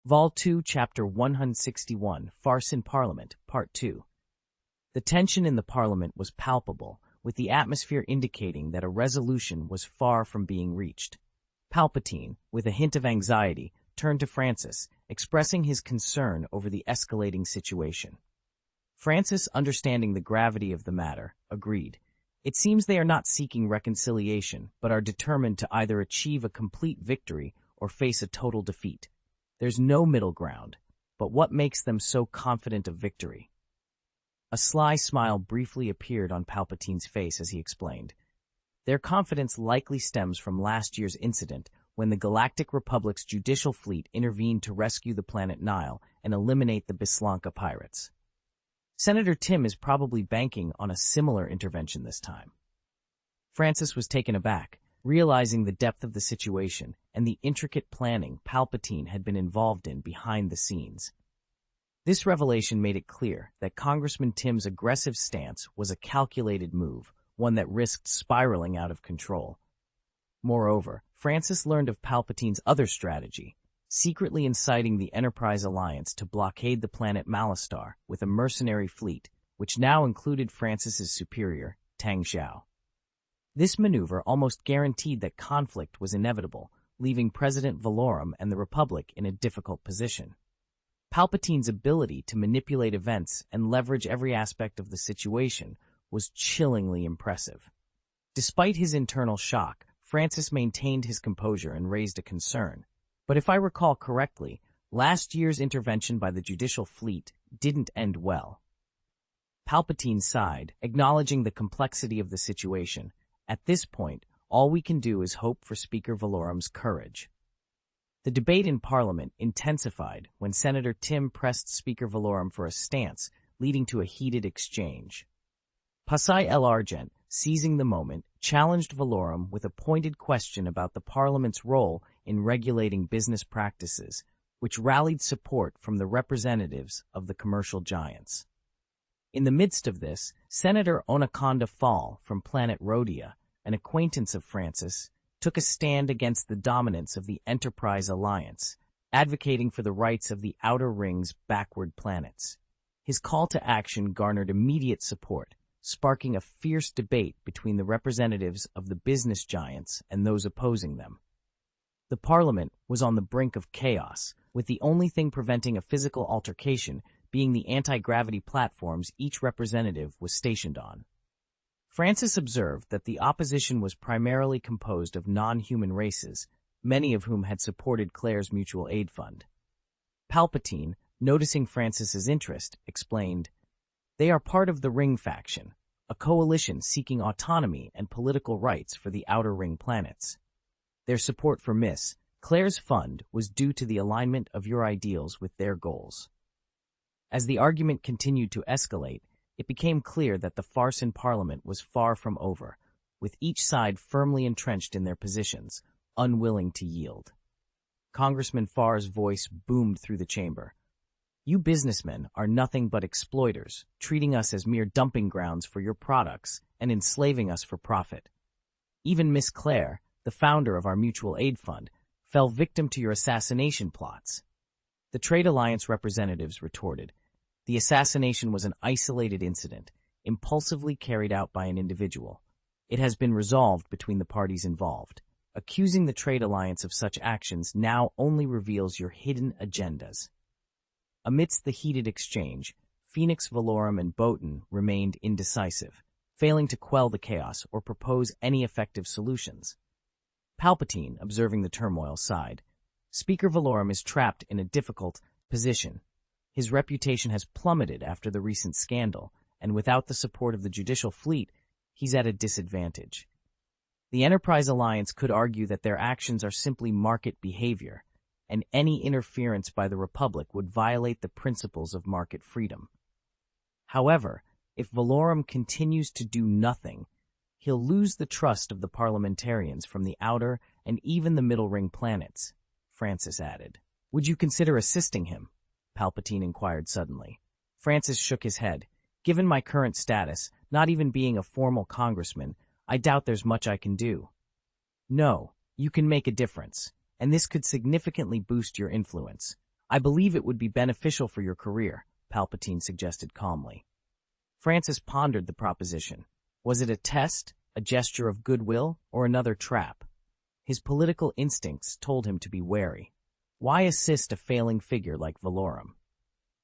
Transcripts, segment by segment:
Vol 2, Chapter 161, Farce in Parliament, Part 2. The tension in the Parliament was palpable, with the atmosphere indicating that a resolution was far from being reached. Palpatine, with a hint of anxiety, turned to Francis, expressing his concern over the escalating situation. Francis, understanding the gravity of the matter, agreed. It seems they are not seeking reconciliation, but are determined to either achieve a complete victory or face a total defeat. There's no middle ground, but what makes them so confident of victory? A sly smile briefly appeared on Palpatine's face as he explained. Their confidence likely stems from last year's incident when the Galactic Republic's judicial fleet intervened to rescue the planet Nile and eliminate the Bislanka pirates. Senator Tim is probably banking on a similar intervention this time. Francis was taken aback, realizing the depth of the situation and the intricate planning Palpatine had been involved in behind the scenes. This revelation made it clear that Congressman Tim's aggressive stance was a calculated move, one that risked spiraling out of control. Moreover, Francis learned of Palpatine's other strategy, secretly inciting the Enterprise Alliance to blockade the planet Malastare with a mercenary fleet, which now included Francis's superior, Tang Xiao. This maneuver almost guaranteed that conflict was inevitable, leaving President Valorum and the Republic in a difficult position. Palpatine's ability to manipulate events and leverage every aspect of the situation was chillingly impressive. Despite his internal shock, Francis maintained his composure and raised a concern. But if I recall correctly, last year's intervention by the judicial fleet didn't end well. Palpatine sighed, acknowledging the complexity of the situation. At this point, all we can do is hope for Speaker Valorum's courage. The debate in Parliament intensified when Senator Tim pressed Speaker Valorum for a stance, leading to a heated exchange. Pasai El Argent, seizing the moment, challenged Valorum with a pointed question about the Parliament's role in regulating business practices, which rallied support from the representatives of the commercial giants. In the midst of this, Senator Onaconda Fall from planet Rhodia, an acquaintance of Francis, took a stand against the dominance of the Enterprise Alliance, advocating for the rights of the Outer Ring's backward planets. His call to action garnered immediate support, sparking a fierce debate between the representatives of the business giants and those opposing them. The Parliament was on the brink of chaos, with the only thing preventing a physical altercation being the anti-gravity platforms each representative was stationed on. Francis observed that the opposition was primarily composed of non-human races, many of whom had supported Claire's mutual aid fund. Palpatine, noticing Francis's interest, explained, "They are part of the Ring faction, a coalition seeking autonomy and political rights for the Outer Ring planets. Their support for Miss Claire's fund was due to the alignment of your ideals with their goals." As the argument continued to escalate, it became clear that the farce in Parliament was far from over, with each side firmly entrenched in their positions, unwilling to yield. Congressman Farr's voice boomed through the chamber. "You businessmen are nothing but exploiters, treating us as mere dumping grounds for your products and enslaving us for profit. Even Miss Claire, the founder of our mutual aid fund, fell victim to your assassination plots." The Trade Alliance representatives retorted, "The assassination was an isolated incident, impulsively carried out by an individual. It has been resolved between the parties involved. Accusing the Trade Alliance of such actions now only reveals your hidden agendas." Amidst the heated exchange, Phoenix, Valorum, and Botan remained indecisive, failing to quell the chaos or propose any effective solutions. Palpatine, observing the turmoil, sighed. "Speaker Valorum is trapped in a difficult position. His reputation has plummeted after the recent scandal, and without the support of the judicial fleet, he's at a disadvantage. The Enterprise Alliance could argue that their actions are simply market behavior, and any interference by the Republic would violate the principles of market freedom. However, if Valorum continues to do nothing, he'll lose the trust of the parliamentarians from the outer and even the middle ring planets," Francis added. "Would you consider assisting him?" Palpatine inquired suddenly. Francis shook his head. "Given my current status, not even being a formal congressman, I doubt there's much I can do." "No, you can make a difference, and this could significantly boost your influence. I believe it would be beneficial for your career, Palpatine suggested calmly. Francis pondered the proposition. Was it a test, a gesture of goodwill, or another trap? His political instincts told him to be wary. Why assist a failing figure like Valorum?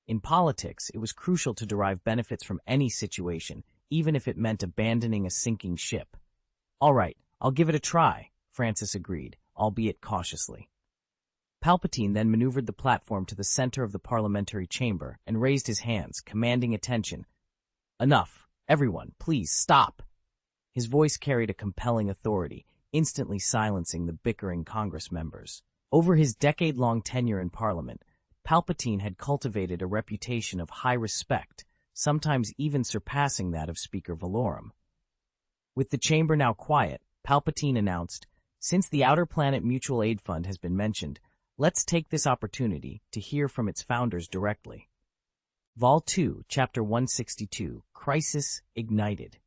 In politics, it was crucial to derive benefits from any situation, even if it meant abandoning a sinking ship. All right, I'll give it a try, Francis agreed, albeit cautiously. Palpatine then maneuvered the platform to the center of the parliamentary chamber and raised his hands, commanding attention. Enough. Everyone, please stop. His voice carried a compelling authority, instantly silencing the bickering Congress members. Over his decade-long tenure in Parliament, Palpatine had cultivated a reputation of high respect, sometimes even surpassing that of Speaker Valorum. With the chamber now quiet, Palpatine announced, "Since the Outer Planet Mutual Aid Fund has been mentioned, let's take this opportunity to hear from its founders directly." Vol 2, Chapter 162, Crisis Ignited.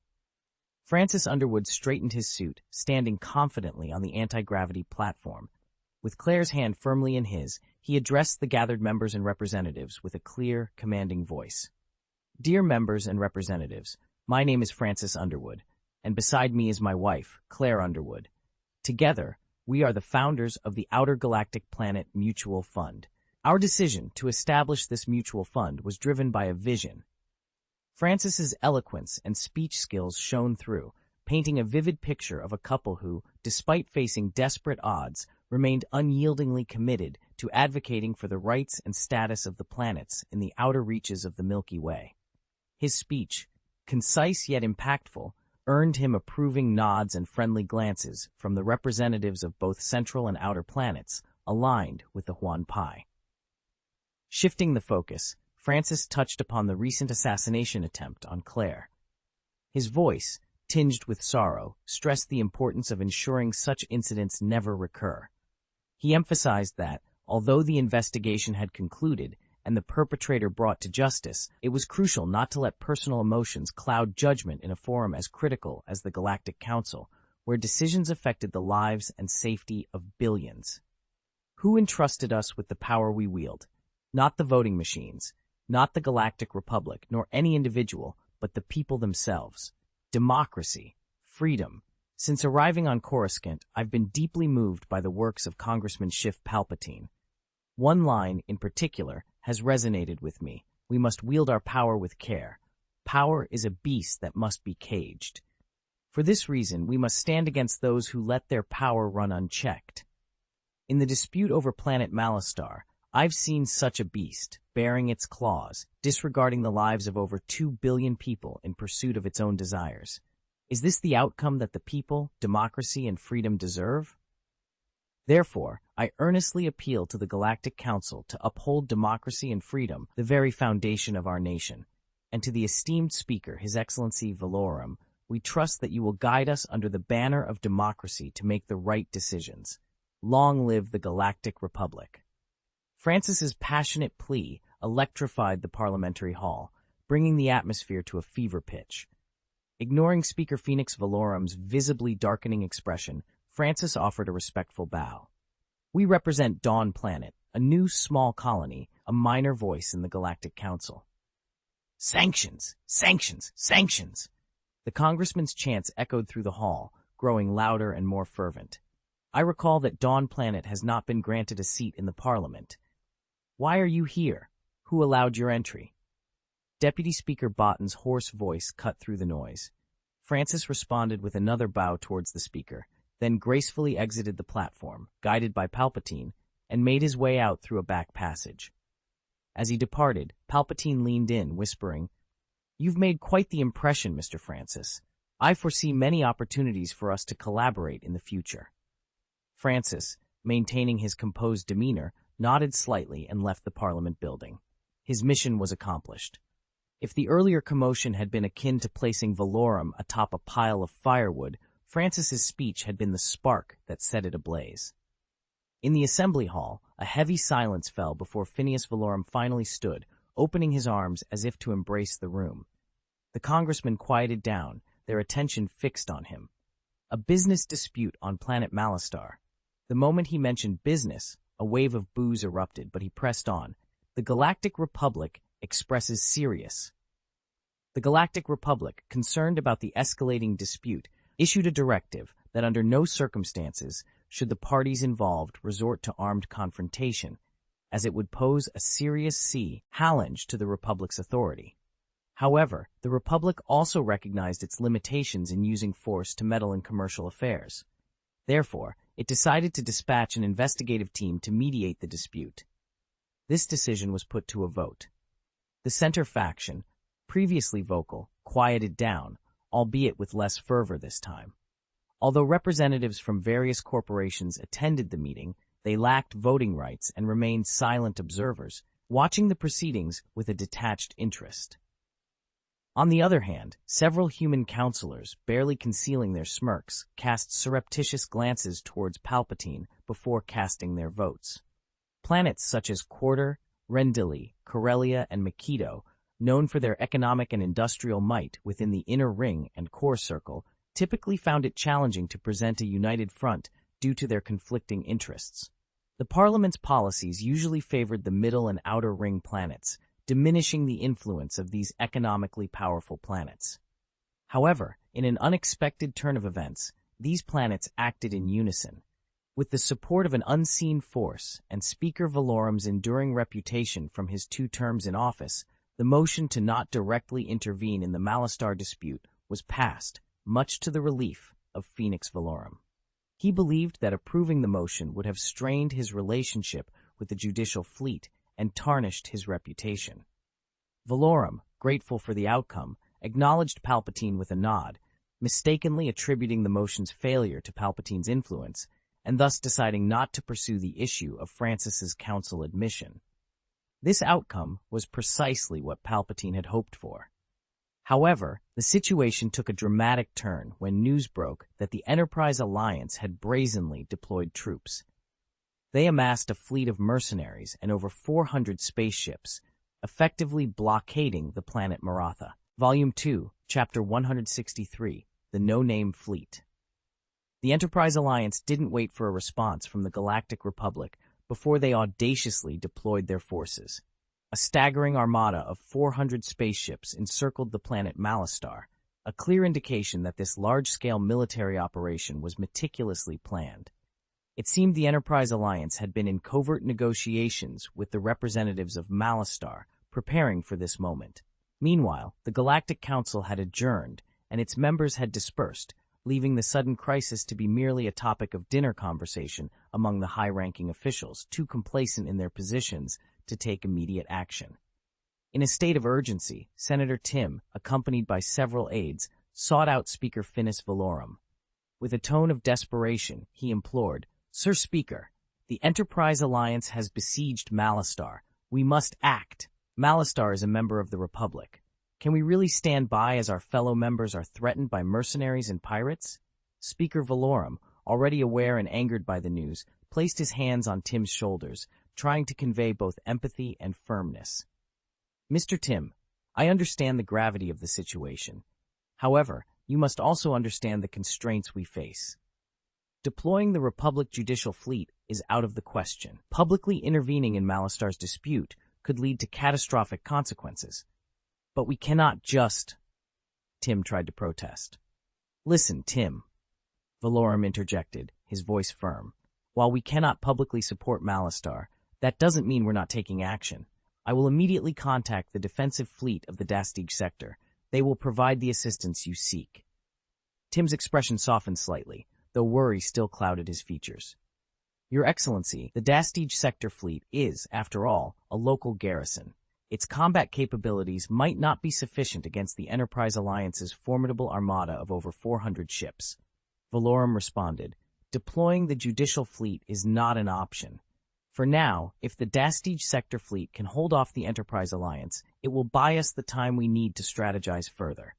Francis Underwood straightened his suit, standing confidently on the anti-gravity platform. With Claire's hand firmly in his, he addressed the gathered members and representatives with a clear, commanding voice. "Dear members and representatives, my name is Francis Underwood, and beside me is my wife, Claire Underwood. Together, we are the founders of the Outer Galactic Planet Mutual Fund. Our decision to establish this mutual fund was driven by a vision." Francis's eloquence and speech skills shone through, painting a vivid picture of a couple who, despite facing desperate odds, remained unyieldingly committed to advocating for the rights and status of the planets in the outer reaches of the Milky Way. His speech, concise yet impactful, earned him approving nods and friendly glances from the representatives of both central and outer planets, aligned with the Huan Pi. Shifting the focus, Francis touched upon the recent assassination attempt on Claire. His voice, tinged with sorrow, stressed the importance of ensuring such incidents never recur. He emphasized that, although the investigation had concluded and the perpetrator brought to justice, it was crucial not to let personal emotions cloud judgment in a forum as critical as the Galactic Council, where decisions affected the lives and safety of billions. Who entrusted us with the power we wield? Not the voting machines, not the Galactic Republic, nor any individual, but the people themselves. Democracy, freedom. Since arriving on Coruscant, I've been deeply moved by the works of Congressman Schiff Palpatine. One line, in particular, has resonated with me. We must wield our power with care. Power is a beast that must be caged. For this reason, we must stand against those who let their power run unchecked. In the dispute over planet Malastare, I've seen such a beast, baring its claws, disregarding the lives of over 2 billion people in pursuit of its own desires. Is this the outcome that the people, democracy, and freedom deserve? Therefore, I earnestly appeal to the Galactic Council to uphold democracy and freedom, the very foundation of our nation. And to the esteemed speaker, His Excellency Valorum, we trust that you will guide us under the banner of democracy to make the right decisions. Long live the Galactic Republic. Francis's passionate plea electrified the parliamentary hall, bringing the atmosphere to a fever pitch. Ignoring Speaker Phoenix Valorum's visibly darkening expression, Francis offered a respectful bow. "We represent Dawn Planet, a new small colony, a minor voice in the Galactic Council." "Sanctions! Sanctions! Sanctions!" The congressman's chants echoed through the hall, growing louder and more fervent. "I recall that Dawn Planet has not been granted a seat in the Parliament. Why are you here? Who allowed your entry?" Deputy Speaker Botton's hoarse voice cut through the noise. Francis responded with another bow towards the speaker, then gracefully exited the platform, guided by Palpatine, and made his way out through a back passage. As he departed, Palpatine leaned in, whispering, "You've made quite the impression, Mr. Francis. I foresee many opportunities for us to collaborate in the future." Francis, maintaining his composed demeanor, nodded slightly and left the Parliament building. His mission was accomplished. If the earlier commotion had been akin to placing Valorum atop a pile of firewood, Francis's speech had been the spark that set it ablaze. In the assembly hall, a heavy silence fell before Phineas Valorum finally stood, opening his arms as if to embrace the room. The congressmen quieted down, their attention fixed on him. A business dispute on planet Malastare. The moment he mentioned business, a wave of boos erupted, but he pressed on. The Galactic Republic expresses serious. The Galactic Republic, concerned about the escalating dispute, issued a directive that under no circumstances should the parties involved resort to armed confrontation, as it would pose a serious challenge to the Republic's authority. However, the Republic also recognized its limitations in using force to meddle in commercial affairs. Therefore, it decided to dispatch an investigative team to mediate the dispute. This decision was put to a vote. The center faction, previously vocal, quieted down, albeit with less fervor this time. Although representatives from various corporations attended the meeting, they lacked voting rights and remained silent observers, watching the proceedings with a detached interest. On the other hand, several human counselors, barely concealing their smirks, cast surreptitious glances towards Palpatine before casting their votes. Planets such as Quarter, Rendili, Corellia, and Makito, known for their economic and industrial might within the inner ring and core circle, typically found it challenging to present a united front due to their conflicting interests. The Parliament's policies usually favored the middle and outer ring planets, diminishing the influence of these economically powerful planets. However, in an unexpected turn of events, these planets acted in unison. With the support of an unseen force and Speaker Valorum's enduring reputation from his 2 terms in office, the motion to not directly intervene in the Malastare dispute was passed, much to the relief of Phoenix Valorum. He believed that approving the motion would have strained his relationship with the judicial fleet and tarnished his reputation. Valorum, grateful for the outcome, acknowledged Palpatine with a nod, mistakenly attributing the motion's failure to Palpatine's influence, and thus deciding not to pursue the issue of Francis's council admission. This outcome was precisely what Palpatine had hoped for. However, the situation took a dramatic turn when news broke that the Enterprise Alliance had brazenly deployed troops. They amassed a fleet of mercenaries and over 400 spaceships, effectively blockading the planet Maratha. Volume 2, Chapter 163, The No-Name Fleet. The Enterprise Alliance didn't wait for a response from the Galactic Republic before they audaciously deployed their forces. A staggering armada of 400 spaceships encircled the planet Malastare, a clear indication that this large-scale military operation was meticulously planned. It seemed the Enterprise Alliance had been in covert negotiations with the representatives of Malastare, preparing for this moment. Meanwhile, the Galactic Council had adjourned, and its members had dispersed, leaving the sudden crisis to be merely a topic of dinner conversation among the high-ranking officials, too complacent in their positions to take immediate action. In a state of urgency, Senator Tim, accompanied by several aides, sought out Speaker Finis Valorum. With a tone of desperation, he implored, "Sir Speaker, the Enterprise Alliance has besieged Malastare. We must act. Malastare is a member of the Republic. Can we really stand by as our fellow members are threatened by mercenaries and pirates?" Speaker Valorum, already aware and angered by the news, placed his hands on Tim's shoulders, trying to convey both empathy and firmness. "Mr. Tim, I understand the gravity of the situation. However, you must also understand the constraints we face. Deploying the Republic Judicial Fleet is out of the question. Publicly intervening in Malastare's dispute could lead to catastrophic consequences. But we cannot just—" Tim tried to protest. "Listen, Tim," Valorum interjected, his voice firm. "While we cannot publicly support Malastare, that doesn't mean we're not taking action. I will immediately contact the defensive fleet of the Dastige sector. They will provide the assistance you seek." Tim's expression softened slightly, though worry still clouded his features. "Your Excellency, the Dastige sector fleet is, after all, a local garrison. Its combat capabilities might not be sufficient against the Enterprise Alliance's formidable armada of over 400 ships." Valorum responded, "Deploying the judicial fleet is not an option. For now, if the Dastige sector fleet can hold off the Enterprise Alliance, it will buy us the time we need to strategize further.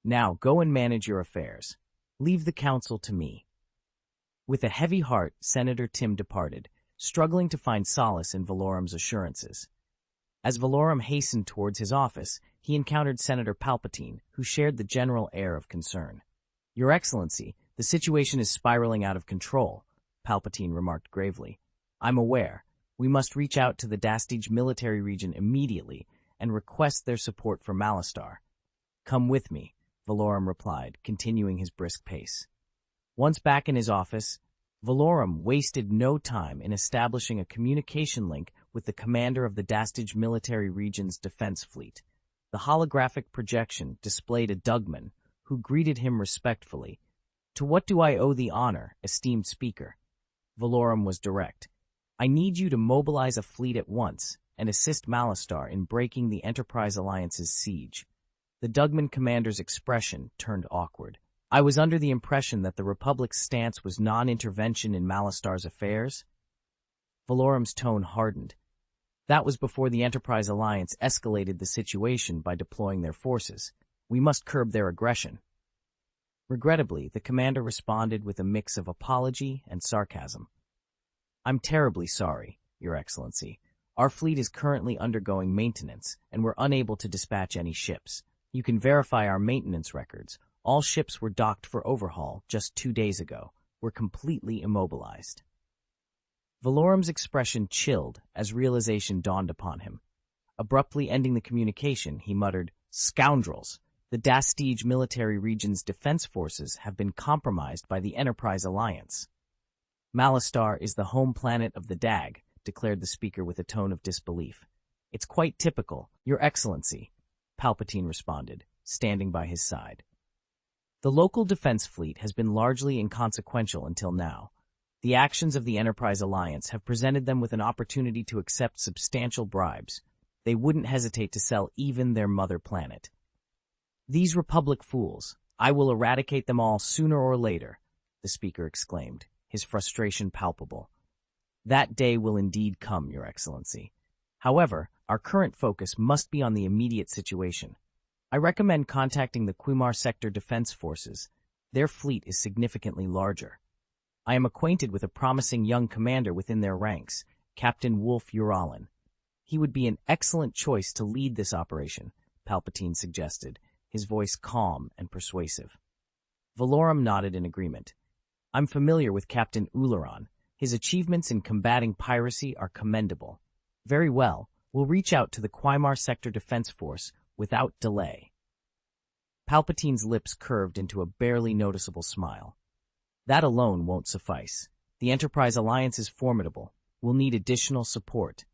Now go and manage your affairs. Leave the council to me." With a heavy heart, Senator Tim departed, struggling to find solace in Valorum's assurances. As Valorum hastened towards his office, he encountered Senator Palpatine, who shared the general air of concern. "Your Excellency, the situation is spiraling out of control," Palpatine remarked gravely. I'm aware. We must reach out to the Dastige military region immediately and request their support for Malastar. Come with me, Valorum replied, continuing his brisk pace. Once back in his office, Valorum wasted no time in establishing a communication link with the commander of the Dastige military region's defense fleet. The holographic projection displayed a Dugman, who greeted him respectfully. To what do I owe the honor, esteemed speaker? Valorum was direct. I need you to mobilize a fleet at once and assist Malastar in breaking the Enterprise Alliance's siege. The Dugman commander's expression turned awkward. I was under the impression that the Republic's stance was non-intervention in Malastar's affairs. Valorum's tone hardened. That was before the Enterprise Alliance escalated the situation by deploying their forces. We must curb their aggression. Regrettably, the commander responded with a mix of apology and sarcasm. I'm terribly sorry, Your Excellency. Our fleet is currently undergoing maintenance, and we're unable to dispatch any ships. You can verify our maintenance records. All ships were docked for overhaul just 2 days ago. We're completely immobilized. Valorum's expression chilled as realization dawned upon him. Abruptly ending the communication, he muttered, Scoundrels! The Dastige military region's defense forces have been compromised by the Enterprise Alliance. Malastar is the home planet of the DAG, declared the speaker with a tone of disbelief. It's quite typical, Your Excellency, Palpatine responded, standing by his side. The local defense fleet has been largely inconsequential until now. The actions of the Enterprise Alliance have presented them with an opportunity to accept substantial bribes. They wouldn't hesitate to sell even their mother planet. These Republic fools, I will eradicate them all sooner or later, the speaker exclaimed, his frustration palpable. That day will indeed come, Your Excellency. However, our current focus must be on the immediate situation. I recommend contacting the Quimar Sector Defense Forces. Their fleet is significantly larger. I am acquainted with a promising young commander within their ranks, Captain Wolf Uralin. He would be an excellent choice to lead this operation, Palpatine suggested, his voice calm and persuasive. Valorum nodded in agreement. I'm familiar with Captain Uleron. His achievements in combating piracy are commendable. Very well, we'll reach out to the Quimar Sector Defense Force without delay. Palpatine's lips curved into a barely noticeable smile. That alone won't suffice. The Enterprise Alliance is formidable. We'll need additional support.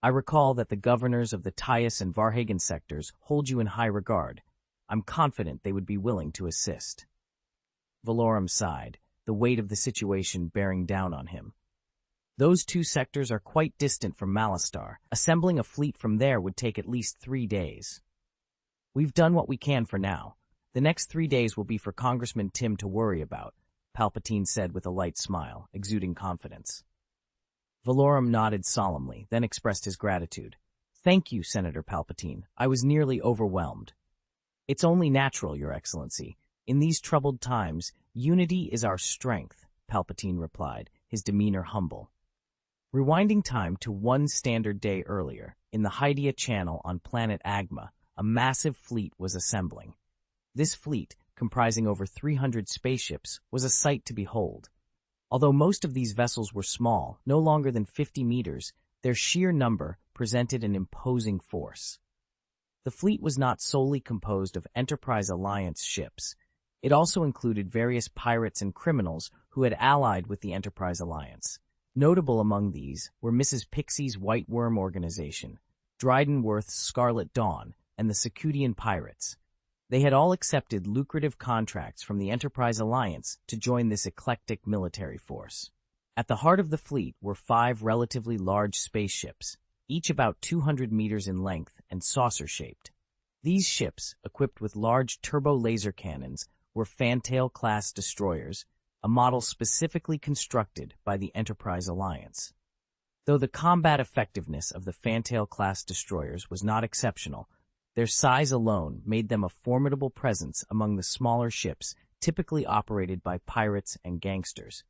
I recall that the governors of the Tyus and Varhagen sectors hold you in high regard. I'm confident they would be willing to assist. Valorum sighed, the weight of the situation bearing down on him. Those 2 sectors are quite distant from Malastar. Assembling a fleet from there would take at least 3 days. We've done what we can for now. The next 3 days will be for Congressman Tim to worry about, Palpatine said with a light smile, exuding confidence. Valorum nodded solemnly, then expressed his gratitude. Thank you, Senator Palpatine. I was nearly overwhelmed. It's only natural, Your Excellency. In these troubled times, unity is our strength, Palpatine replied, his demeanor humble. Rewinding time to 1 standard day earlier, in the Hydia Channel on planet Agma, a massive fleet was assembling. This fleet, comprising over 300 spaceships, was a sight to behold. Although most of these vessels were small, no longer than 50 meters, their sheer number presented an imposing force. The fleet was not solely composed of Enterprise Alliance ships. It also included various pirates and criminals who had allied with the Enterprise Alliance. Notable among these were Mrs. Pixie's White Worm organization, Dryden Worth's Scarlet Dawn, and the Secudian Pirates. They had all accepted lucrative contracts from the Enterprise Alliance to join this eclectic military force. At the heart of the fleet were 5 relatively large spaceships, each about 200 meters in length and saucer-shaped. These ships, equipped with large turbo-laser cannons, were Fantail-class destroyers, a model specifically constructed by the Enterprise Alliance. Though the combat effectiveness of the Fantail-class destroyers was not exceptional, their size alone made them a formidable presence among the smaller ships typically operated by pirates and gangsters.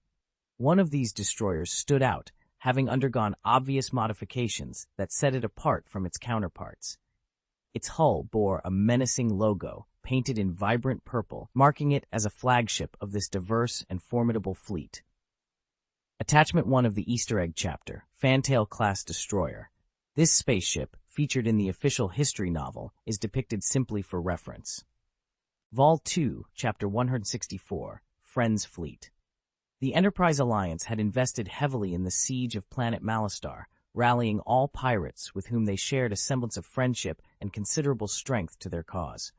One of these destroyers stood out, having undergone obvious modifications that set it apart from its counterparts. Its hull bore a menacing logo, painted in vibrant purple, marking it as a flagship of this diverse and formidable fleet. Attachment 1 of the Easter egg chapter, Fantail-class destroyer. This spaceship, featured in the official history novel, is depicted simply for reference. Vol 2, Chapter 164, Friends Fleet. The Enterprise Alliance had invested heavily in the siege of planet Malastare, rallying all pirates with whom they shared a semblance of friendship and considerable strength to their cause.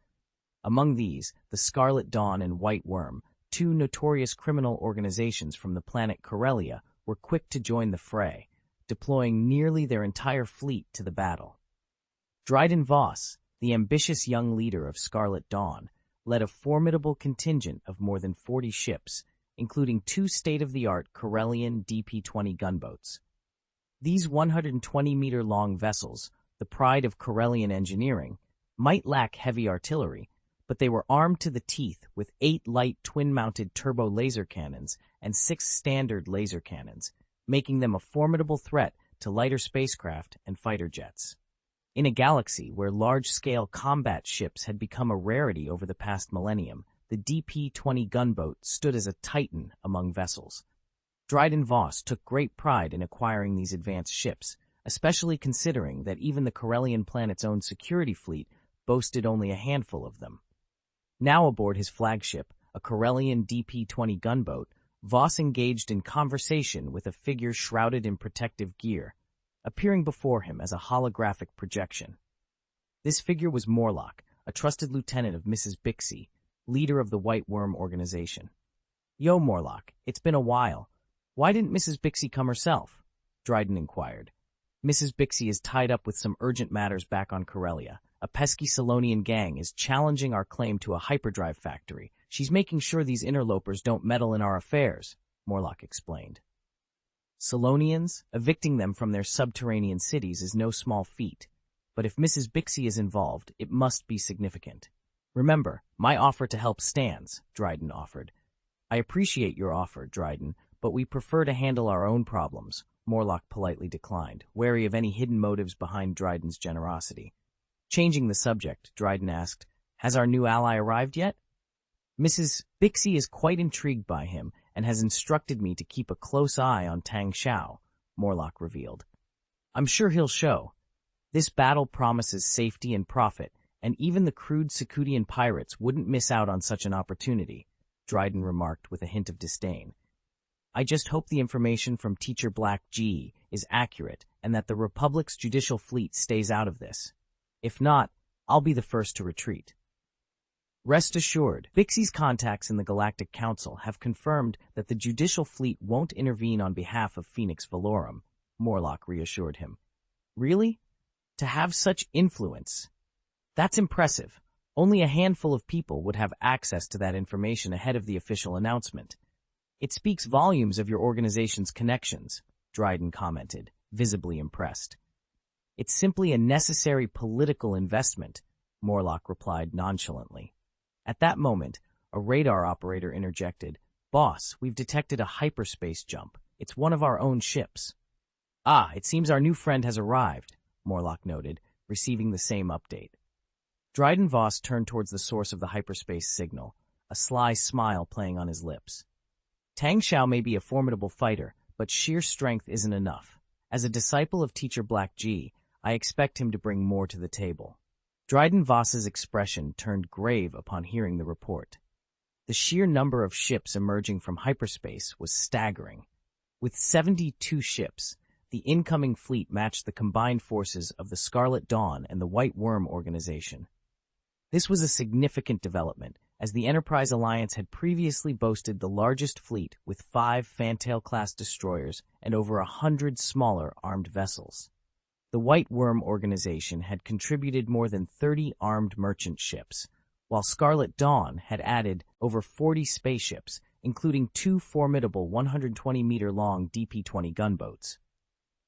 Among these, the Scarlet Dawn and White Worm, two notorious criminal organizations from the planet Corellia, were quick to join the fray, deploying nearly their entire fleet to the battle. Dryden Voss, the ambitious young leader of Scarlet Dawn, led a formidable contingent of more than 40 ships, including two state-of-the-art Corellian DP-20 gunboats. These 120-meter-long vessels, the pride of Corellian engineering, might lack heavy artillery, but they were armed to the teeth with 8 light twin-mounted turbo laser cannons and 6 standard laser cannons, making them a formidable threat to lighter spacecraft and fighter jets. In a galaxy where large-scale combat ships had become a rarity over the past millennium, the DP-20 gunboat stood as a titan among vessels. Dryden Voss took great pride in acquiring these advanced ships, especially considering that even the Corellian planet's own security fleet boasted only a handful of them. Now aboard his flagship, a Corellian DP-20 gunboat, Voss engaged in conversation with a figure shrouded in protective gear, appearing before him as a holographic projection. This figure was Morlock, a trusted lieutenant of Mrs. Bixie, leader of the White Worm organization. "Yo, Morlock, it's been a while. Why didn't Mrs. Bixie come herself?" Dryden inquired. "Mrs. Bixie is tied up with some urgent matters back on Corellia. A pesky Solonian gang is challenging our claim to a hyperdrive factory. She's making sure these interlopers don't meddle in our affairs," Morlock explained. Solonians, evicting them from their subterranean cities is no small feat, but if Mrs. Bixie is involved, it must be significant. "Remember, my offer to help stands," Dryden offered. "I appreciate your offer, Dryden, but we prefer to handle our own problems," Morlock politely declined, wary of any hidden motives behind Dryden's generosity. Changing the subject, Dryden asked, "Has our new ally arrived yet?" "Mrs. Bixie is quite intrigued by him and has instructed me to keep a close eye on Tang Xiao," Morlock revealed. "I'm sure he'll show. This battle promises safety and profit, and even the crude Secudian pirates wouldn't miss out on such an opportunity," Dryden remarked with a hint of disdain. "I just hope the information from Teacher Black G is accurate and that the Republic's judicial fleet stays out of this. If not, I'll be the first to retreat." Rest assured, Bixie's contacts in the Galactic Council have confirmed that the judicial fleet won't intervene on behalf of Phoenix Valorum, Morlock reassured him. "Really? To have such influence? That's impressive. Only a handful of people would have access to that information ahead of the official announcement. It speaks volumes of your organization's connections," Dryden commented, visibly impressed. "It's simply a necessary political investment," Morlock replied nonchalantly. At that moment, a radar operator interjected, "Boss, we've detected a hyperspace jump. It's one of our own ships." "Ah, it seems our new friend has arrived," Morlock noted, receiving the same update. Dryden Voss turned towards the source of the hyperspace signal, a sly smile playing on his lips. "Tang Xiao may be a formidable fighter, but sheer strength isn't enough. As a disciple of Teacher Black G, I expect him to bring more to the table." Dryden Voss's expression turned grave upon hearing the report. The sheer number of ships emerging from hyperspace was staggering. With 72 ships, the incoming fleet matched the combined forces of the Scarlet Dawn and the White Worm organization. This was a significant development, as the Enterprise Alliance had previously boasted the largest fleet with 5 Fantail-class destroyers and over 100 smaller armed vessels. The White Worm organization had contributed more than 30 armed merchant ships, while Scarlet Dawn had added over 40 spaceships, including 2 formidable 120-meter-long DP-20 gunboats.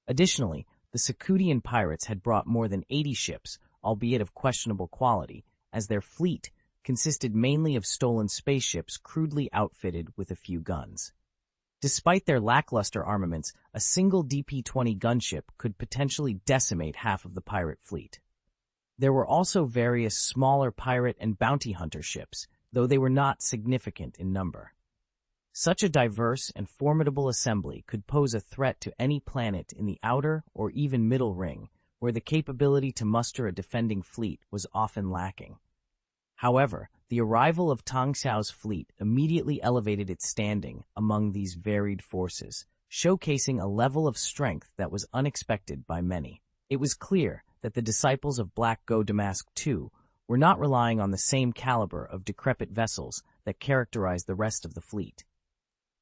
Additionally, the Secudian pirates had brought more than 80 ships, albeit of questionable quality, as their fleet consisted mainly of stolen spaceships crudely outfitted with a few guns. Despite their lackluster armaments, a single DP-20 gunship could potentially decimate half of the pirate fleet. There were also various smaller pirate and bounty hunter ships, though they were not significant in number. Such a diverse and formidable assembly could pose a threat to any planet in the outer or even middle ring, where the capability to muster a defending fleet was often lacking. However, the arrival of Tang Xiao's fleet immediately elevated its standing among these varied forces, showcasing a level of strength that was unexpected by many. It was clear that the disciples of Black Go Damask II were not relying on the same caliber of decrepit vessels that characterized the rest of the fleet.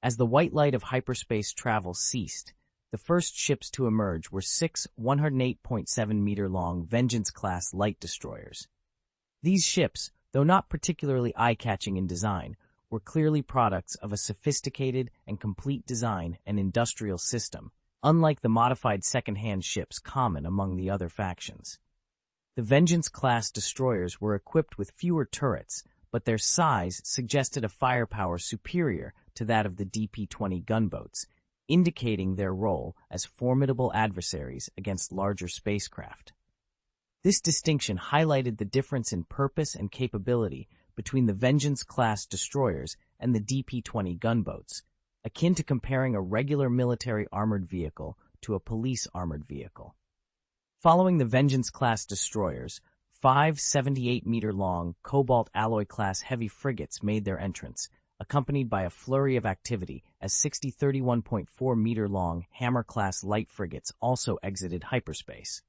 As the white light of hyperspace travel ceased, the first ships to emerge were 6 108.7-meter-long Vengeance-class light destroyers. These ships, though not particularly eye-catching in design, were clearly products of a sophisticated and complete design and industrial system, unlike the modified second-hand ships common among the other factions. The Vengeance-class destroyers were equipped with fewer turrets, but their size suggested a firepower superior to that of the DP-20 gunboats, indicating their role as formidable adversaries against larger spacecraft. This distinction highlighted the difference in purpose and capability between the Vengeance-class destroyers and the DP-20 gunboats, akin to comparing a regular military armored vehicle to a police armored vehicle. Following the Vengeance-class destroyers, 5 78-meter-long Cobalt Alloy-class heavy frigates made their entrance, accompanied by a flurry of activity as 60 31.4-meter-long Hammer-class light frigates also exited hyperspace.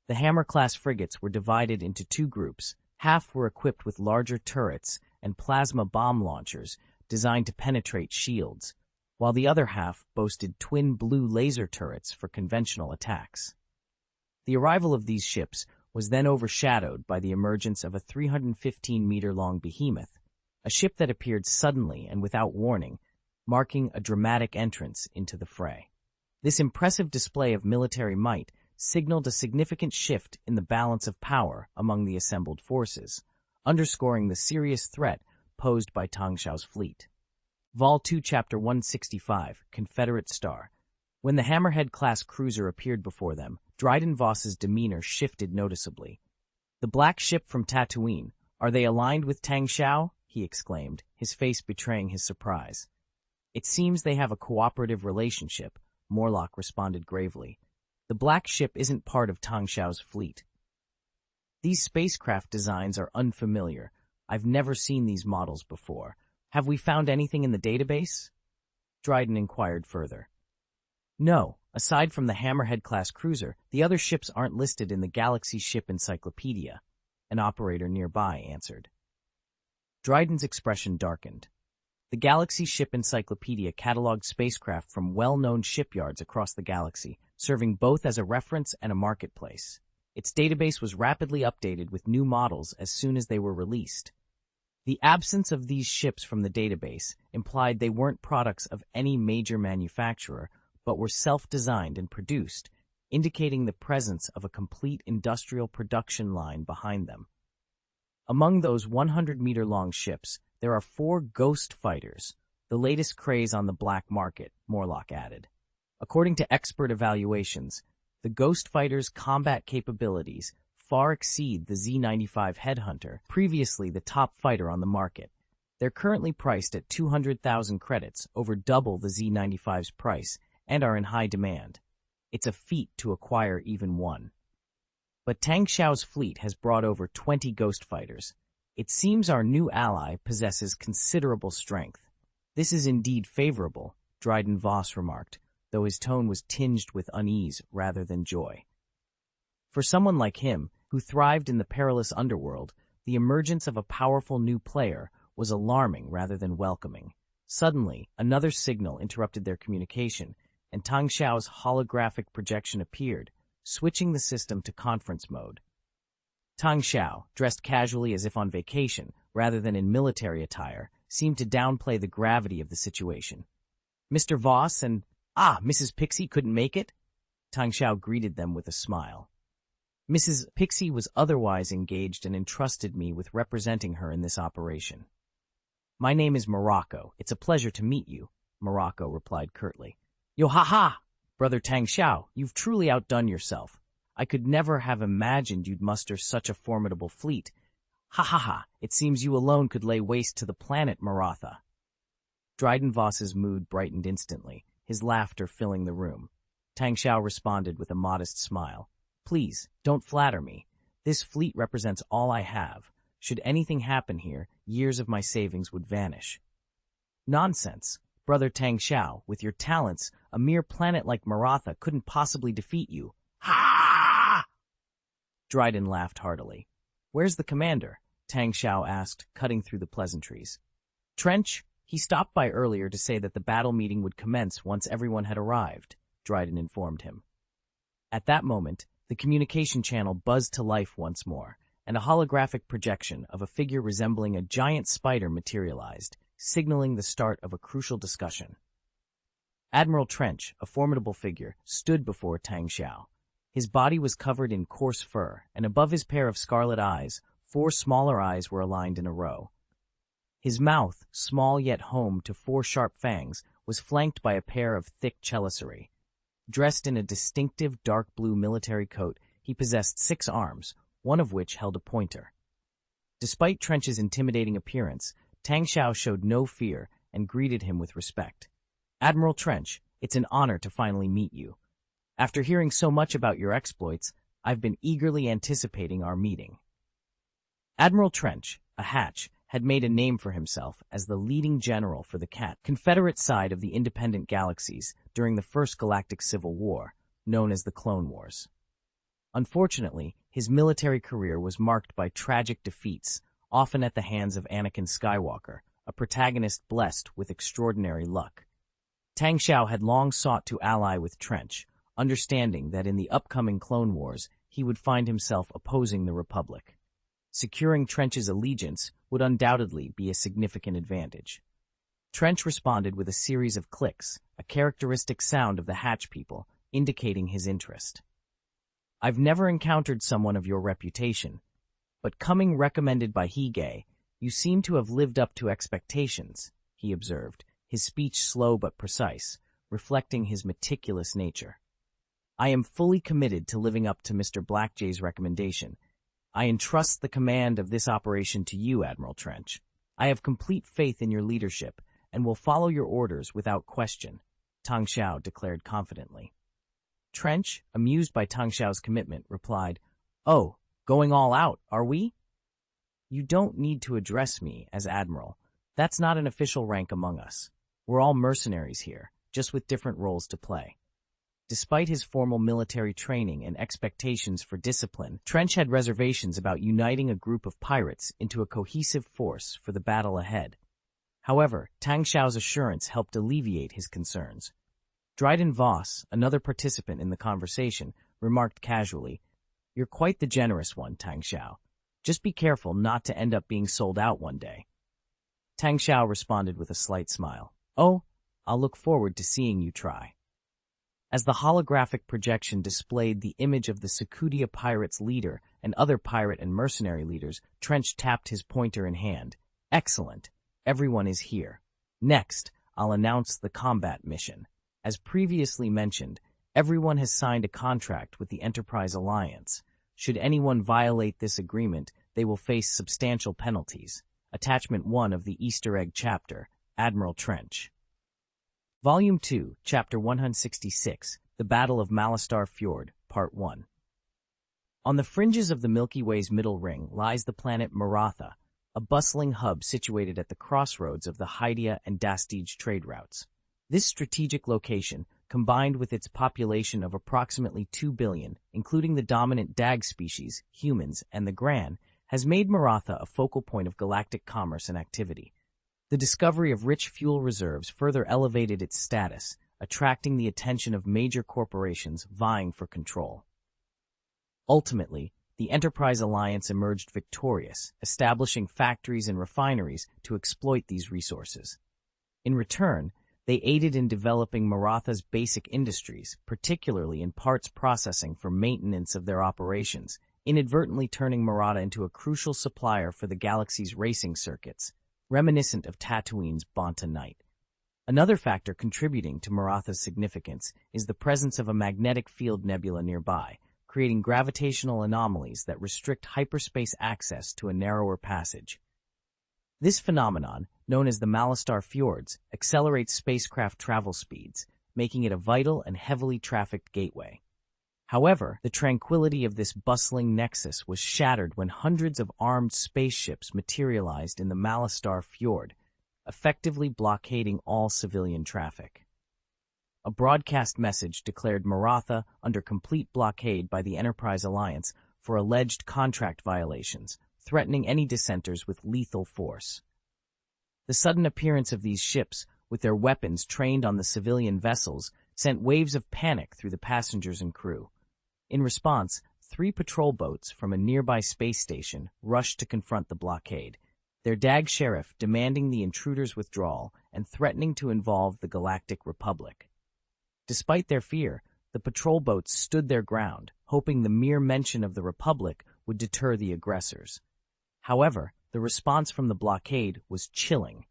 The Hammer-class frigates were divided into two groups. Half were equipped with larger turrets and plasma bomb launchers designed to penetrate shields, while the other half boasted twin blue laser turrets for conventional attacks. The arrival of these ships was then overshadowed by the emergence of a 315-meter-long behemoth, a ship that appeared suddenly and without warning, marking a dramatic entrance into the fray. This impressive display of military might signaled a significant shift in the balance of power among the assembled forces, underscoring the serious threat posed by Tang Xiao's fleet. Vol 2 Chapter 165, Confederate Star. When the Hammerhead-class cruiser appeared before them, Dryden Voss's demeanor shifted noticeably. "The black ship from Tatooine, are they aligned with Tang Xiao?" he exclaimed, his face betraying his surprise. "It seems they have a cooperative relationship," Morlock responded gravely. "The black ship isn't part of Tang Xiao's fleet." "These spacecraft designs are unfamiliar. I've never seen these models before. Have we found anything in the database?" Dryden inquired further. "No. Aside from the Hammerhead-class cruiser, the other ships aren't listed in the Galaxy Ship Encyclopedia," an operator nearby answered. Dryden's expression darkened. The Galaxy Ship Encyclopedia cataloged spacecraft from well-known shipyards across the galaxy, serving both as a reference and a marketplace. Its database was rapidly updated with new models as soon as they were released. The absence of these ships from the database implied they weren't products of any major manufacturer, but were self-designed and produced, indicating the presence of a complete industrial production line behind them. Among those 100-meter-long ships, there are 4 Ghost Fighters, the latest craze on the black market, Morlock added. According to expert evaluations, the Ghost Fighter's combat capabilities far exceed the Z-95 Headhunter, previously the top fighter on the market. They're currently priced at 200,000 credits, over double the Z-95's price, and are in high demand. It's a feat to acquire even one. But Tang Xiao's fleet has brought over 20 Ghost Fighters. It seems our new ally possesses considerable strength. "This is indeed favorable," Dryden Voss remarked, though his tone was tinged with unease rather than joy. For someone like him, who thrived in the perilous underworld, the emergence of a powerful new player was alarming rather than welcoming. Suddenly, another signal interrupted their communication, and Tang Xiao's holographic projection appeared, switching the system to conference mode. Tang Xiao, dressed casually as if on vacation rather than in military attire, seemed to downplay the gravity of the situation. "Mr. Voss and, Mrs. Pixie couldn't make it?" Tang Xiao greeted them with a smile. "Mrs. Pixie was otherwise engaged and entrusted me with representing her in this operation." "My name is Morocco. It's a pleasure to meet you," Morocco replied curtly. "Yo ha ha! Brother Tang Xiao, you've truly outdone yourself. I could never have imagined you'd muster such a formidable fleet. Ha ha ha! It seems you alone could lay waste to the planet Maratha." Dryden Voss's mood brightened instantly, his laughter filling the room. Tang Xiao responded with a modest smile. Please, don't flatter me. This fleet represents all I have. Should anything happen here, years of my savings would vanish. Nonsense. Brother Tang Xiao, with your talents, a mere planet like Maratha couldn't possibly defeat you. Ha! Dryden laughed heartily. Where's the commander? Tang Xiao asked, cutting through the pleasantries. Trench? He stopped by earlier to say that the battle meeting would commence once everyone had arrived, Dryden informed him. At that moment, the communication channel buzzed to life once more, and a holographic projection of a figure resembling a giant spider materialized, signaling the start of a crucial discussion. Admiral Trench, a formidable figure, stood before Tang Xiao. His body was covered in coarse fur, and above his pair of scarlet eyes, 4 smaller eyes were aligned in a row. His mouth, small yet home to 4 sharp fangs, was flanked by a pair of thick chelicerae. Dressed in a distinctive dark blue military coat, he possessed 6 arms, one of which held a pointer. Despite Trench's intimidating appearance, Tang Xiao showed no fear and greeted him with respect. Admiral Trench, it's an honor to finally meet you. After hearing so much about your exploits, I've been eagerly anticipating our meeting. Admiral Trench, a hatch, had made a name for himself as the leading general for the Confederate side of the independent galaxies during the First Galactic Civil War, known as the Clone Wars. Unfortunately, his military career was marked by tragic defeats, often at the hands of Anakin Skywalker, a protagonist blessed with extraordinary luck. Tang Xiao had long sought to ally with Trench, understanding that in the upcoming Clone Wars he would find himself opposing the Republic. Securing Trench's allegiance would undoubtedly be a significant advantage. Trench responded with a series of clicks, a characteristic sound of the Hatch people, indicating his interest. I've never encountered someone of your reputation, but coming recommended by Hige, you seem to have lived up to expectations, he observed, his speech slow but precise, reflecting his meticulous nature. I am fully committed to living up to Mr. Blackjay's recommendation. I entrust the command of this operation to you, Admiral Trench. I have complete faith in your leadership and will follow your orders without question, Tang Xiao declared confidently. Trench, amused by Tang Xiao's commitment, replied, Oh, going all out, are we? You don't need to address me as Admiral. That's not an official rank among us. We're all mercenaries here, just with different roles to play. Despite his formal military training and expectations for discipline, Trench had reservations about uniting a group of pirates into a cohesive force for the battle ahead. However, Tang Xiao's assurance helped alleviate his concerns. Dryden Voss, another participant in the conversation, remarked casually, You're quite the generous one, Tang Xiao. Just be careful not to end up being sold out one day. Tang Xiao responded with a slight smile. Oh, I'll look forward to seeing you try. As the holographic projection displayed the image of the Secudia pirates' leader and other pirate and mercenary leaders, Trench tapped his pointer in hand. Excellent. Everyone is here. Next, I'll announce the combat mission. As previously mentioned, everyone has signed a contract with the Enterprise Alliance. Should anyone violate this agreement, they will face substantial penalties. Attachment 1 of the Easter egg chapter, Admiral Trench. Volume 2, Chapter 166, The Battle of Mallastar Fjord, Part 1. On the fringes of the Milky Way's middle ring lies the planet Maratha, a bustling hub situated at the crossroads of the Hydia and Dastige trade routes. This strategic location, combined with its population of approximately 2 billion, including the dominant Dag species, humans, and the Gran, has made Maratha a focal point of galactic commerce and activity. The discovery of rich fuel reserves further elevated its status, attracting the attention of major corporations vying for control. Ultimately, the Enterprise Alliance emerged victorious, establishing factories and refineries to exploit these resources. In return, they aided in developing Maratha's basic industries, particularly in parts processing for maintenance of their operations, inadvertently turning Maratha into a crucial supplier for the galaxy's racing circuits, reminiscent of Tatooine's Bonta Night. Another factor contributing to Maratha's significance is the presence of a magnetic field nebula nearby, creating gravitational anomalies that restrict hyperspace access to a narrower passage. This phenomenon, known as the Malstar Fjords, accelerates spacecraft travel speeds, making it a vital and heavily trafficked gateway. However, the tranquility of this bustling nexus was shattered when hundreds of armed spaceships materialized in the Malstar Fjord, effectively blockading all civilian traffic. A broadcast message declared Maratha under complete blockade by the Enterprise Alliance for alleged contract violations, threatening any dissenters with lethal force. The sudden appearance of these ships, with their weapons trained on the civilian vessels, sent waves of panic through the passengers and crew. In response, 3 patrol boats from a nearby space station rushed to confront the blockade, their DAG sheriff demanding the intruders' withdrawal and threatening to involve the Galactic Republic. Despite their fear, the patrol boats stood their ground, hoping the mere mention of the Republic would deter the aggressors. However, the response from the blockade was chilling.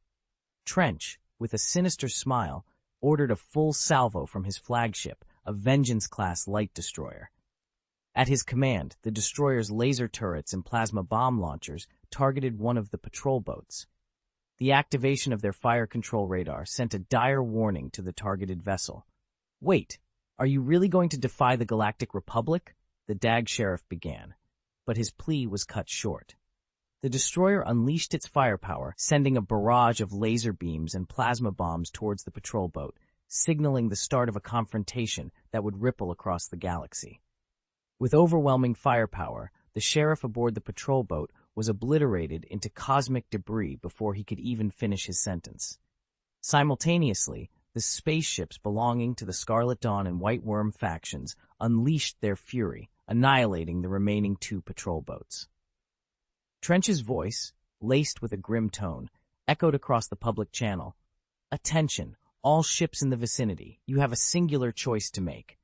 Trench, with a sinister smile, ordered a full salvo from his flagship, a Vengeance-class light destroyer. At his command, the destroyer's laser turrets and plasma bomb launchers targeted one of the patrol boats. The activation of their fire control radar sent a dire warning to the targeted vessel. "Wait, are you really going to defy the Galactic Republic?" the DAG sheriff began, but his plea was cut short. The destroyer unleashed its firepower, sending a barrage of laser beams and plasma bombs towards the patrol boat, signaling the start of a confrontation that would ripple across the galaxy. With overwhelming firepower, the sheriff aboard the patrol boat was obliterated into cosmic debris before he could even finish his sentence. Simultaneously, the spaceships belonging to the Scarlet Dawn and White Worm factions unleashed their fury, annihilating the remaining 2 patrol boats. Trench's voice, laced with a grim tone, echoed across the public channel. "Attention, all ships in the vicinity, you have a singular choice to make.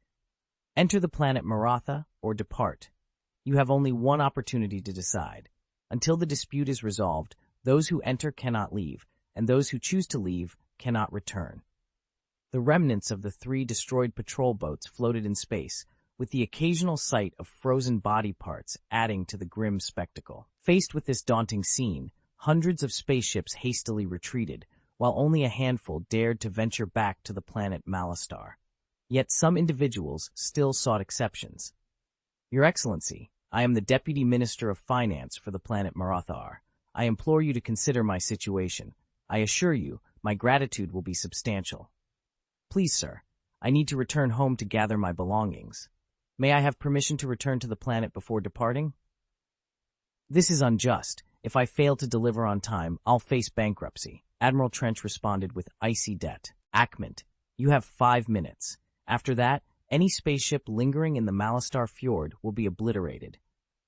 Enter the planet Maratha or depart. You have only one opportunity to decide. Until the dispute is resolved, those who enter cannot leave, and those who choose to leave cannot return." The remnants of the 3 destroyed patrol boats floated in space, with the occasional sight of frozen body parts adding to the grim spectacle. Faced with this daunting scene, hundreds of spaceships hastily retreated, while only a handful dared to venture back to the planet Malstar. Yet some individuals still sought exceptions. "Your Excellency, I am the Deputy Minister of Finance for the planet Marathar. I implore you to consider my situation. I assure you, my gratitude will be substantial." "Please, sir, I need to return home to gather my belongings. May I have permission to return to the planet before departing?" "This is unjust. If I fail to deliver on time, I'll face bankruptcy," Admiral Trench responded with icy debt. "Ackment, you have 5 minutes. After that, any spaceship lingering in the Malstar Fjord will be obliterated.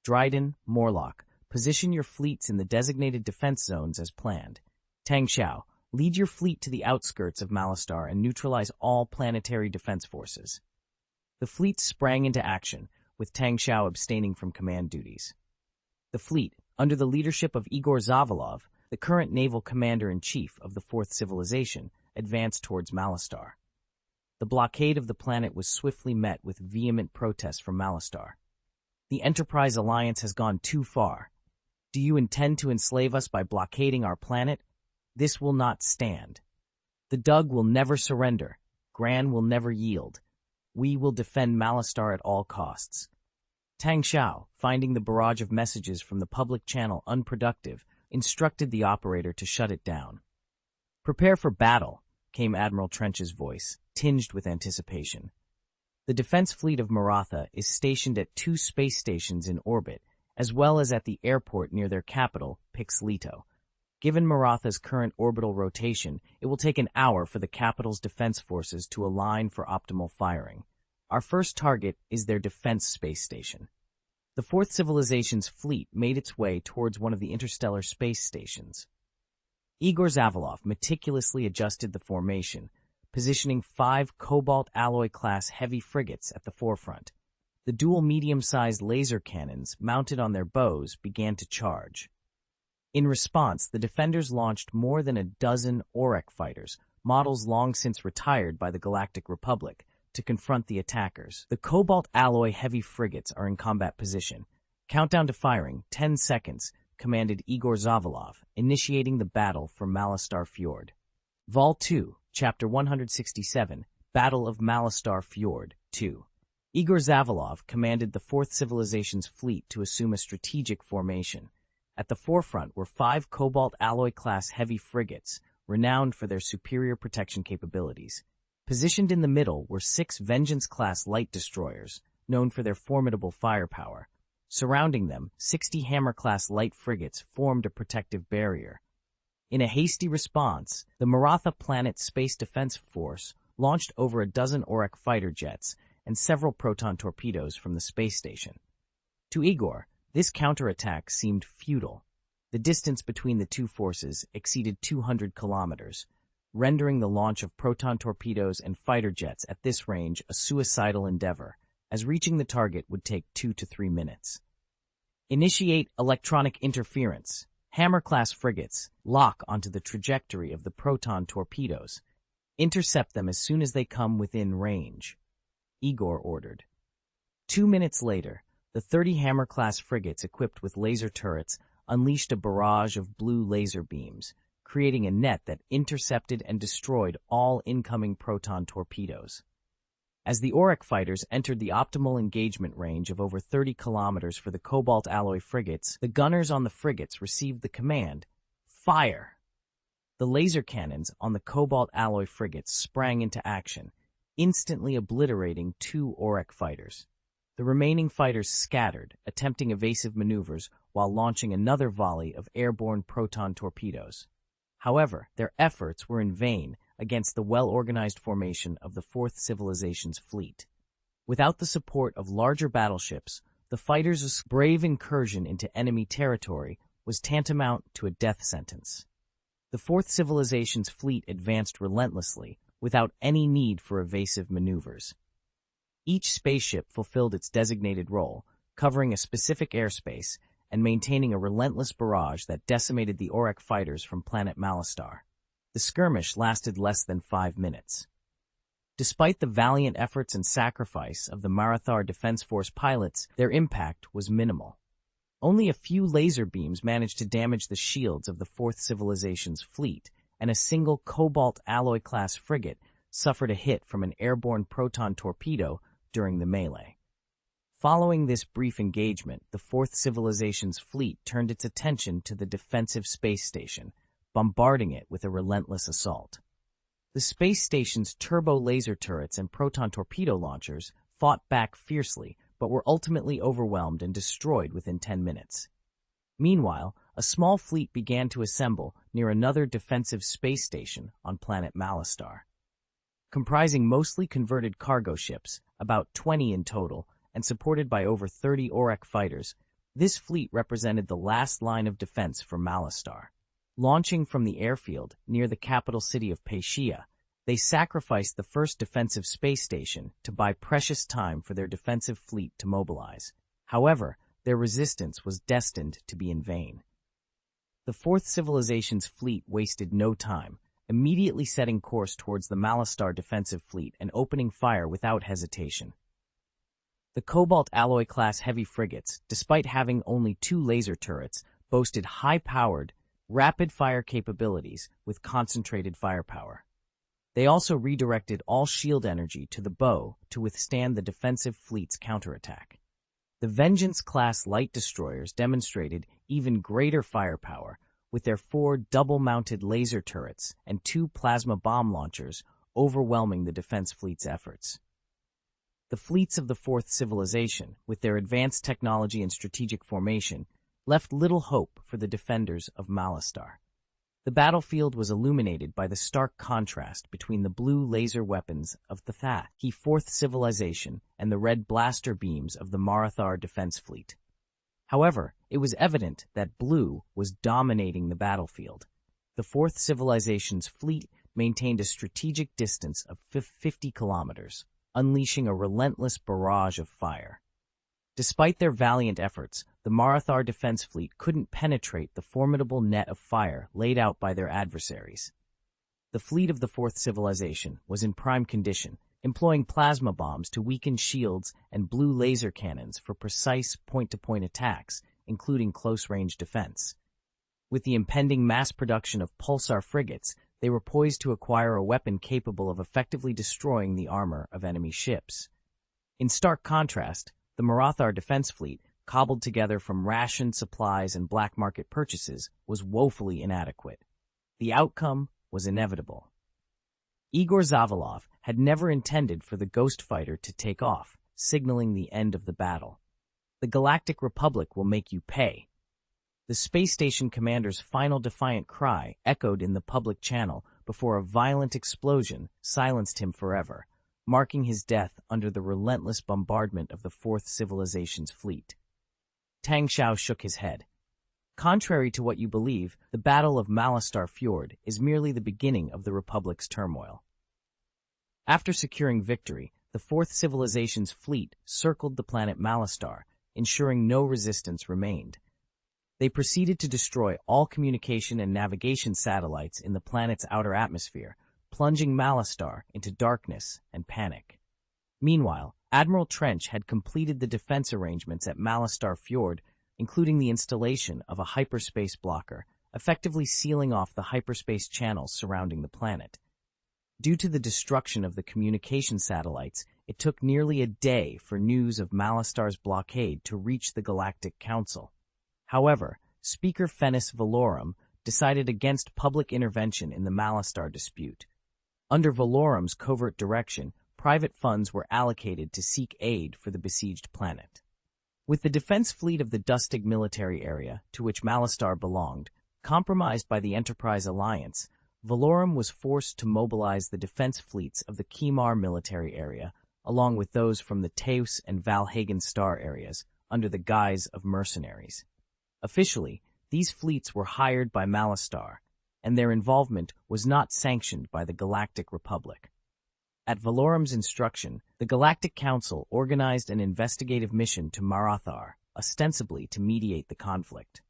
Dryden, Morlock, position your fleets in the designated defense zones as planned. Tang Xiao, lead your fleet to the outskirts of Malstar and neutralize all planetary defense forces." The fleet sprang into action, with Tang Xiao abstaining from command duties. The fleet, under the leadership of Igor Zavalov, the current naval commander-in-chief of the Fourth Civilization, advanced towards Malstar. The blockade of the planet was swiftly met with vehement protests from Malstar. "The Enterprise Alliance has gone too far. Do you intend to enslave us by blockading our planet? This will not stand. The Dug will never surrender. Gran will never yield. We will defend Malstar at all costs." Tang Xiao, finding the barrage of messages from the public channel unproductive, instructed the operator to shut it down. "Prepare for battle," came Admiral Trench's voice, tinged with anticipation. The defense fleet of Maratha is stationed at 2 space stations in orbit, as well as at the airport near their capital, Pixlito. Given Maratha's current orbital rotation, it will take an hour for the capital's defense forces to align for optimal firing. Our first target is their defense space station. The Fourth Civilization's fleet made its way towards one of the interstellar space stations. Igor Zavalov meticulously adjusted the formation, positioning 5 cobalt alloy-class heavy frigates at the forefront. The dual medium-sized laser cannons mounted on their bows began to charge. In response, the defenders launched more than a dozen Aurek fighters, models long since retired by the Galactic Republic, to confront the attackers. The cobalt alloy heavy frigates are in combat position. Countdown to firing, 10 seconds. commanded Igor Zavalov, initiating the battle for Malostar Fjord. Vol. 2, Chapter 167, Battle of Malostar Fjord, 2. Igor Zavalov commanded the Fourth Civilization's fleet to assume a strategic formation. At the forefront were 5 Cobalt Alloy-class heavy frigates, renowned for their superior protection capabilities. Positioned in the middle were 6 Vengeance-class light destroyers, known for their formidable firepower. Surrounding them, 60 Hammer-class light frigates formed a protective barrier. In a hasty response, the Maratha Planet Space Defense Force launched over a dozen Auric fighter jets and several proton torpedoes from the space station. To Igor, this counterattack seemed futile. The distance between the two forces exceeded 200 kilometers, rendering the launch of proton torpedoes and fighter jets at this range a suicidal endeavor, as reaching the target would take 2 to 3 minutes. Initiate electronic interference. Hammer-class frigates lock onto the trajectory of the proton torpedoes. Intercept them as soon as they come within range, Igor ordered. 2 minutes later, the 30 Hammer-class frigates equipped with laser turrets unleashed a barrage of blue laser beams, creating a net that intercepted and destroyed all incoming proton torpedoes. As the Auric fighters entered the optimal engagement range of over 30 kilometers for the Cobalt Alloy frigates, the gunners on the frigates received the command, "Fire!" The laser cannons on the Cobalt Alloy frigates sprang into action, instantly obliterating 2 Auric fighters. The remaining fighters scattered, attempting evasive maneuvers while launching another volley of airborne proton torpedoes. However, their efforts were in vain against the well-organized formation of the Fourth Civilization's fleet. Without the support of larger battleships, the fighters' brave incursion into enemy territory was tantamount to a death sentence. The Fourth Civilization's fleet advanced relentlessly, without any need for evasive maneuvers. Each spaceship fulfilled its designated role, covering a specific airspace and maintaining a relentless barrage that decimated the Auric fighters from planet Malostar. The skirmish lasted less than 5 minutes. Despite the valiant efforts and sacrifice of the Marathar Defense Force pilots, their impact was minimal. Only a few laser beams managed to damage the shields of the Fourth Civilization's fleet, and a single Cobalt Alloy-class frigate suffered a hit from an airborne proton torpedo during the melee. Following this brief engagement, the Fourth Civilization's fleet turned its attention to the defensive space station, bombarding it with a relentless assault. The space station's turbo laser turrets and proton torpedo launchers fought back fiercely, but were ultimately overwhelmed and destroyed within 10 minutes. Meanwhile, a small fleet began to assemble near another defensive space station on planet Malostar. Comprising mostly converted cargo ships, about 20 in total, and supported by over 30 Auric fighters, this fleet represented the last line of defense for Malostar. Launching from the airfield near the capital city of Paisia, they sacrificed the first defensive space station to buy precious time for their defensive fleet to mobilize. However, their resistance was destined to be in vain. The Fourth Civilization's fleet wasted no time, immediately setting course towards the Malostar defensive fleet and opening fire without hesitation. The Cobalt Alloy-class heavy frigates, despite having only 2 laser turrets, boasted high-powered, rapid-fire capabilities with concentrated firepower. They also redirected all shield energy to the bow to withstand the defensive fleet's counterattack. The Vengeance-class light destroyers demonstrated even greater firepower, with their 4 double-mounted laser turrets and 2 plasma bomb launchers overwhelming the defense fleet's efforts. The fleets of the Fourth Civilization, with their advanced technology and strategic formation, left little hope for the defenders of Malostar. The battlefield was illuminated by the stark contrast between the blue laser weapons of the Fourth Civilization and the red blaster beams of the Marathar defense fleet. However, it was evident that blue was dominating the battlefield. The Fourth Civilization's fleet maintained a strategic distance of 50 kilometers, unleashing a relentless barrage of fire. Despite their valiant efforts, the Marathar defense fleet couldn't penetrate the formidable net of fire laid out by their adversaries. The fleet of the Fourth Civilization was in prime condition, employing plasma bombs to weaken shields and blue laser cannons for precise point-to-point attacks including close-range defense. With the impending mass production of pulsar frigates, they were poised to acquire a weapon capable of effectively destroying the armor of enemy ships. In stark contrast, the Marathar defense fleet, cobbled together from rationed supplies and black market purchases, was woefully inadequate. The outcome was inevitable. Igor Zavalov had never intended for the Ghost Fighter to take off, signaling the end of the battle. The Galactic Republic will make you pay. The space station commander's final defiant cry echoed in the public channel before a violent explosion silenced him forever, marking his death under the relentless bombardment of the Fourth Civilization's fleet. Tang Xiao shook his head. Contrary to what you believe, the Battle of Malastare Fjord is merely the beginning of the Republic's turmoil. After securing victory, the Fourth Civilization's fleet circled the planet Malastare, ensuring no resistance remained. They proceeded to destroy all communication and navigation satellites in the planet's outer atmosphere, plunging Malastare into darkness and panic. Meanwhile, Admiral Trench had completed the defense arrangements at Malastare Fjord, including the installation of a hyperspace blocker, effectively sealing off the hyperspace channels surrounding the planet. Due to the destruction of the communication satellites, it took nearly a day for news of Malastare's blockade to reach the Galactic Council. However, Speaker Fennis Valorum decided against public intervention in the Malastare dispute. Under Valorum's covert direction, private funds were allocated to seek aid for the besieged planet. With the defense fleet of the Dustig military area, to which Malastare belonged, compromised by the Enterprise Alliance, Valorum was forced to mobilize the defense fleets of the Kimar military area, along with those from the Taos and Valhagen star areas, under the guise of mercenaries. Officially, these fleets were hired by Malastare, and their involvement was not sanctioned by the Galactic Republic. At Valorum's instruction, the Galactic Council organized an investigative mission to Marathar, ostensibly to mediate the conflict.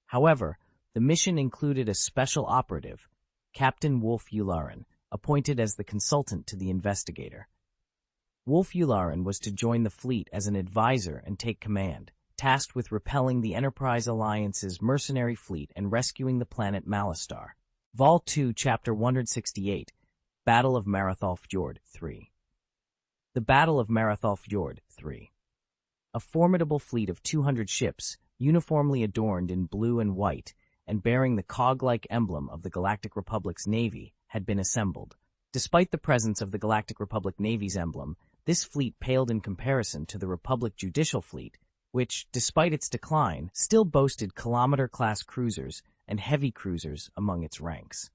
However, the mission included a special operative, Captain Wolf Yularen, appointed as the consultant to the investigator. Wolf Yularen was to join the fleet as an advisor and take command, tasked with repelling the Enterprise Alliance's mercenary fleet and rescuing the planet Malastare. Vol 2, Chapter 168, Battle of Marathal Fjord 3. The Battle of Marathal Fjord 3. A formidable fleet of 200 ships, uniformly adorned in blue and white, and bearing the cog-like emblem of the Galactic Republic's Navy, had been assembled. Despite the presence of the Galactic Republic Navy's emblem, this fleet paled in comparison to the Republic Judicial Fleet, which, despite its decline, still boasted kilometer-class cruisers and heavy cruisers among its ranks.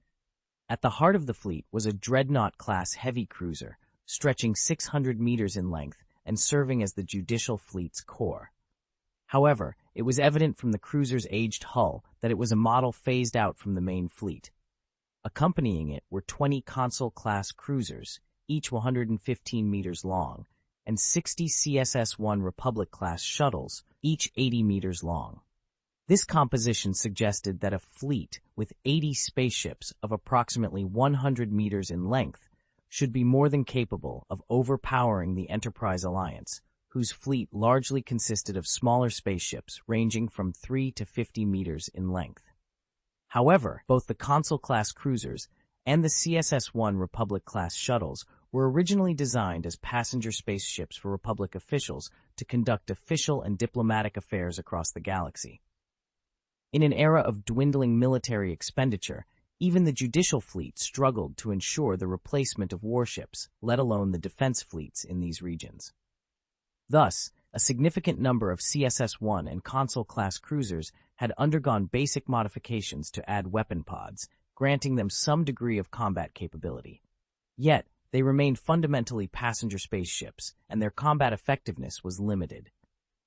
At the heart of the fleet was a Dreadnought-class heavy cruiser, stretching 600 meters in length and serving as the Judicial Fleet's core. However, it was evident from the cruiser's aged hull that it was a model phased out from the main fleet. Accompanying it were 20 Consul-class cruisers, each 115 meters long, and 60 CSS-1 Republic-class shuttles, each 80 meters long. This composition suggested that a fleet with 80 spaceships of approximately 100 meters in length should be more than capable of overpowering the Enterprise Alliance, whose fleet largely consisted of smaller spaceships ranging from 3 to 50 meters in length. However, both the Consul-class cruisers and the CSS-1 Republic-class shuttles were originally designed as passenger spaceships for Republic officials to conduct official and diplomatic affairs across the galaxy. In an era of dwindling military expenditure, even the judicial fleet struggled to ensure the replacement of warships, let alone the defense fleets in these regions. Thus, a significant number of CSS-1 and Consul-class cruisers had undergone basic modifications to add weapon pods, granting them some degree of combat capability. Yet, they remained fundamentally passenger spaceships, and their combat effectiveness was limited.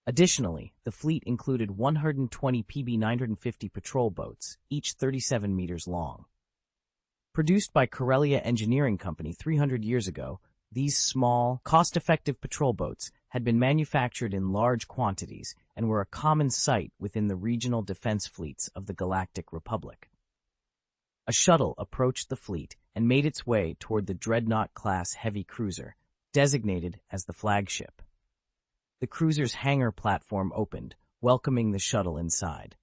Additionally, the fleet included 120 PB-950 patrol boats, each 37 meters long. Produced by Corellia Engineering Company 300 years ago, these small, cost-effective patrol boats had been manufactured in large quantities and were a common sight within the regional defense fleets of the Galactic Republic. A shuttle approached the fleet and made its way toward the Dreadnought-class heavy cruiser, designated as the flagship. The cruiser's hangar platform opened, welcoming the shuttle inside.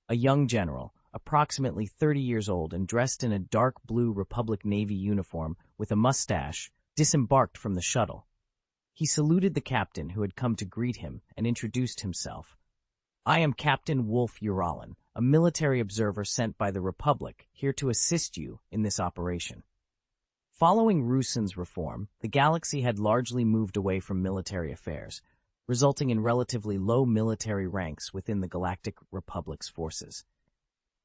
A young general, approximately 30 years old and dressed in a dark blue Republic Navy uniform with a mustache, disembarked from the shuttle. He saluted the captain who had come to greet him and introduced himself. "I am Captain Wolf Uralin, a military observer sent by the Republic, here to assist you in this operation." Following Rusin's reform, the galaxy had largely moved away from military affairs, resulting in relatively low military ranks within the Galactic Republic's forces.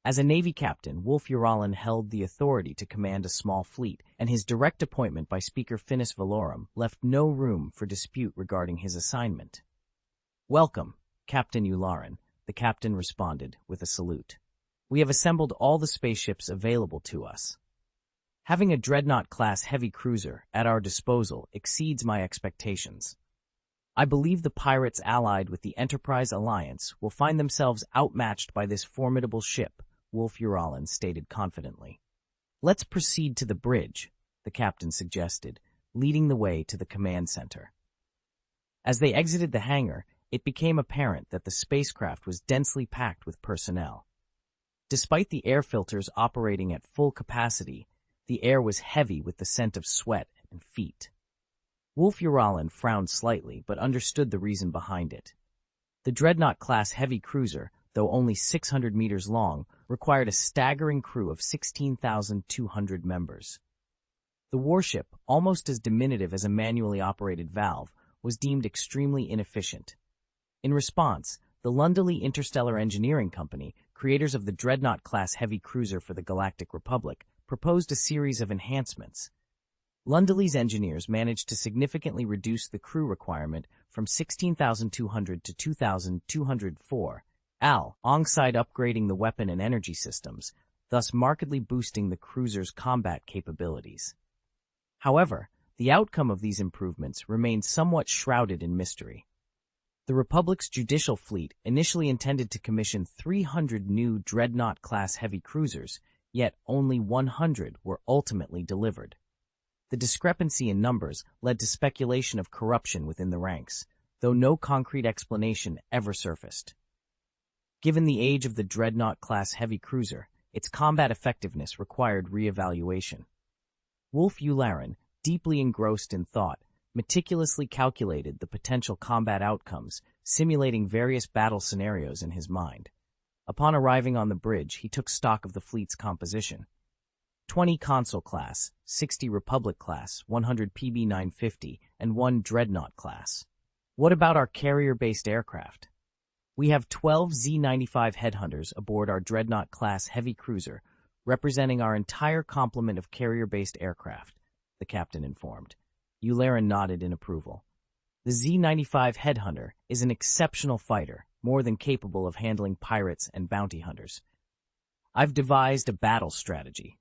As a Navy captain, Wolf Uralin held the authority to command a small fleet, and his direct appointment by Speaker Finis Valorum left no room for dispute regarding his assignment. "Welcome, Captain Ularin," the captain responded with a salute. "We have assembled all the spaceships available to us. Having a Dreadnought-class heavy cruiser at our disposal exceeds my expectations. I believe the pirates allied with the Enterprise Alliance will find themselves outmatched by this formidable ship," Wolf Uralin stated confidently. "Let's proceed to the bridge," the captain suggested, leading the way to the command center. As they exited the hangar, it became apparent that the spacecraft was densely packed with personnel. Despite the air filters operating at full capacity, the air was heavy with the scent of sweat and feet. Wolf Uralin frowned slightly, but understood the reason behind it. The Dreadnought-class heavy cruiser, though only 600 meters long, required a staggering crew of 16,200 members. The warship, almost as diminutive as a manually operated valve, was deemed extremely inefficient. In response, the Lundley Interstellar Engineering Company, creators of the Dreadnought-class heavy cruiser for the Galactic Republic, proposed a series of enhancements. Lundley's engineers managed to significantly reduce the crew requirement from 16,200 to 2,204, alongside upgrading the weapon and energy systems, thus markedly boosting the cruiser's combat capabilities. However, the outcome of these improvements remained somewhat shrouded in mystery. The Republic's judicial fleet initially intended to commission 300 new Dreadnought-class heavy cruisers, yet only 100 were ultimately delivered. The discrepancy in numbers led to speculation of corruption within the ranks, though no concrete explanation ever surfaced. Given the age of the Dreadnought-class heavy cruiser, its combat effectiveness required re-evaluation. Wolf Ularin, deeply engrossed in thought, meticulously calculated the potential combat outcomes, simulating various battle scenarios in his mind. Upon arriving on the bridge, he took stock of the fleet's composition. 20 Console class, 60 Republic class, 100 PB-950, and 1 Dreadnought class. What about our carrier-based aircraft? We have 12 Z-95 Headhunters aboard our Dreadnought-class heavy cruiser, representing our entire complement of carrier-based aircraft, the captain informed. Ularin nodded in approval. The Z-95 Headhunter is an exceptional fighter, more than capable of handling pirates and bounty hunters. I've devised a battle strategy.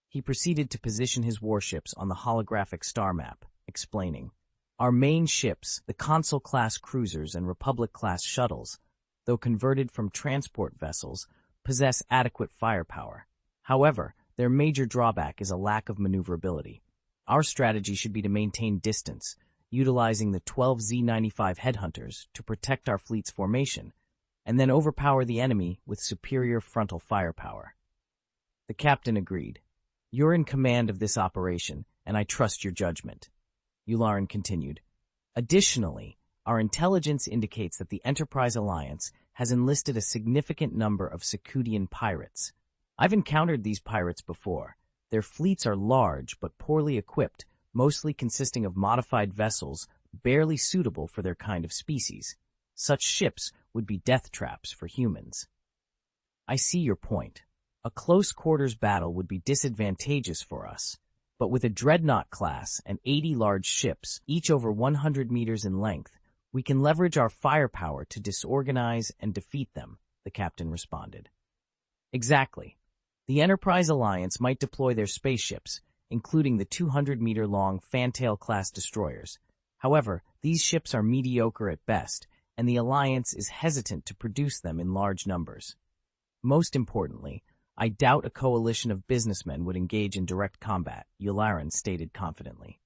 He proceeded to position his warships on the holographic star map, explaining, "Our main ships, the Consul-class cruisers and Republic-class shuttles, though converted from transport vessels, possess adequate firepower. However, their major drawback is a lack of maneuverability. Our strategy should be to maintain distance, utilizing the 12 Z-95 Headhunters to protect our fleet's formation, and then overpower the enemy with superior frontal firepower." The captain agreed. "You're in command of this operation, and I trust your judgment," Ularin continued. "Additionally, our intelligence indicates that the Enterprise Alliance has enlisted a significant number of Secudian pirates. I've encountered these pirates before. Their fleets are large but poorly equipped, mostly consisting of modified vessels barely suitable for their kind of species. Such ships would be death traps for humans." "I see your point. A close-quarters battle would be disadvantageous for us, but with a Dreadnought class and 80 large ships, each over 100 meters in length, we can leverage our firepower to disorganize and defeat them," the captain responded. "Exactly. The Enterprise Alliance might deploy their spaceships, including the 200-meter-long Fantail-class destroyers. However, these ships are mediocre at best, and the Alliance is hesitant to produce them in large numbers. Most importantly, I doubt a coalition of businessmen would engage in direct combat," Ularin stated confidently.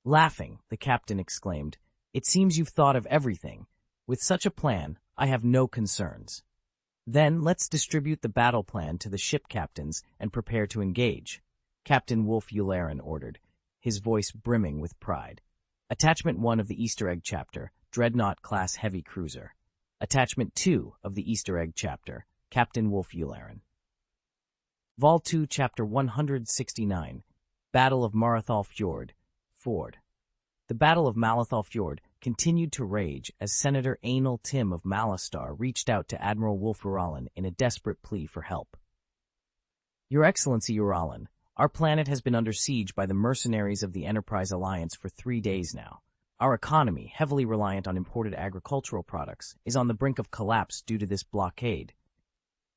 Laughing, the captain exclaimed, "It seems you've thought of everything. With such a plan, I have no concerns. Then let's distribute the battle plan to the ship captains and prepare to engage, Captain Wolf Yularen ordered, his voice brimming with pride. Attachment 1 of the Easter Egg Chapter, Dreadnought-class heavy cruiser. Attachment 2 of the Easter Egg Chapter, Captain Wolf Yularen. Vol 2, Chapter 169, Battle of Marathal Fjord, Ford. The Battle of Malathal Fjord continued to rage as Senator Anal Tim of Malastar reached out to Admiral Wolf Uralin in a desperate plea for help. Your Excellency Uralin, our planet has been under siege by the mercenaries of the Enterprise Alliance for 3 days now. Our economy, heavily reliant on imported agricultural products, is on the brink of collapse due to this blockade.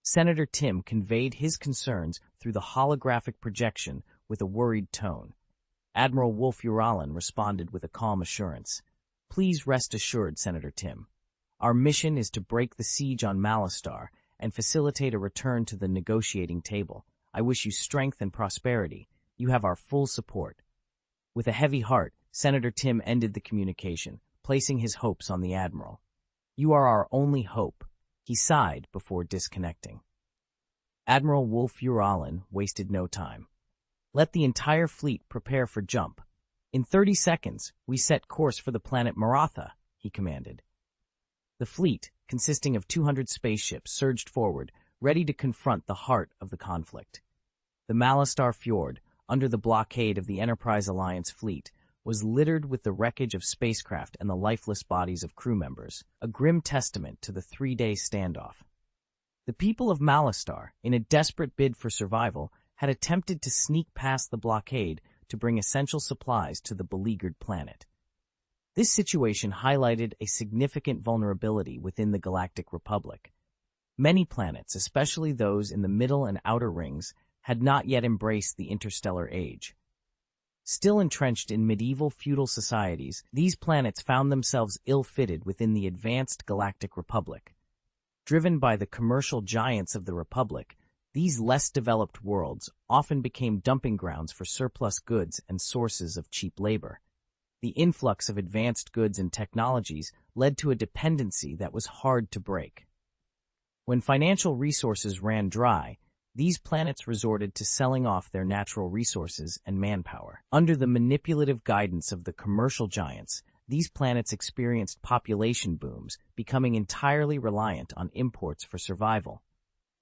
Senator Tim conveyed his concerns through the holographic projection with a worried tone. Admiral Wolf Uralin responded with a calm assurance. Please rest assured, Senator Tim. Our mission is to break the siege on Malastar and facilitate a return to the negotiating table. I wish you strength and prosperity. You have our full support. With a heavy heart, Senator Tim ended the communication, placing his hopes on the Admiral. You are our only hope, he sighed before disconnecting. Admiral Wolf Uralin wasted no time. Let the entire fleet prepare for jump. In 30 seconds, we set course for the planet Maratha, he commanded. The fleet, consisting of 200 spaceships, surged forward, ready to confront the heart of the conflict. The Malastar Fjord, under the blockade of the Enterprise Alliance fleet, was littered with the wreckage of spacecraft and the lifeless bodies of crew members, a grim testament to the 3-day standoff. The people of Malastar, in a desperate bid for survival, had attempted to sneak past the blockade to bring essential supplies to the beleaguered planet. This situation highlighted a significant vulnerability within the Galactic Republic. Many planets, especially those in the middle and outer rings, had not yet embraced the interstellar age. Still entrenched in medieval feudal societies, these planets found themselves ill-fitted within the advanced Galactic Republic. Driven by the commercial giants of the Republic, these less developed worlds often became dumping grounds for surplus goods and sources of cheap labor. The influx of advanced goods and technologies led to a dependency that was hard to break. When financial resources ran dry, these planets resorted to selling off their natural resources and manpower. Under the manipulative guidance of the commercial giants, these planets experienced population booms, becoming entirely reliant on imports for survival.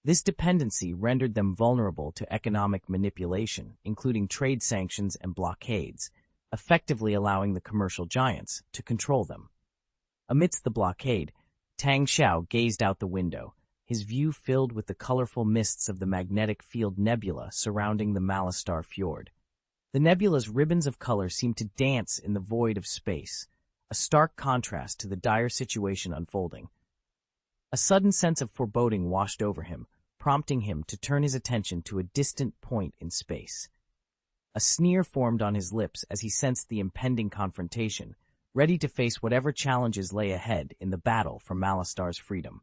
This dependency rendered them vulnerable to economic manipulation, including trade sanctions and blockades, effectively allowing the commercial giants to control them. Amidst the blockade, Tang Xiao gazed out the window, his view filled with the colorful mists of the magnetic field nebula surrounding the Malastar Fjord. The nebula's ribbons of color seemed to dance in the void of space, a stark contrast to the dire situation unfolding. A sudden sense of foreboding washed over him, prompting him to turn his attention to a distant point in space. A sneer formed on his lips as he sensed the impending confrontation, ready to face whatever challenges lay ahead in the battle for Malastar's freedom.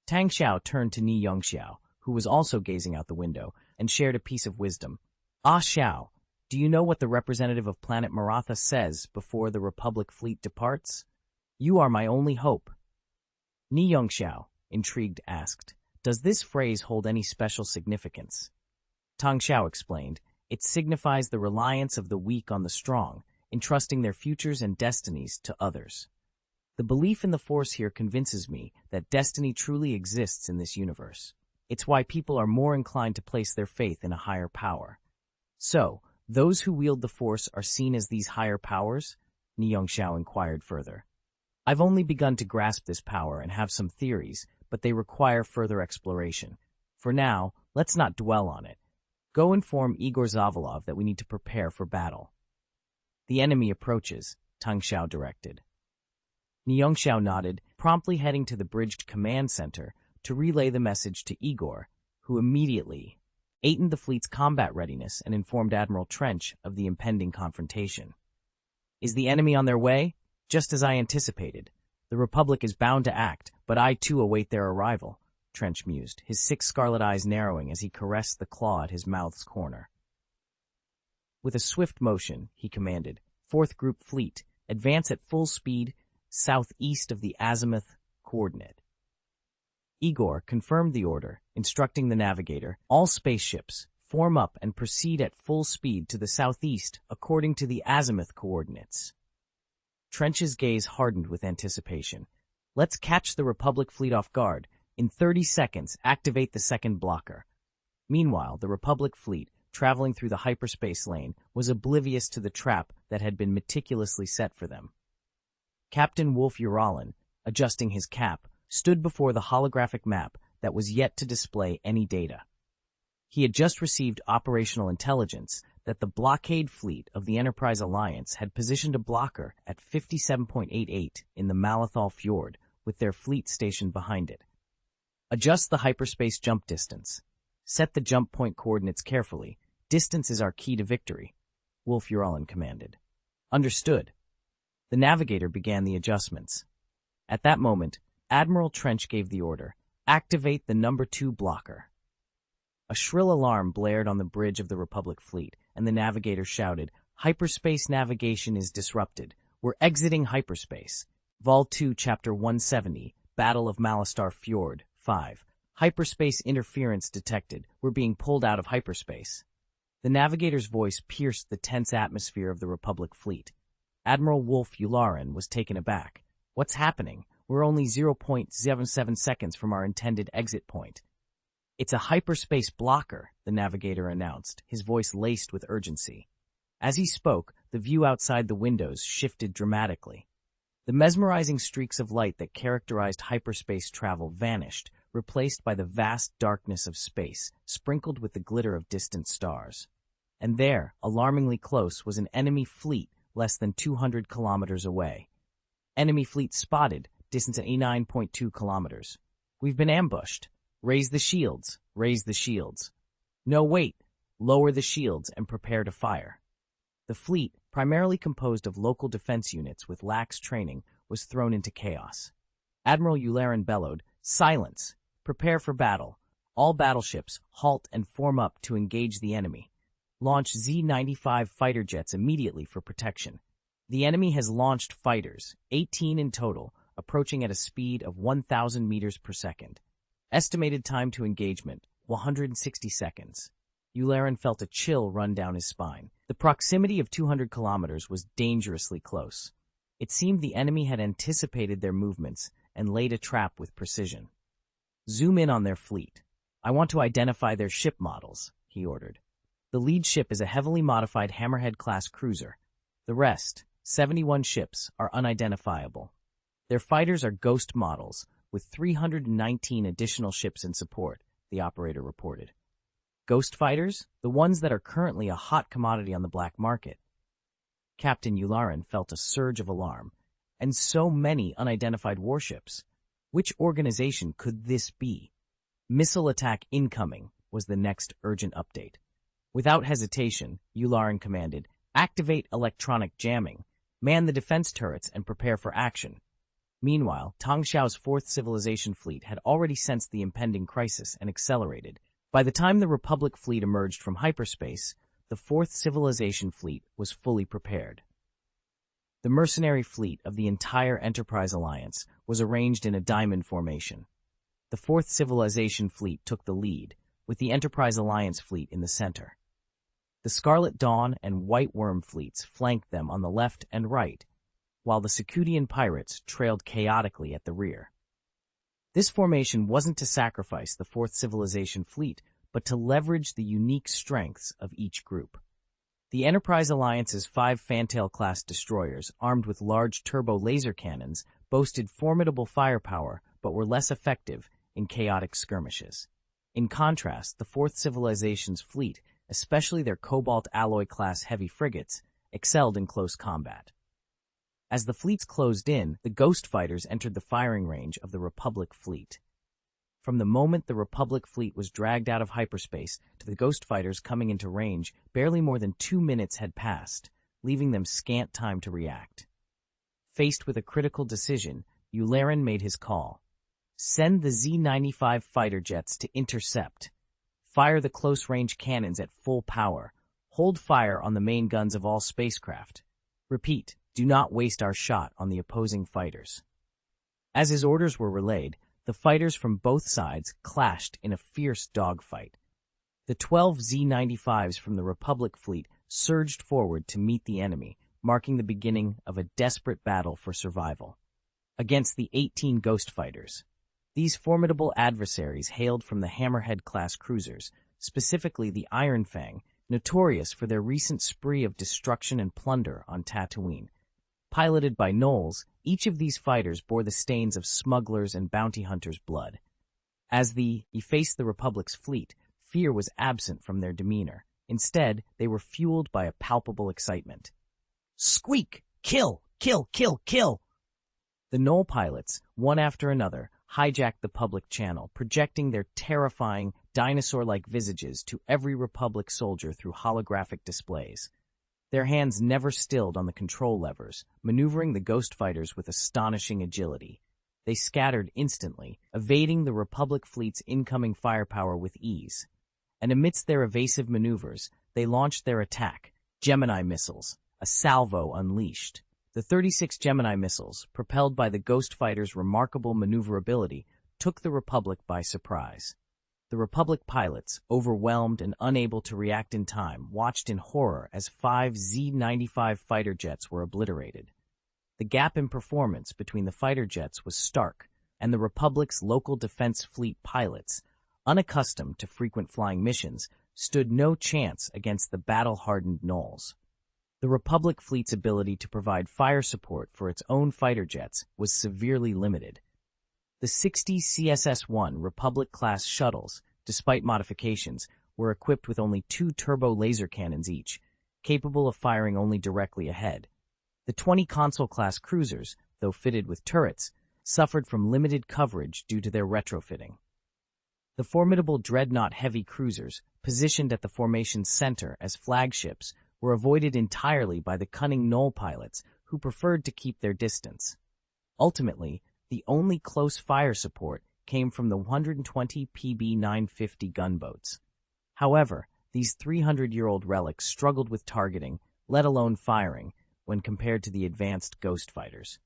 Tang Xiao turned to Ni Yongxiao, who was also gazing out the window, and shared a piece of wisdom. Ah Xiao, do you know what the representative of planet Maratha says before the Republic fleet departs? You are my only hope. Ni Yongxiao, intrigued, asked, does this phrase hold any special significance? Tang Xiao explained, it signifies the reliance of the weak on the strong, entrusting their futures and destinies to others. The belief in the Force here convinces me that destiny truly exists in this universe. It's why people are more inclined to place their faith in a higher power. So, those who wield the Force are seen as these higher powers? Ni Yongxiao inquired further. I've only begun to grasp this power and have some theories, but they require further exploration. For now, let's not dwell on it. Go inform Igor Zavalov that we need to prepare for battle. The enemy approaches, Tang Xiao directed. Ni Yongxiao nodded, promptly heading to the bridged command center to relay the message to Igor, who immediately aidened the fleet's combat readiness and informed Admiral Trench of the impending confrontation. Is the enemy on their way? Just as I anticipated. The Republic is bound to act, but I too await their arrival, Trench mused, his 6 scarlet eyes narrowing as he caressed the claw at his mouth's corner. With a swift motion, he commanded, 4th Group Fleet, advance at full speed southeast of the azimuth coordinate. Igor confirmed the order, instructing the navigator, all spaceships, form up and proceed at full speed to the southeast according to the azimuth coordinates. Trench's gaze hardened with anticipation. Let's catch the Republic fleet off guard. In 30 seconds, activate the second blocker. Meanwhile, the Republic fleet, traveling through the hyperspace lane, was oblivious to the trap that had been meticulously set for them. Captain Wolf Uralin, adjusting his cap, stood before the holographic map that was yet to display any data. He had just received operational intelligence that the blockade fleet of the Enterprise Alliance had positioned a blocker at 57.88 in the Malethol Fjord, with their fleet stationed behind it. Adjust the hyperspace jump distance. Set the jump point coordinates carefully. Distance is our key to victory, Wolf Uralin commanded. Understood. The navigator began the adjustments. At that moment, Admiral Trench gave the order, activate the number 2 blocker. A shrill alarm blared on the bridge of the Republic fleet, and the navigator shouted, Hyperspace navigation is disrupted. We're exiting hyperspace. Vol 2, Chapter 170, Battle of Malestar Fjord, 5. Hyperspace interference detected. We're being pulled out of hyperspace. The navigator's voice pierced the tense atmosphere of the Republic fleet. Admiral Wolf Uralin was taken aback. What's happening? We're only 0.77 seconds from our intended exit point. It's a hyperspace blocker, the navigator announced, his voice laced with urgency. As he spoke, the view outside the windows shifted dramatically. The mesmerizing streaks of light that characterized hyperspace travel vanished, replaced by the vast darkness of space, sprinkled with the glitter of distant stars. And there, alarmingly close, was an enemy fleet less than 200 kilometers away. Enemy fleet spotted, distance at 89.2 kilometers. We've been ambushed. Raise the shields. Raise the shields. No, wait. Lower the shields and prepare to fire. The fleet, primarily composed of local defense units with lax training, was thrown into chaos. Admiral Uralin bellowed, Silence! Prepare for battle. All battleships, halt and form up to engage the enemy. Launch Z-95 fighter jets immediately for protection. The enemy has launched fighters, 18 in total, approaching at a speed of 1,000 meters per second. Estimated time to engagement, 160 seconds. Uralin felt a chill run down his spine. The proximity of 200 kilometers was dangerously close. It seemed the enemy had anticipated their movements and laid a trap with precision. Zoom in on their fleet. I want to identify their ship models, he ordered. The lead ship is a heavily modified Hammerhead-class cruiser. The rest, 71 ships, are unidentifiable. Their fighters are Ghost models, with 319 additional ships in support, the operator reported. Ghost fighters? The ones that are currently a hot commodity on the black market. Captain Uralin felt a surge of alarm. And so many unidentified warships. Which organization could this be? Missile attack incoming was the next urgent update. Without hesitation, Uralin commanded, activate electronic jamming, man the defense turrets and prepare for action. Meanwhile, Tang Xiao's Fourth Civilization fleet had already sensed the impending crisis and accelerated. By the time the Republic fleet emerged from hyperspace, the Fourth Civilization fleet was fully prepared. The mercenary fleet of the entire Enterprise Alliance was arranged in a diamond formation. The Fourth Civilization fleet took the lead, with the Enterprise Alliance fleet in the center. The Scarlet Dawn and White Worm fleets flanked them on the left and right, while the Secudian pirates trailed chaotically at the rear. This formation wasn't to sacrifice the Fourth Civilization fleet, but to leverage the unique strengths of each group. The Enterprise Alliance's 5 Fantail-class destroyers, armed with large turbo laser cannons, boasted formidable firepower but were less effective in chaotic skirmishes. In contrast, the Fourth Civilization's fleet, especially their Cobalt Alloy-class heavy frigates, excelled in close combat. As the fleets closed in, the Ghost fighters entered the firing range of the Republic fleet. From the moment the Republic fleet was dragged out of hyperspace to the Ghost fighters coming into range, barely more than 2 minutes had passed, leaving them scant time to react. Faced with a critical decision, Uralin made his call. Send the Z-95 fighter jets to intercept. Fire the close-range cannons at full power. Hold fire on the main guns of all spacecraft. Repeat, do not waste our shot on the opposing fighters. As his orders were relayed, the fighters from both sides clashed in a fierce dogfight. The 12 Z-95s from the Republic fleet surged forward to meet the enemy, marking the beginning of a desperate battle for survival. Against the 18 Ghost Fighters. These formidable adversaries hailed from the Hammerhead-class cruisers, specifically the Iron Fang, notorious for their recent spree of destruction and plunder on Tatooine. Piloted by gnolls, each of these fighters bore the stains of smugglers' and bounty hunters' blood. As they faced the Republic's fleet, fear was absent from their demeanor. Instead, they were fueled by a palpable excitement. Squeak! Kill! Kill! Kill! Kill! The Gnoll pilots, one after another, hijacked the public channel, projecting their terrifying, dinosaur-like visages to every Republic soldier through holographic displays. Their hands never stilled on the control levers, maneuvering the Ghost Fighters with astonishing agility. They scattered instantly, evading the Republic fleet's incoming firepower with ease. And amidst their evasive maneuvers, they launched their attack, Gemini missiles, a salvo unleashed. The 36 Gemini missiles, propelled by the Ghost Fighters' remarkable maneuverability, took the Republic by surprise. The Republic pilots, overwhelmed and unable to react in time, watched in horror as 5 Z-95 fighter jets were obliterated. The gap in performance between the fighter jets was stark, and the Republic's local defense fleet pilots, unaccustomed to frequent flying missions, stood no chance against the battle-hardened gnolls. The Republic fleet's ability to provide fire support for its own fighter jets was severely limited. The 60 CSS-1 Republic-class shuttles, despite modifications, were equipped with only 2 turbo laser cannons each, capable of firing only directly ahead. The 20 console-class cruisers, though fitted with turrets, suffered from limited coverage due to their retrofitting. The formidable Dreadnought heavy cruisers, positioned at the formation's center as flagships, were avoided entirely by the cunning Gnoll pilots, who preferred to keep their distance. Ultimately, the only close fire support came from the 120 PB-950 gunboats. However, these 300-year-old relics struggled with targeting, let alone firing, when compared to the advanced Ghost Fighters.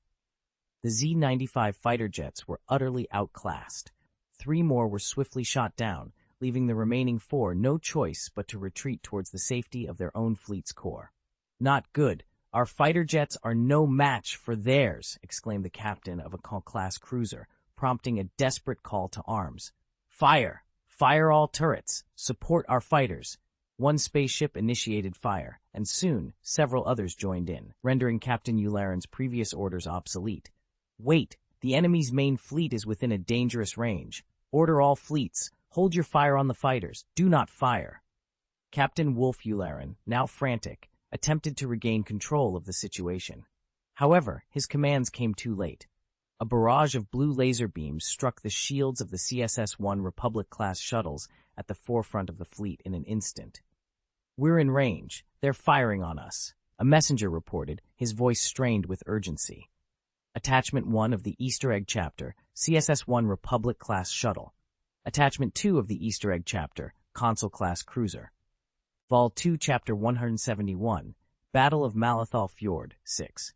The Z-95 fighter jets were utterly outclassed. 3 more were swiftly shot down, leaving the remaining 4 no choice but to retreat towards the safety of their own fleet's core. Not good. Our fighter jets are no match for theirs, exclaimed the captain of a class cruiser, prompting a desperate call to arms. Fire! Fire all turrets! Support our fighters! One spaceship initiated fire, and soon several others joined in, rendering Captain Yularen's previous orders obsolete. Wait! The enemy's main fleet is within a dangerous range. Order all fleets. Hold your fire on the fighters. Do not fire. Captain Wolf Yularen, now frantic, attempted to regain control of the situation. However, his commands came too late. A barrage of blue laser beams struck the shields of the CSS-1 Republic-class shuttles at the forefront of the fleet in an instant. We're in range. They're firing on us, a messenger reported, his voice strained with urgency. Attachment 1 of the Easter Egg Chapter, CSS-1 Republic-class shuttle. Attachment 2 of the Easter Egg Chapter, Console-class cruiser. Vol 2, Chapter 171, Battle of Malathal Fjord, 6.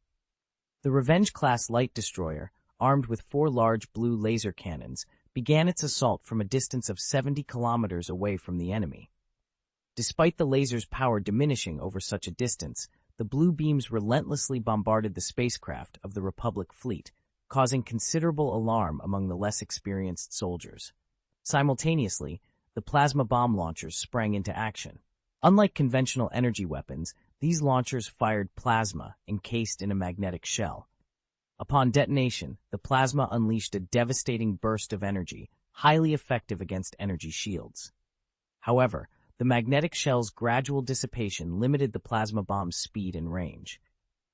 The Revenge-class light destroyer, armed with 4 large blue laser cannons, began its assault from a distance of 70 kilometers away from the enemy. Despite the laser's power diminishing over such a distance, the blue beams relentlessly bombarded the spacecraft of the Republic fleet, causing considerable alarm among the less experienced soldiers. Simultaneously, the plasma bomb launchers sprang into action. Unlike conventional energy weapons, these launchers fired plasma encased in a magnetic shell. Upon detonation, the plasma unleashed a devastating burst of energy, highly effective against energy shields. However, the magnetic shell's gradual dissipation limited the plasma bomb's speed and range.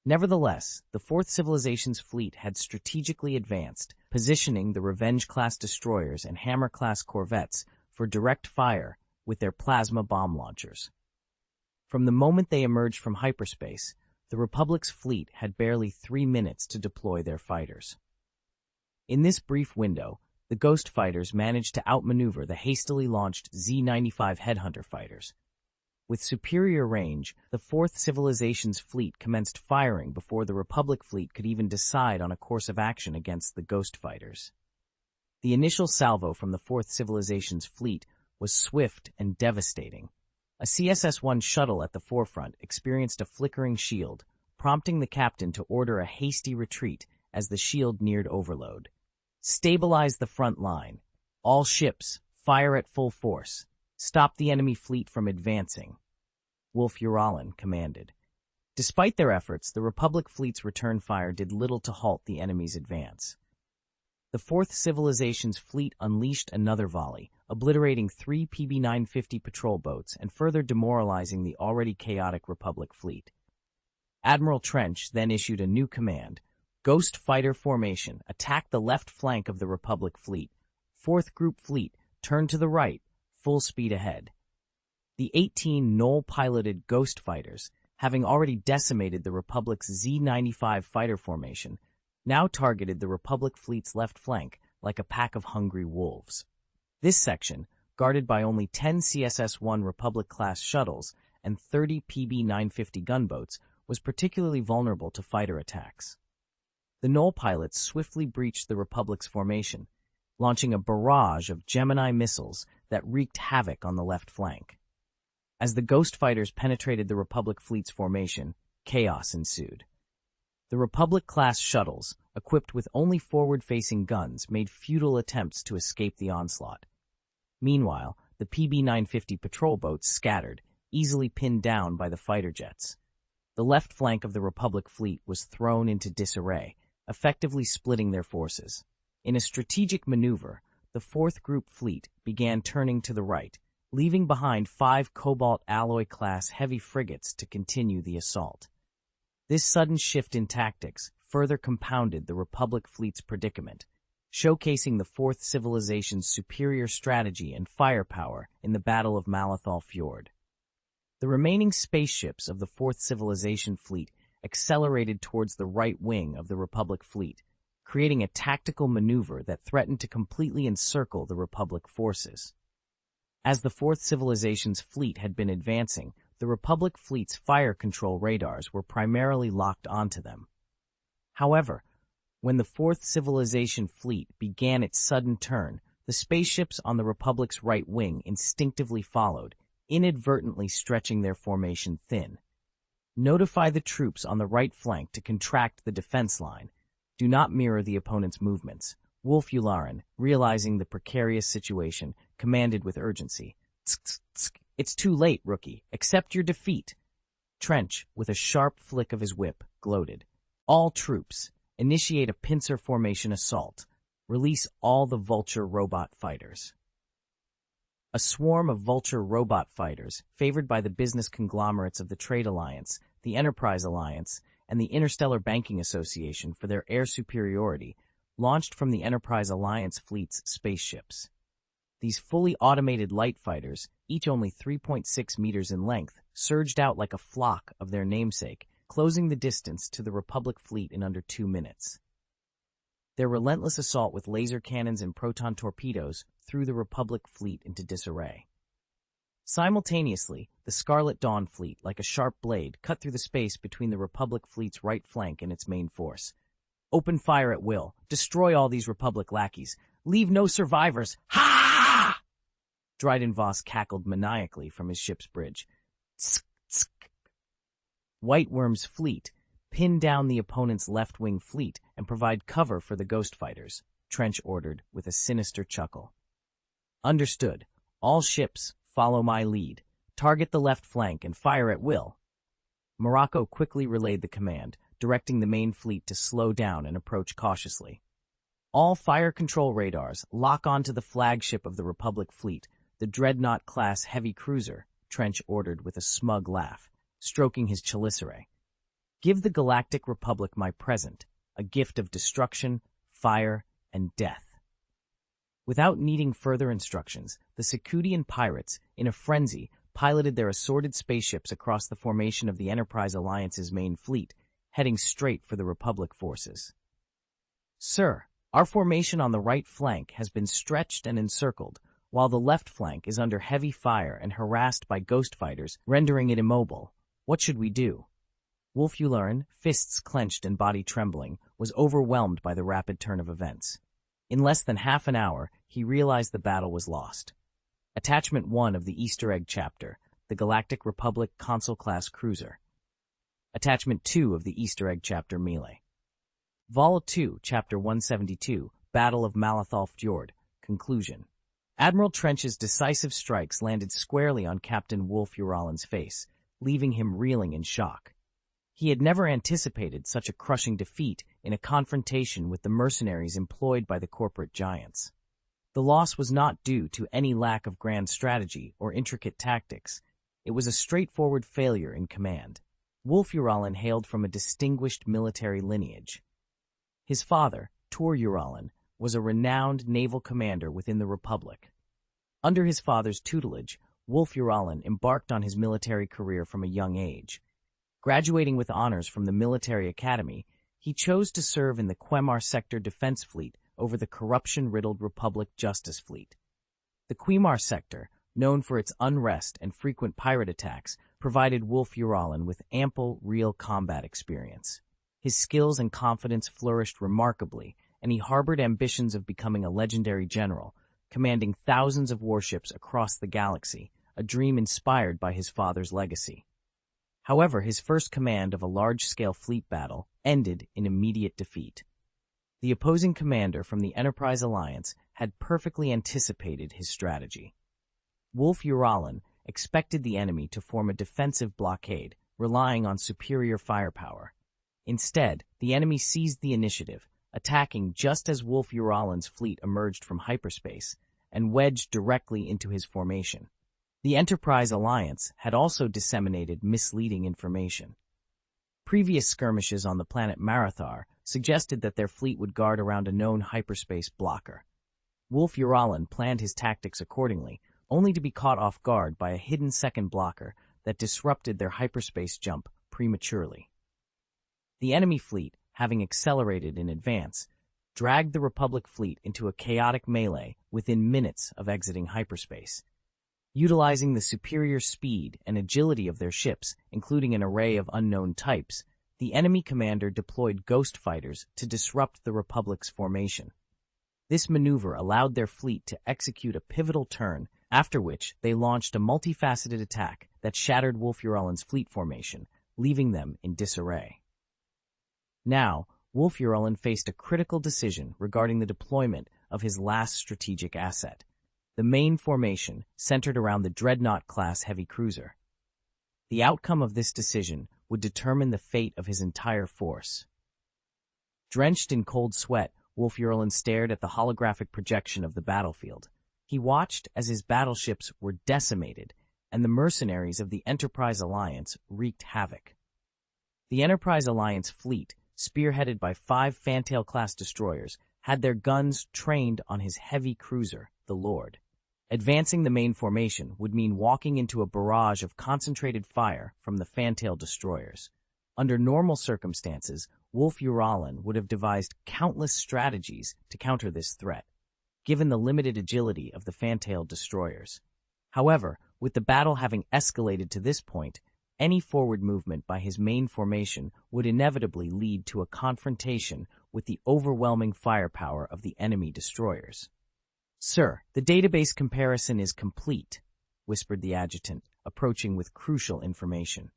Nevertheless, the Fourth Civilization's fleet had strategically advanced, positioning the Revenge-class destroyers and Hammer-class corvettes for direct fire with their plasma bomb launchers. From the moment they emerged from hyperspace, the Republic's fleet had barely 3 minutes to deploy their fighters. In this brief window, the Ghost Fighters managed to outmaneuver the hastily launched Z-95 Headhunter fighters. With superior range, the Fourth Civilization's fleet commenced firing before the Republic fleet could even decide on a course of action against the Ghost Fighters. The initial salvo from the Fourth Civilization's fleet was swift and devastating. A CSS-1 shuttle at the forefront experienced a flickering shield, prompting the captain to order a hasty retreat as the shield neared overload. "Stabilize the front line. All ships, fire at full force. Stop the enemy fleet from advancing," Wolf Uralin commanded. Despite their efforts, the Republic fleet's return fire did little to halt the enemy's advance. The Fourth Civilization's fleet unleashed another volley, obliterating 3 PB-950 patrol boats and further demoralizing the already chaotic Republic fleet. Admiral Trench then issued a new command: Ghost Fighter Formation, attack the left flank of the Republic fleet. Fourth Group Fleet, turn to the right, full speed ahead. The 18 Knoll-piloted Ghost Fighters, having already decimated the Republic's Z-95 fighter formation, now targeted the Republic fleet's left flank like a pack of hungry wolves. This section, guarded by only 10 CSS-1 Republic-class shuttles and 30 PB-950 gunboats, was particularly vulnerable to fighter attacks. The Knoll pilots swiftly breached the Republic's formation, launching a barrage of Gemini missiles that wreaked havoc on the left flank. As the Ghost Fighters penetrated the Republic fleet's formation, chaos ensued. The Republic-class shuttles, equipped with only forward-facing guns, made futile attempts to escape the onslaught. Meanwhile, the PB-950 patrol boats scattered, easily pinned down by the fighter jets. The left flank of the Republic fleet was thrown into disarray, effectively splitting their forces. In a strategic maneuver, the Fourth Group fleet began turning to the right, leaving behind 5 Cobalt alloy-class heavy frigates to continue the assault. This sudden shift in tactics further compounded the Republic fleet's predicament, showcasing the Fourth Civilization's superior strategy and firepower in the Battle of Malathal Fjord. The remaining spaceships of the Fourth Civilization fleet accelerated towards the right wing of the Republic fleet, creating a tactical maneuver that threatened to completely encircle the Republic forces. As the Fourth Civilization's fleet had been advancing, the Republic fleet's fire control radars were primarily locked onto them. However, when the Fourth Civilization fleet began its sudden turn, the spaceships on the Republic's right wing instinctively followed, inadvertently stretching their formation thin. Notify the troops on the right flank to contract the defense line. Do not mirror the opponent's movements. Wolf Yularen, realizing the precarious situation, commanded with urgency. "It's too late, rookie. Accept your defeat." Trench, with a sharp flick of his whip, gloated. "All troops, initiate a pincer formation assault. Release all the Vulture robot fighters." A swarm of Vulture robot fighters, favored by the business conglomerates of the Trade Alliance, the Enterprise Alliance, and the Interstellar Banking Association for their air superiority, launched from the Enterprise Alliance fleet's spaceships. These fully automated light fighters, each only 3.6 meters in length, surged out like a flock of their namesake, closing the distance to the Republic fleet in under 2 minutes. Their relentless assault with laser cannons and proton torpedoes threw the Republic fleet into disarray. Simultaneously, the Scarlet Dawn fleet, like a sharp blade, cut through the space between the Republic fleet's right flank and its main force. "Open fire at will. Destroy all these Republic lackeys. Leave no survivors. Ha!" Dryden Voss cackled maniacally from his ship's bridge. "Tsk, tsk." White Worm's fleet, pin down the opponent's left-wing fleet and provide cover for the Ghost Fighters, Trench ordered with a sinister chuckle. "Understood. All ships, follow my lead. Target the left flank and fire at will." Morocco quickly relayed the command, directing the main fleet to slow down and approach cautiously. "All fire control radars, lock onto the flagship of the Republic fleet, the Dreadnought-class heavy cruiser," Trench ordered with a smug laugh, stroking his chelicerae. "Give the Galactic Republic my present, a gift of destruction, fire, and death." Without needing further instructions, the Secudian pirates, in a frenzy, piloted their assorted spaceships across the formation of the Enterprise Alliance's main fleet, heading straight for the Republic forces. "Sir, our formation on the right flank has been stretched and encircled. while the left flank is under heavy fire and harassed by ghost fighters, rendering it immobile. What should we do? Wolf Yularen, fists clenched and body trembling, was overwhelmed by the rapid turn of events. In less than half an hour, he realized the battle was lost. Attachment 1 of the Easter egg chapter, the Galactic Republic Consul-class cruiser. Attachment 2 of the Easter egg chapter, Melee. Vol 2, Chapter 172, Battle of Malathal Fjord, Conclusion. Admiral Trench's decisive strikes landed squarely on Captain Wolf Yuralen's face, leaving him reeling in shock. He had never anticipated such a crushing defeat in a confrontation with the mercenaries employed by the corporate giants. The loss was not due to any lack of grand strategy or intricate tactics. It was a straightforward failure in command. Wolf Yuralen hailed from a distinguished military lineage. His father, Tor Yuralen, was a renowned naval commander within the Republic. Under his father's tutelage, Wolf Yuralen embarked on his military career from a young age. Graduating with honors from the military academy, he chose to serve in the Quemar Sector Defense Fleet over the corruption-riddled Republic Justice Fleet. The Quemar Sector, known for its unrest and frequent pirate attacks, provided Wolf Yuralen with ample, real combat experience. His skills and confidence flourished remarkably, and he harbored ambitions of becoming a legendary general, commanding thousands of warships across the galaxy, a dream inspired by his father's legacy. However, his first command of a large-scale fleet battle ended in immediate defeat. The opposing commander from the Enterprise Alliance had perfectly anticipated his strategy. Wolf Yuralen expected the enemy to form a defensive blockade, relying on superior firepower. Instead, the enemy seized the initiative, attacking just as Wolf Yuralen's fleet emerged from hyperspace and wedged directly into his formation. The Enterprise Alliance had also disseminated misleading information. Previous skirmishes on the planet Marathar suggested that their fleet would guard around a known hyperspace blocker. Wolf Yuralen planned his tactics accordingly, only to be caught off guard by a hidden second blocker that disrupted their hyperspace jump prematurely. The enemy fleet, having accelerated in advance, dragged the Republic fleet into a chaotic melee within minutes of exiting hyperspace. Utilizing the superior speed and agility of their ships, including an array of unknown types, the enemy commander deployed ghost fighters to disrupt the Republic's formation. This maneuver allowed their fleet to execute a pivotal turn, after which they launched a multifaceted attack that shattered Wolf Yuralen's fleet formation, leaving them in disarray. Now, Wolf Yuralen faced a critical decision regarding the deployment of his last strategic asset. The main formation centered around the Dreadnought-class heavy cruiser. The outcome of this decision would determine the fate of his entire force. Drenched in cold sweat, Wolf Yuralen stared at the holographic projection of the battlefield. He watched as his battleships were decimated, and the mercenaries of the Enterprise Alliance wreaked havoc. The Enterprise Alliance fleet, spearheaded by 5 Fantail-class destroyers, had their guns trained on his heavy cruiser, the Lord. Advancing the main formation would mean walking into a barrage of concentrated fire from the Fantail destroyers. Under normal circumstances, Wolf Yuralen would have devised countless strategies to counter this threat, given the limited agility of the Fantail destroyers. However, with the battle having escalated to this point, any forward movement by his main formation would inevitably lead to a confrontation with the overwhelming firepower of the enemy destroyers. "Sir, the database comparison is complete," whispered the adjutant, approaching with crucial information.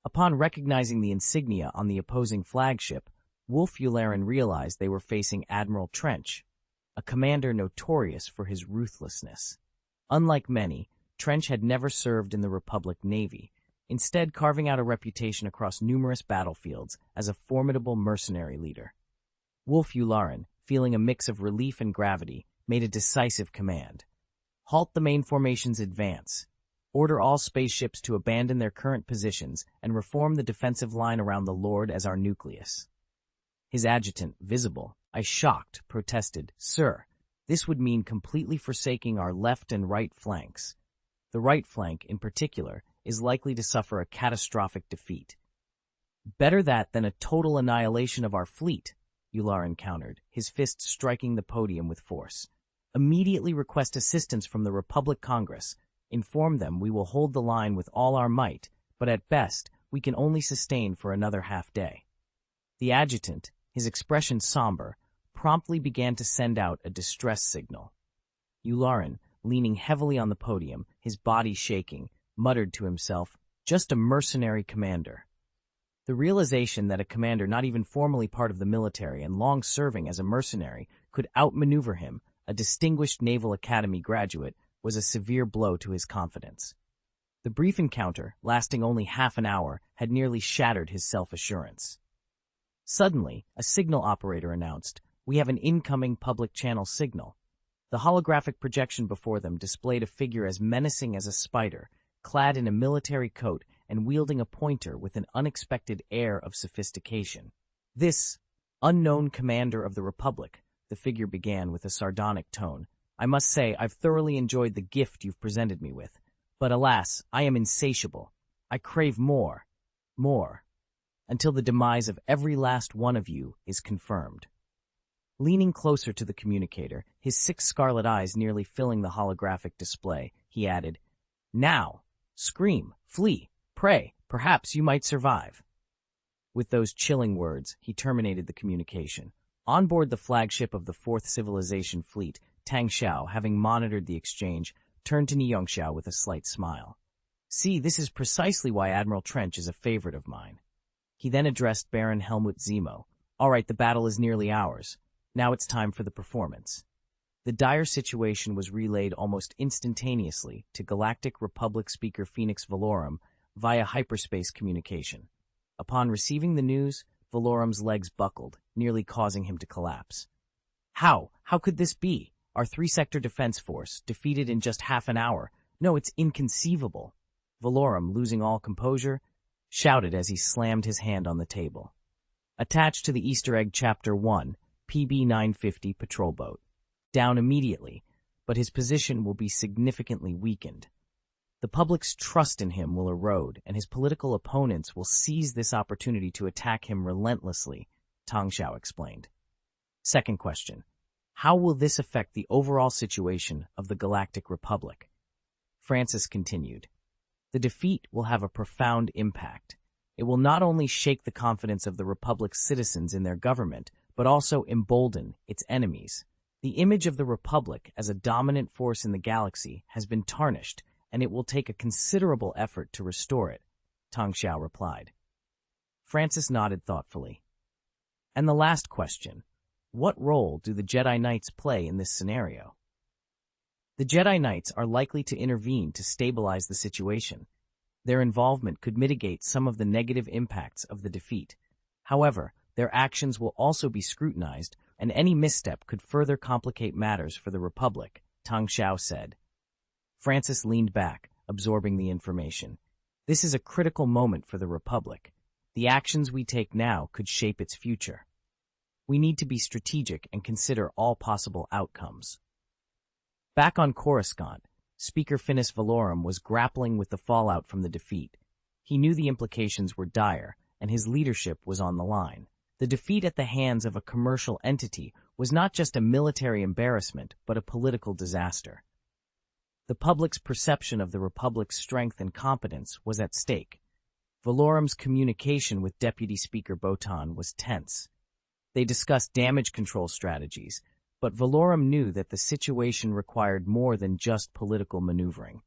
Upon recognizing the insignia on the opposing flagship, Wolf Yularen realized they were facing Admiral Trench, a commander notorious for his ruthlessness. Unlike many, Trench had never served in the Republic Navy, instead carving out a reputation across numerous battlefields as a formidable mercenary leader. Wolf Yularen, feeling a mix of relief and gravity, made a decisive command. "Halt the main formation's advance. Order all spaceships to abandon their current positions and reform the defensive line around the Lord as our nucleus." His adjutant, Visible, shocked, protested, "Sir, this would mean completely forsaking our left and right flanks. The right flank, in particular, is likely to suffer a catastrophic defeat." "Better that than a total annihilation of our fleet," Yularen countered, his fist striking the podium with force. Immediately request assistance from the Republic Congress. Inform them we will hold the line with all our might, but at best, we can only sustain for another half-day." The adjutant, his expression somber, promptly began to send out a distress signal. Yularen, leaning heavily on the podium, his body shaking, muttered to himself, "Just a mercenary commander." The realization that a commander not even formally part of the military and long serving as a mercenary could outmaneuver him, a distinguished Naval Academy graduate, was a severe blow to his confidence. The brief encounter, lasting only half an hour, had nearly shattered his self-assurance. Suddenly, a signal operator announced, "We have an incoming public channel signal." The holographic projection before them displayed a figure as menacing as a spider, clad in a military coat and wielding a pointer with an unexpected air of sophistication. "This unknown commander of the Republic," the figure began with a sardonic tone, "I must say I've thoroughly enjoyed the gift you've presented me with. But alas, I am insatiable. I crave more, until the demise of every last one of you is confirmed." Leaning closer to the communicator, his 6 scarlet eyes nearly filling the holographic display, he added, "Now, scream, flee, pray, perhaps you might survive." With those chilling words, he terminated the communication. On board the flagship of the Fourth Civilization Fleet, Tang Xiao, having monitored the exchange, turned to Xiao with a slight smile. "See, this is precisely why Admiral Trench is a favorite of mine." He then addressed Baron Helmut Zemo. "All right, the battle is nearly ours. Now it's time for the performance." The dire situation was relayed almost instantaneously to Galactic Republic speaker Phoenix Valorum via hyperspace communication. Upon receiving the news, Valorum's legs buckled, nearly causing him to collapse. How could this be? Our 3-sector defense force, defeated in just half an hour. No, it's inconceivable." Valorum, losing all composure, shouted as he slammed his hand on the table. "Attached to the Easter egg Chapter 1, PB-950 patrol boat. Down immediately, but his position will be significantly weakened. The public's trust in him will erode, and his political opponents will seize this opportunity to attack him relentlessly," Tang Xiao explained. Second question. How will this affect the overall situation of the Galactic Republic? Francis continued. The defeat will have a profound impact. It will not only shake the confidence of the Republic's citizens in their government, but also embolden its enemies. The image of the Republic as a dominant force in the galaxy has been tarnished, and it will take a considerable effort to restore it, Tang Xiao replied. Francis nodded thoughtfully. And the last question. What role do the Jedi Knights play in this scenario? The Jedi Knights are likely to intervene to stabilize the situation. Their involvement could mitigate some of the negative impacts of the defeat. However, their actions will also be scrutinized, and any misstep could further complicate matters for the Republic, Tang Xiao said. Francis leaned back, absorbing the information. This is a critical moment for the Republic. The actions we take now could shape its future. We need to be strategic and consider all possible outcomes. Back on Coruscant, Speaker Finis Valorum was grappling with the fallout from the defeat. He knew the implications were dire, and his leadership was on the line. The defeat at the hands of a commercial entity was not just a military embarrassment, but a political disaster. The public's perception of the Republic's strength and competence was at stake. Valorum's communication with Deputy Speaker Botan was tense. They discussed damage control strategies, but Valorum knew that the situation required more than just political maneuvering.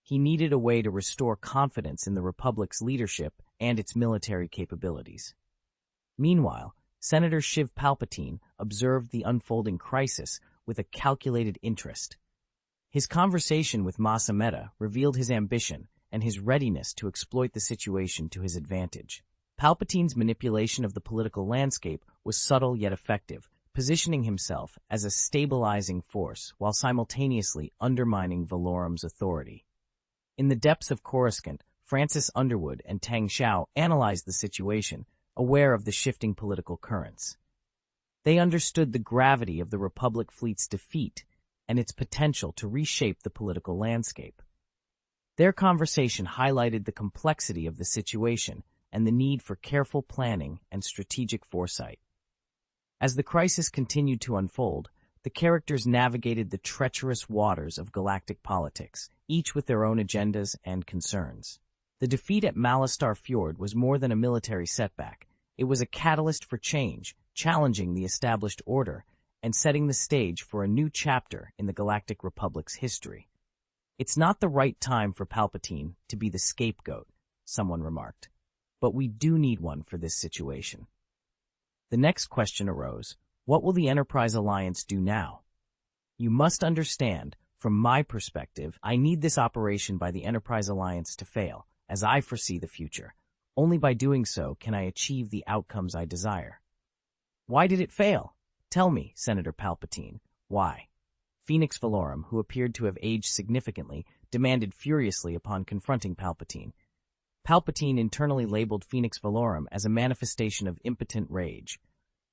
He needed a way to restore confidence in the Republic's leadership and its military capabilities. Meanwhile, Senator Shiv Palpatine observed the unfolding crisis with a calculated interest. His conversation with Masa Meta revealed his ambition and his readiness to exploit the situation to his advantage. Palpatine's manipulation of the political landscape was subtle yet effective, positioning himself as a stabilizing force while simultaneously undermining Valorum's authority. In the depths of Coruscant, Francis Underwood and Tang Xiao analyzed the situation, aware of the shifting political currents. They understood the gravity of the Republic fleet's defeat and its potential to reshape the political landscape. Their conversation highlighted the complexity of the situation and the need for careful planning and strategic foresight. As the crisis continued to unfold, the The characters navigated the treacherous waters of galactic politics, each with their own agendas and concerns. The defeat at Mallastar Fjord was more than a military setback. It was a catalyst for change, challenging the established order, and setting the stage for a new chapter in the Galactic Republic's history. "It's not the right time for Palpatine to be the scapegoat," someone remarked. "But we do need one for this situation." The next question arose: what will the Enterprise Alliance do now? You must understand, from my perspective, I need this operation by the Enterprise Alliance to fail, as I foresee the future. Only by doing so can I achieve the outcomes I desire. Why did it fail? Tell me, Senator Palpatine, why? Phoenix Valorum, who appeared to have aged significantly, demanded furiously upon confronting Palpatine. Palpatine internally labeled Phoenix Valorum as a manifestation of impotent rage.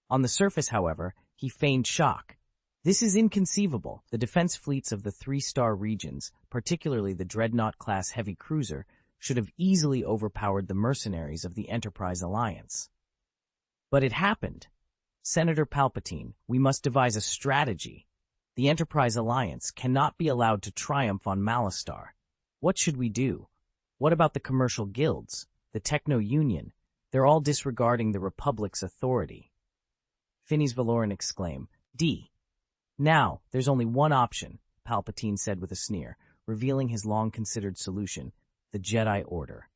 On the surface, however, he feigned shock. "This is inconceivable. The defense fleets of the three-star regions, particularly the Dreadnought-class heavy cruiser, should have easily overpowered the mercenaries of the Enterprise Alliance." "But it happened. Senator Palpatine, we must devise a strategy. The Enterprise Alliance cannot be allowed to triumph on Mallastar. What should we do? What about the commercial guilds, the Techno-Union? They're all disregarding the Republic's authority." Phineas Valoran exclaimed. "Now, there's only one option," Palpatine said with a sneer, revealing his long-considered solution: the Jedi Order.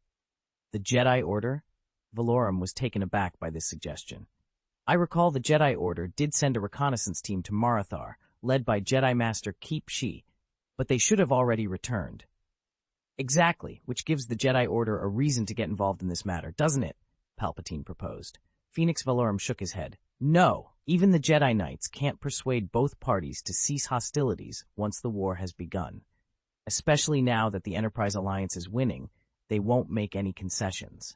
The Jedi Order? Valorum was taken aback by this suggestion. "I recall the Jedi Order did send a reconnaissance team to Marathar, led by Jedi Master Keep Shi, but they should have already returned." "Exactly, which gives the Jedi Order a reason to get involved in this matter, doesn't it?" Palpatine proposed. Phoenix Valorum shook his head. "No, even the Jedi Knights can't persuade both parties to cease hostilities once the war has begun. Especially now that the Enterprise Alliance is winning, they won't make any concessions."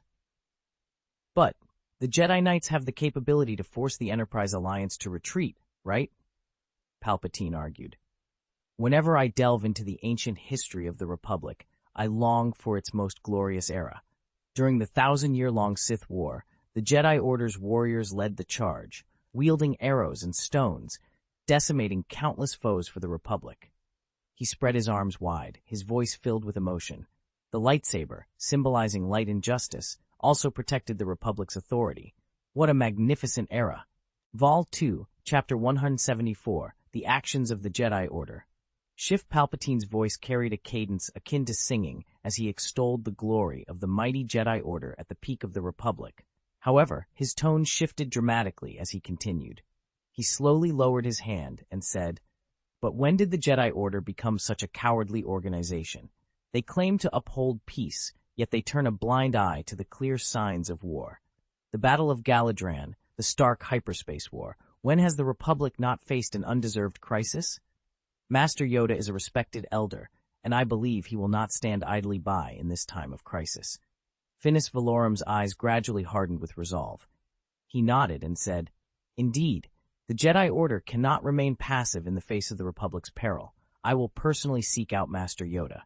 "But the Jedi Knights have the capability to force the Enterprise Alliance to retreat, right?" Palpatine argued. "Whenever I delve into the ancient history of the Republic, I long for its most glorious era. During the 1,000-year-long Sith War, the Jedi Order's warriors led the charge, wielding arrows and stones, decimating countless foes for the Republic." He spread his arms wide, his voice filled with emotion. The lightsaber, symbolizing light and justice, also protected the Republic's authority. What a magnificent era! Vol. 2, Chapter 174, The Actions of the Jedi Order. Shift Palpatine's voice carried a cadence akin to singing as he extolled the glory of the mighty Jedi Order at the peak of the Republic. However, his tone shifted dramatically as he continued. He slowly lowered his hand and said, "But when did the Jedi Order become such a cowardly organization? They claim to uphold peace, yet they turn a blind eye to the clear signs of war. The Battle of Galadran, the Stark Hyperspace War. When has the Republic not faced an undeserved crisis? Master Yoda is a respected elder, and I believe he will not stand idly by in this time of crisis." Finis Valorum's eyes gradually hardened with resolve. He nodded and said, "Indeed, the Jedi Order cannot remain passive in the face of the Republic's peril. I will personally seek out Master Yoda."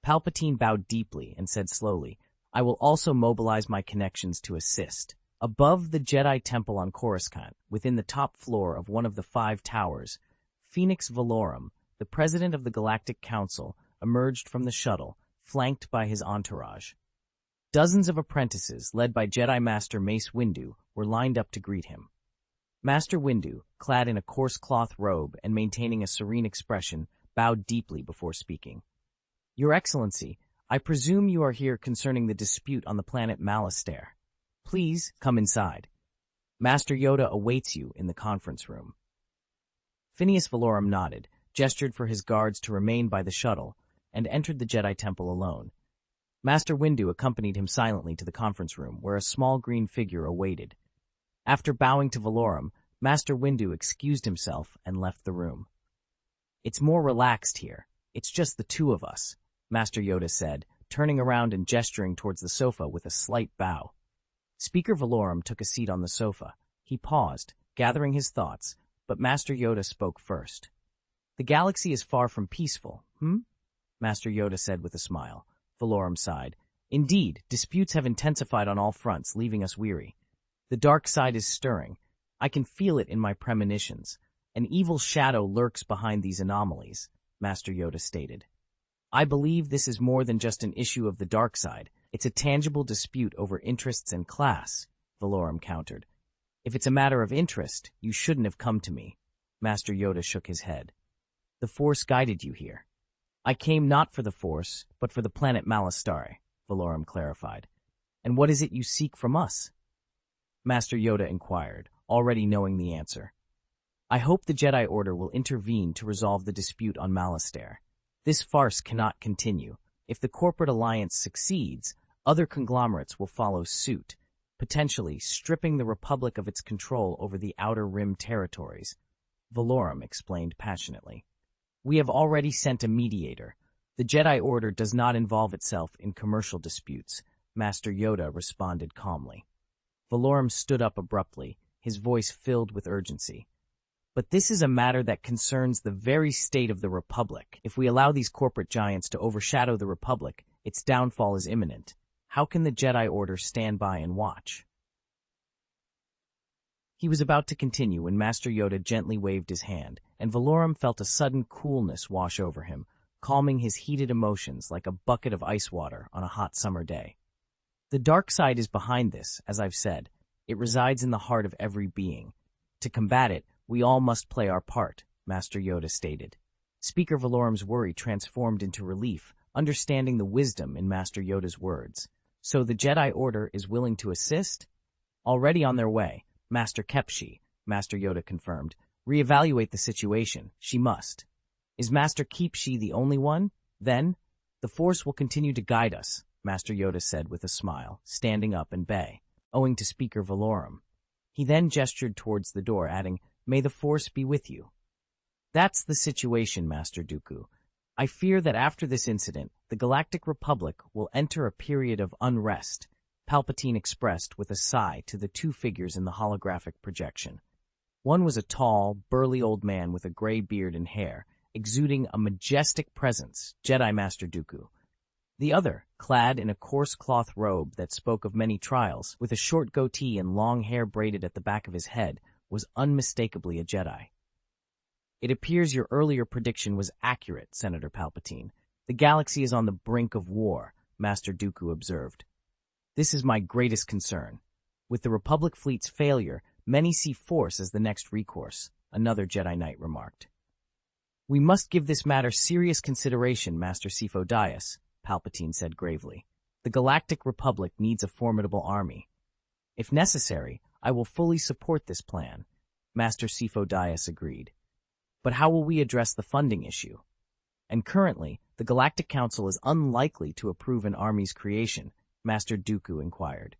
Palpatine bowed deeply and said slowly, "I will also mobilize my connections to assist." Above the Jedi Temple on Coruscant, within the top floor of one of the 5 towers, Phoenix Valorum, the president of the Galactic Council, emerged from the shuttle, flanked by his entourage. Dozens of apprentices, led by Jedi Master Mace Windu, were lined up to greet him. Master Windu, clad in a coarse cloth robe and maintaining a serene expression, bowed deeply before speaking. "Your Excellency, I presume you are here concerning the dispute on the planet Mallastar. Please come inside. Master Yoda awaits you in the conference room." Phineas Valorum nodded, gestured for his guards to remain by the shuttle, and entered the Jedi Temple alone. Master Windu accompanied him silently to the conference room, where a small green figure awaited. After bowing to Valorum, Master Windu excused himself and left the room. "It's more relaxed here. It's just the 2 of us," Master Yoda said, turning around and gesturing towards the sofa with a slight bow. Speaker Valorum took a seat on the sofa. He paused, gathering his thoughts, but Master Yoda spoke first. "The galaxy is far from peaceful, Master Yoda said with a smile. Valorum sighed. "Indeed, disputes have intensified on all fronts, leaving us weary. The dark side is stirring. I can feel it in my premonitions. An evil shadow lurks behind these anomalies, Master Yoda stated. I believe this is more than just an issue of the dark side. It's a tangible dispute over interests and class, Valorum countered. If it's a matter of interest, you shouldn't have come to me. Master Yoda shook his head. The Force guided you here. I came not for the Force, but for the planet Malastare, Valorum clarified. And what is it you seek from us? Master Yoda inquired, already knowing the answer. I hope the Jedi Order will intervene to resolve the dispute on Malastare. This farce cannot continue. If the corporate alliance succeeds, other conglomerates will follow suit, potentially stripping the Republic of its control over the Outer Rim territories. Valorum explained passionately. We have already sent a mediator. The Jedi Order does not involve itself in commercial disputes, Master Yoda responded calmly. Valorum stood up abruptly, his voice filled with urgency. But this is a matter that concerns the very state of the Republic. If we allow these corporate giants to overshadow the Republic, its downfall is imminent. How can the Jedi Order stand by and watch? He was about to continue when Master Yoda gently waved his hand, and Valorum felt a sudden coolness wash over him, calming his heated emotions like a bucket of ice water on a hot summer day. The dark side is behind this, as I've said. It resides in the heart of every being. To combat it, we all must play our part, Master Yoda stated. Speaker Valorum's worry transformed into relief, understanding the wisdom in Master Yoda's words. So the Jedi Order is willing to assist? Already on their way, Master Kepshi, Master Yoda confirmed. Reevaluate the situation. She must. Is Master Kepshi the only one? Then, the Force will continue to guide us, Master Yoda said with a smile, standing up and bay, owing to Speaker Valorum. He then gestured towards the door, adding, May the Force be with you. That's the situation, Master Dooku. I fear that after this incident, the Galactic Republic will enter a period of unrest, Palpatine expressed with a sigh to the two figures in the holographic projection. One was a tall, burly old man with a gray beard and hair, exuding a majestic presence, Jedi Master Dooku. The other, clad in a coarse cloth robe that spoke of many trials, with a short goatee and long hair braided at the back of his head, was unmistakably a Jedi. It appears your earlier prediction was accurate, Senator Palpatine. The galaxy is on the brink of war, Master Dooku observed. This is my greatest concern. With the Republic fleet's failure, many see Force as the next recourse, another Jedi Knight remarked. We must give this matter serious consideration, Master Sifo Dyas, Palpatine said gravely. The Galactic Republic needs a formidable army. If necessary, I will fully support this plan, Master Sifo Dyas agreed. But how will we address the funding issue? And currently, the Galactic Council is unlikely to approve an army's creation, Master Dooku inquired.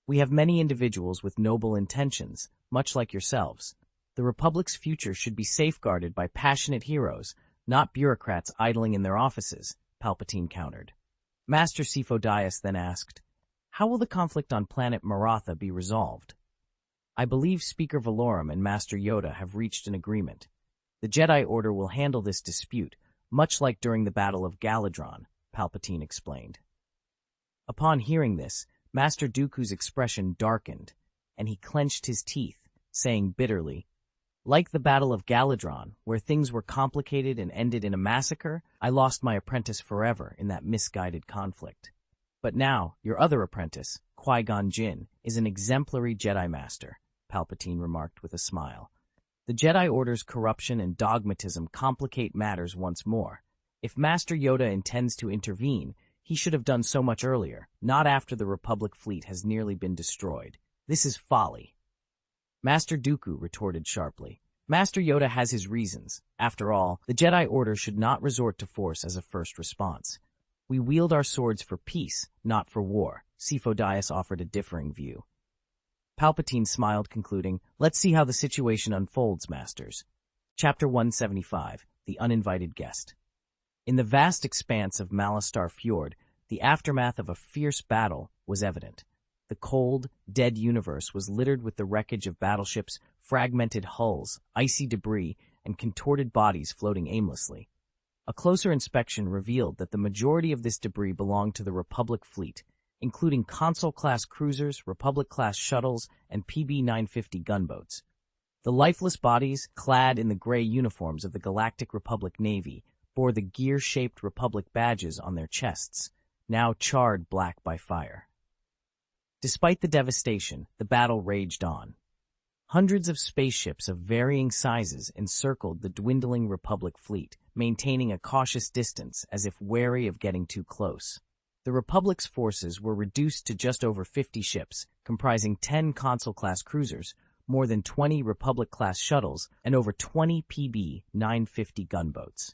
We have many individuals with noble intentions, much like yourselves. The Republic's future should be safeguarded by passionate heroes, not bureaucrats idling in their offices, Palpatine countered. Master Sifo Dyas then asked, How will the conflict on planet Maratha be resolved? I believe Speaker Valorum and Master Yoda have reached an agreement. The Jedi Order will handle this dispute, much like during the Battle of Galadron, Palpatine explained. Upon hearing this, Master Dooku's expression darkened, and he clenched his teeth, saying bitterly, Like the Battle of Galadron, where things were complicated and ended in a massacre, I lost my apprentice forever in that misguided conflict. But now, your other apprentice, Qui-Gon Jinn, is an exemplary Jedi Master, Palpatine remarked with a smile. The Jedi Order's corruption and dogmatism complicate matters once more. If Master Yoda intends to intervene, he should have done so much earlier, not after the Republic fleet has nearly been destroyed. This is folly. Master Dooku retorted sharply. Master Yoda has his reasons. After all, the Jedi Order should not resort to force as a first response. We wield our swords for peace, not for war. Sifo Dyas offered a differing view. Palpatine smiled, concluding, Let's see how the situation unfolds, Masters. Chapter 175, The Uninvited Guest. In the vast expanse of Malastare Fjord, the aftermath of a fierce battle was evident. The cold, dead universe was littered with the wreckage of battleships, fragmented hulls, icy debris, and contorted bodies floating aimlessly. A closer inspection revealed that the majority of this debris belonged to the Republic fleet, including Consul-class cruisers, Republic-class shuttles, and PB-950 gunboats. The lifeless bodies, clad in the gray uniforms of the Galactic Republic Navy, bore the gear-shaped Republic badges on their chests, now charred black by fire. Despite the devastation, the battle raged on. Hundreds of spaceships of varying sizes encircled the dwindling Republic fleet, maintaining a cautious distance as if wary of getting too close. The Republic's forces were reduced to just over 50 ships, comprising 10 Consul-class cruisers, more than 20 Republic-class shuttles, and over 20 PB-950 gunboats.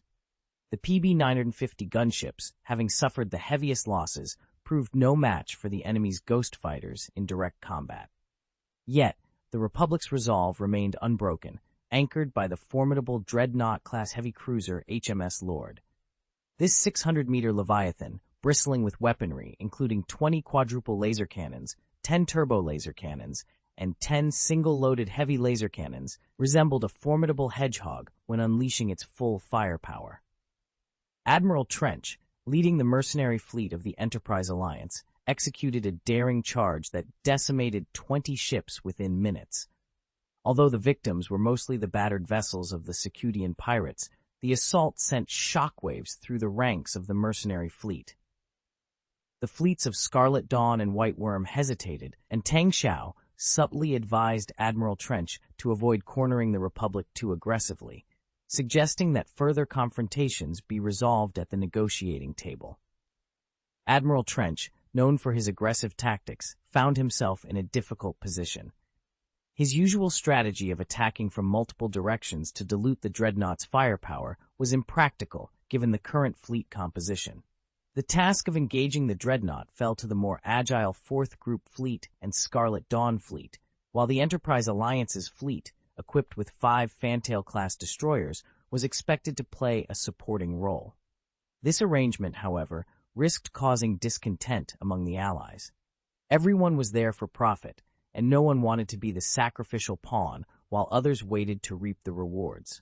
The PB-950 gunships, having suffered the heaviest losses, proved no match for the enemy's ghost fighters in direct combat. Yet, the Republic's resolve remained unbroken, anchored by the formidable Dreadnought-class heavy cruiser HMS Lord. This 600-meter Leviathan, bristling with weaponry including 20 quadruple laser cannons, 10 turbo laser cannons, and 10 single-loaded heavy laser cannons, resembled a formidable hedgehog when unleashing its full firepower. Admiral Trench, leading the mercenary fleet of the Enterprise Alliance, executed a daring charge that decimated 20 ships within minutes. Although the victims were mostly the battered vessels of the Secudian pirates, the assault sent shockwaves through the ranks of the mercenary fleet. The fleets of Scarlet Dawn and White Worm hesitated, and Tang Xiao subtly advised Admiral Trench to avoid cornering the Republic too aggressively, suggesting that further confrontations be resolved at the negotiating table. Admiral Trench, known for his aggressive tactics, found himself in a difficult position. His usual strategy of attacking from multiple directions to dilute the Dreadnought's firepower was impractical given the current fleet composition. The task of engaging the Dreadnought fell to the more agile Fourth Group Fleet and Scarlet Dawn Fleet, while the Enterprise Alliance's fleet, equipped with 5 Fantail-class destroyers, was expected to play a supporting role. This arrangement, however, risked causing discontent among the Allies. Everyone was there for profit, and no one wanted to be the sacrificial pawn while others waited to reap the rewards.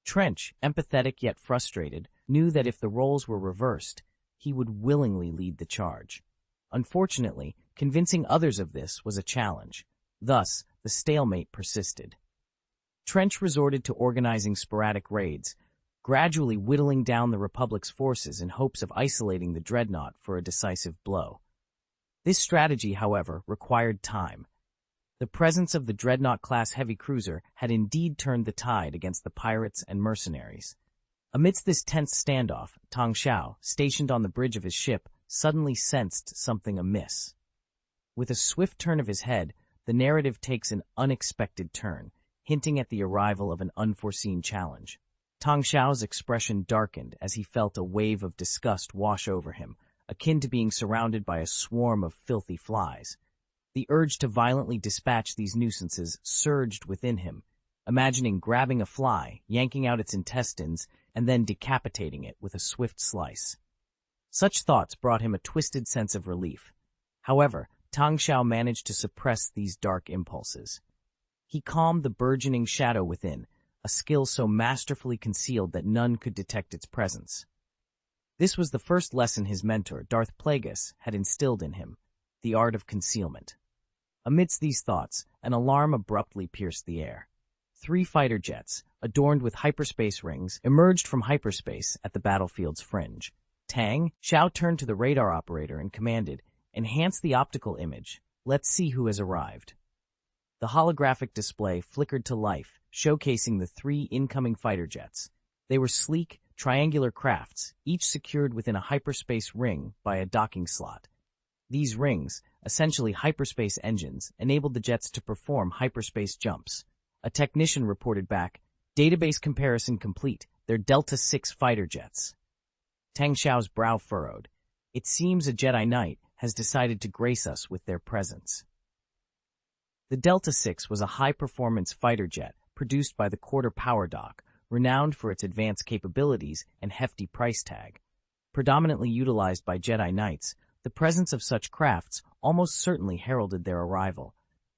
Trench, empathetic yet frustrated, knew that if the roles were reversed, he would willingly lead the charge. Unfortunately, convincing others of this was a challenge. Thus, the stalemate persisted. Trench resorted to organizing sporadic raids, gradually whittling down the Republic's forces in hopes of isolating the Dreadnought for a decisive blow. This strategy, however, required time. The presence of the Dreadnought-class heavy cruiser had indeed turned the tide against the pirates and mercenaries. Amidst this tense standoff, Tang Xiao, stationed on the bridge of his ship, suddenly sensed something amiss. With a swift turn of his head, the narrative takes an unexpected turn, hinting at the arrival of an unforeseen challenge. Tang Xiao's expression darkened as he felt a wave of disgust wash over him, akin to being surrounded by a swarm of filthy flies. The urge to violently dispatch these nuisances surged within him, imagining grabbing a fly, yanking out its intestines, and then decapitating it with a swift slice. Such thoughts brought him a twisted sense of relief. However, Tang Xiao managed to suppress these dark impulses. He calmed the burgeoning shadow within, a skill so masterfully concealed that none could detect its presence. This was the first lesson his mentor, Darth Plagueis, had instilled in him, the art of concealment. Amidst these thoughts, an alarm abruptly pierced the air. 3 fighter jets, adorned with hyperspace rings, emerged from hyperspace at the battlefield's fringe. Tang Xiao turned to the radar operator and commanded, "Enhance the optical image. Let's see who has arrived." The holographic display flickered to life, showcasing the 3 incoming fighter jets. They were sleek, triangular crafts, each secured within a hyperspace ring by a docking slot. These rings, essentially hyperspace engines, enabled the jets to perform hyperspace jumps. A technician reported back, "Database comparison complete. They're Delta 6 fighter jets." Tang Xiao's brow furrowed. It seems a Jedi Knight has decided to grace us with their presence. The Delta 6 was a high-performance fighter jet produced by the Quarter Power Dock, renowned for its advanced capabilities and hefty price tag. Predominantly utilized by Jedi Knights, the presence of such crafts almost certainly heralded their arrival.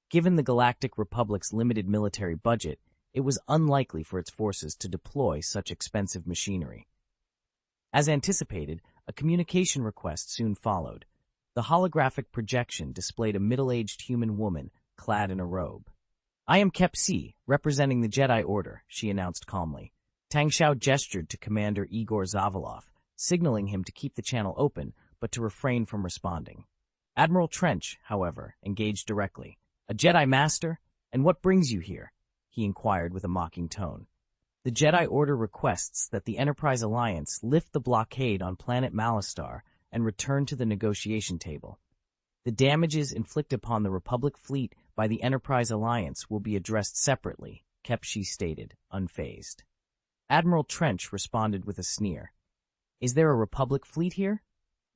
Given the Galactic Republic's limited military budget, it was unlikely for its forces to deploy such expensive machinery. As anticipated, a communication request soon followed. The holographic projection displayed a middle-aged human woman clad in a robe. I am Kep C, representing the Jedi Order, she announced calmly. Tang Xiao gestured to Commander Igor Zavalov, signaling him to keep the channel open, but to refrain from responding. Admiral Trench, however, engaged directly. A Jedi Master? And what brings you here? He inquired with a mocking tone. The Jedi Order requests that the Enterprise Alliance lift the blockade on planet Malastar and return to the negotiation table. The damages inflicted upon the Republic fleet by the Enterprise Alliance will be addressed separately, Kepshi stated, unfazed. Admiral Trench responded with a sneer. Is there a Republic fleet here?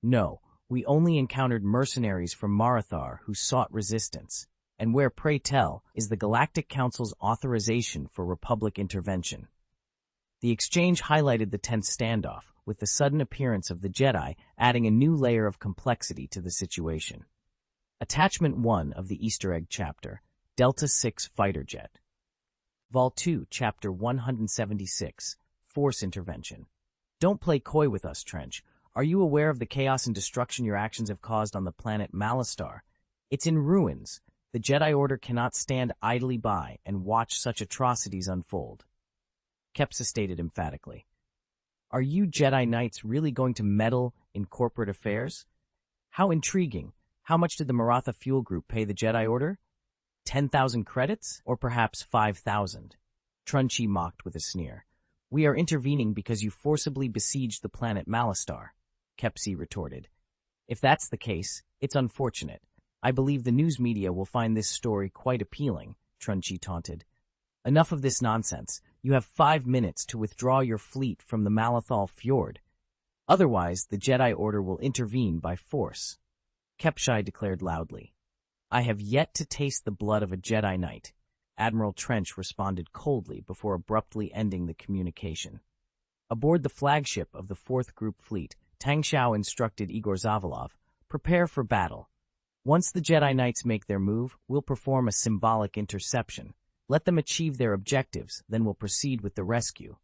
No, we only encountered mercenaries from Marathar who sought resistance. And where, pray tell, is the Galactic Council's authorization for Republic intervention? The exchange highlighted the tense standoff, with the sudden appearance of the Jedi adding a new layer of complexity to the situation. Attachment 1 of the Easter egg chapter, Delta 6 Fighter Jet. Vol 2, Chapter 176, Force Intervention. Don't play coy with us, Trench. Are you aware of the chaos and destruction your actions have caused on the planet Malastar? It's in ruins. The Jedi Order cannot stand idly by and watch such atrocities unfold. Kepsa stated emphatically. Are you Jedi Knights really going to meddle in corporate affairs? How intriguing. How much did the Maratha Fuel Group pay the Jedi Order? 10,000 credits? Or perhaps 5,000? Trunchi mocked with a sneer. We are intervening because you forcibly besieged the planet Malastar, Kepsi retorted. If that's the case, it's unfortunate. I believe the news media will find this story quite appealing, Trunchi taunted. Enough of this nonsense. You have 5 minutes to withdraw your fleet from the Malathal Fjord. Otherwise, the Jedi Order will intervene by force. Kepshai declared loudly. I have yet to taste the blood of a Jedi Knight. Admiral Trench responded coldly before abruptly ending the communication. Aboard the flagship of the 4th Group Fleet, Tang Xiao instructed Igor Zavalov, prepare for battle. Once the Jedi Knights make their move, we'll perform a symbolic interception. Let them achieve their objectives, then we'll proceed with the rescue.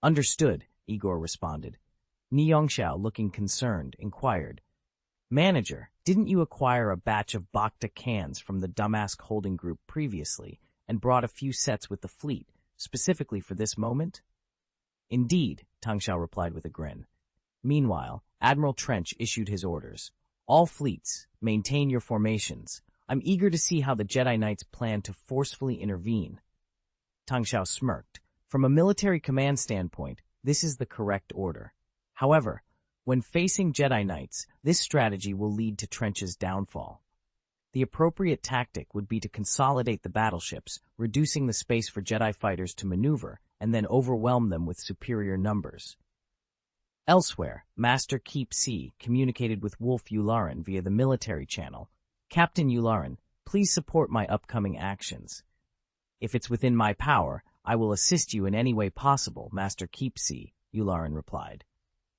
Understood, Igor responded. Ni Yongxiao, looking concerned, inquired. Manager, didn't you acquire a batch of Bacta cans from the Damask Holding Group previously and brought a few sets with the fleet, specifically for this moment? Indeed, Tang Xiao replied with a grin. Meanwhile, Admiral Trench issued his orders. All fleets, maintain your formations. I'm eager to see how the Jedi Knights plan to forcefully intervene. Tang Xiao smirked. From a military command standpoint, this is the correct order. However, when facing Jedi Knights, this strategy will lead to Trench's downfall. The appropriate tactic would be to consolidate the battleships, reducing the space for Jedi fighters to maneuver, and then overwhelm them with superior numbers. Elsewhere, Master Keep C communicated with Wolf Yularen via the military channel. Captain Yularen, please support my upcoming actions. If it's within my power, I will assist you in any way possible, Master Keep C, Yularen replied.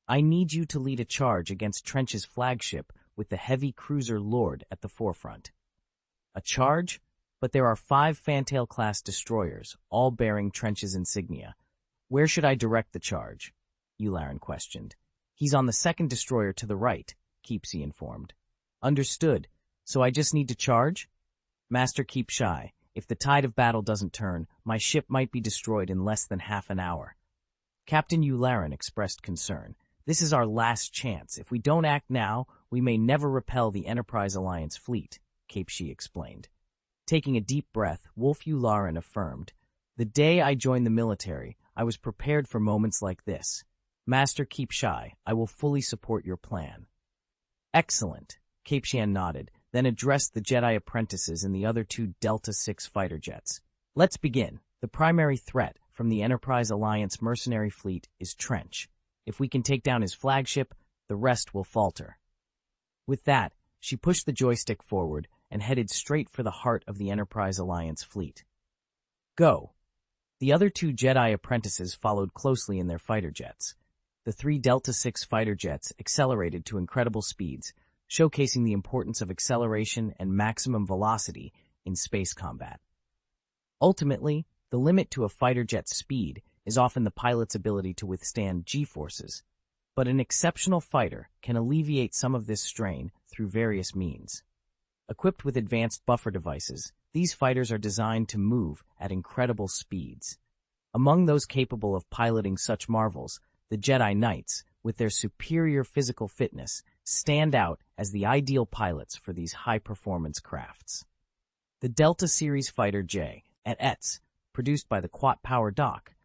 I need you to lead a charge against Trench's flagship with the heavy cruiser Lord at the forefront. A charge? But there are 5 Fantail-class destroyers, all bearing Trench's insignia. Where should I direct the charge? Yularen questioned. He's on the 2nd destroyer to the right, Keepsy informed. Understood. So I just need to charge? Master Keep Shy. If the tide of battle doesn't turn, my ship might be destroyed in less than half an hour. Captain Yularen expressed concern. This is our last chance. If we don't act now, we may never repel the Enterprise Alliance fleet, Keepsy explained. Taking a deep breath, Wolf Yularen affirmed, the day I joined the military, I was prepared for moments like this. Master Keep Shy, I will fully support your plan. Excellent, Keepshian nodded, then addressed the Jedi apprentices in the other 2 Delta 6 fighter jets. Let's begin. The primary threat from the Enterprise Alliance mercenary fleet is Trench. If we can take down his flagship, the rest will falter. With that, she pushed the joystick forward and headed straight for the heart of the Enterprise Alliance fleet. Go! The other 2 Jedi apprentices followed closely in their fighter jets. The 3 Delta 6 fighter jets accelerated to incredible speeds, showcasing the importance of acceleration and maximum velocity in space combat. Ultimately, the limit to a fighter jet's speed is often the pilot's ability to withstand G-forces, but an exceptional fighter can alleviate some of this strain through various means. Equipped with advanced buffer devices, These fighters are designed to move at incredible speeds. Among those capable of piloting such marvels, the Jedi Knights, with their superior physical fitness, stand out as the ideal pilots for these high-performance crafts. The Delta Series Fighter J at ETS, produced by the Quat Power Dock,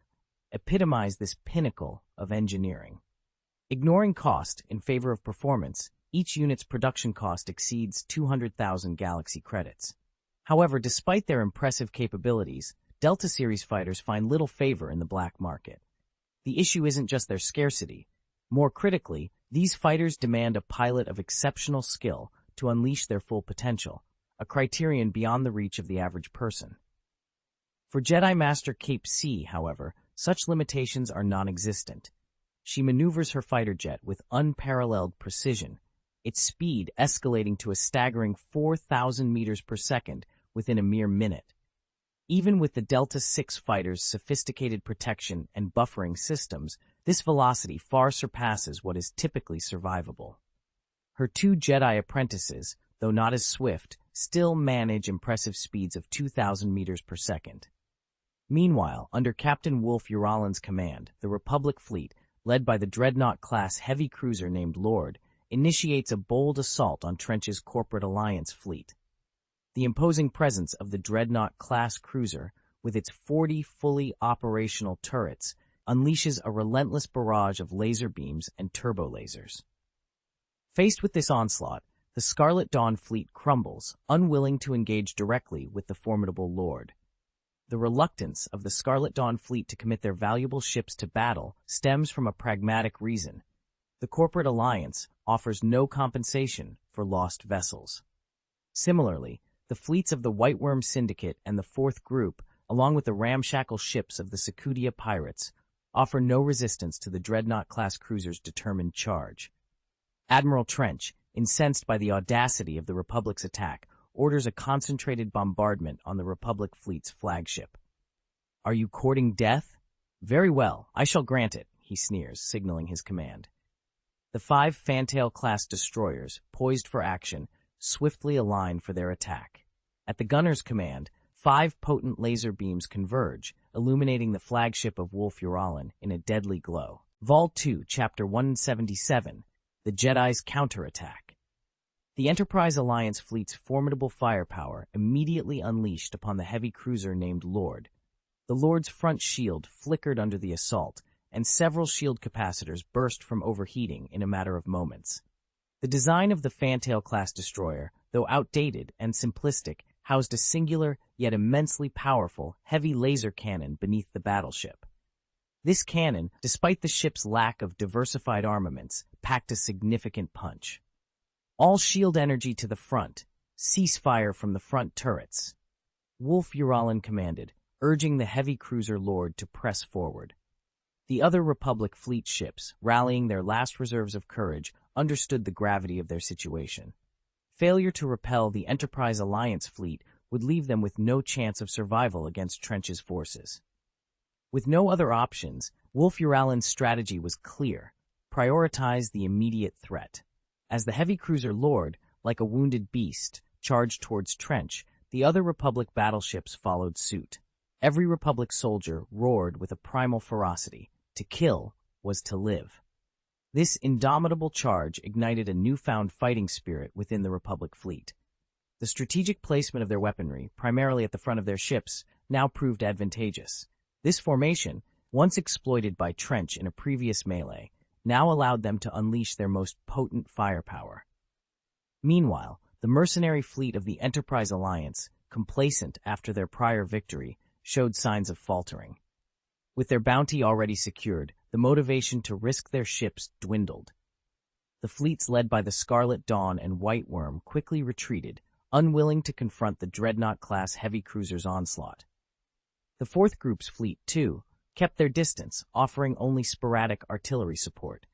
epitomize this pinnacle of engineering. Ignoring cost in favor of performance, each unit's production cost exceeds 200,000 galaxy credits. However, despite their impressive capabilities, Delta Series fighters find little favor in the black market. The issue isn't just their scarcity. More critically, these fighters demand a pilot of exceptional skill to unleash their full potential, a criterion beyond the reach of the average person. For Jedi Master Cape C, however, such limitations are non-existent. She maneuvers her fighter jet with unparalleled precision, its speed escalating to a staggering 4,000 meters per second within a mere minute. Even with the Delta 6 fighter's sophisticated protection and buffering systems, this velocity far surpasses what is typically survivable. Her two Jedi apprentices, though not as swift, still manage impressive speeds of 2,000 meters per second. Meanwhile, under Captain Wolf Uralan's command, the Republic fleet, led by the Dreadnought-class heavy cruiser named Lord, initiates a bold assault on Trench's Corporate Alliance fleet. The imposing presence of the Dreadnought-class cruiser, with its 40 fully operational turrets, unleashes a relentless barrage of laser beams and turbo-lasers. Faced with this onslaught, the Scarlet Dawn fleet crumbles, unwilling to engage directly with the formidable Lord. The reluctance of the Scarlet Dawn fleet to commit their valuable ships to battle stems from a pragmatic reason. The Corporate Alliance offers no compensation for lost vessels. Similarly, the fleets of the White Worm Syndicate and the Fourth Group, along with the ramshackle ships of the Secudia pirates, offer no resistance to the Dreadnought-class cruiser's determined charge. Admiral Trench, incensed by the audacity of the Republic's attack, orders a concentrated bombardment on the Republic fleet's flagship. "Are you courting death? Very well, I shall grant it," he sneers, signaling his command. The 5 Fantail-class destroyers, poised for action, swiftly align for their attack. At the gunner's command, 5 potent laser beams converge, illuminating the flagship of Wolf Uralan in a deadly glow. Vol 2, Chapter 177, The Jedi's Counterattack. The Enterprise Alliance fleet's formidable firepower immediately unleashed upon the heavy cruiser named Lord. The Lord's front shield flickered under the assault, and several shield capacitors burst from overheating in a matter of moments. The design of the Fantail-class destroyer, though outdated and simplistic, housed a singular, yet immensely powerful, heavy laser cannon beneath the battleship. This cannon, despite the ship's lack of diversified armaments, packed a significant punch. "All shield energy to the front. Cease fire from the front turrets," Wolf Uralan commanded, urging the heavy cruiser Lord to press forward. The other Republic fleet ships, rallying their last reserves of courage, understood the gravity of their situation. Failure to repel the Enterprise Alliance fleet would leave them with no chance of survival against Trench's forces. With no other options, Wolf Uralan's strategy was clear: prioritize the immediate threat. As the heavy cruiser Lord, like a wounded beast, charged towards Trench, the other Republic battleships followed suit. Every Republic soldier roared with a primal ferocity. To kill was to live. This indomitable charge ignited a newfound fighting spirit within the Republic fleet. The strategic placement of their weaponry, primarily at the front of their ships, now proved advantageous. This formation, once exploited by Trench in a previous melee, now allowed them to unleash their most potent firepower. Meanwhile, the mercenary fleet of the Enterprise Alliance, complacent after their prior victory, showed signs of faltering. With their bounty already secured, the motivation to risk their ships dwindled. The fleets led by the Scarlet Dawn and White Worm quickly retreated, unwilling to confront the Dreadnought-class heavy cruiser's onslaught. The Fourth Group's fleet, too, kept their distance, offering only sporadic artillery support.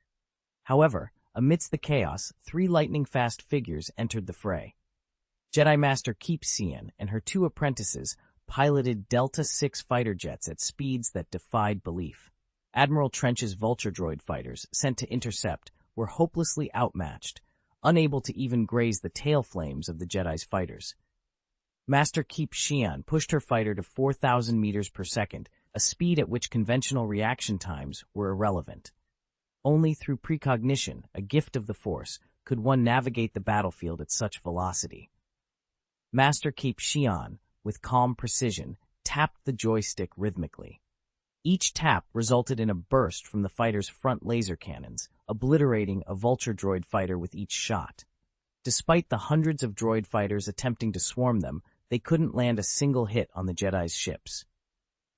However, amidst the chaos, 3 lightning-fast figures entered the fray. Jedi Master Keep Cian and her 2 apprentices piloted Delta 6 fighter jets at speeds that defied belief. Admiral Trench's Vulture droid fighters, sent to intercept, were hopelessly outmatched, unable to even graze the tail flames of the Jedi's fighters. Master Keep Xian pushed her fighter to 4,000 meters per second, a speed at which conventional reaction times were irrelevant. Only through precognition, a gift of the Force, could one navigate the battlefield at such velocity. Master Keep Xian, with calm precision, tapped the joystick rhythmically. Each tap resulted in a burst from the fighter's front laser cannons, obliterating a vulture droid fighter with each shot. Despite the hundreds of droid fighters attempting to swarm them, they couldn't land a single hit on the Jedi's ships.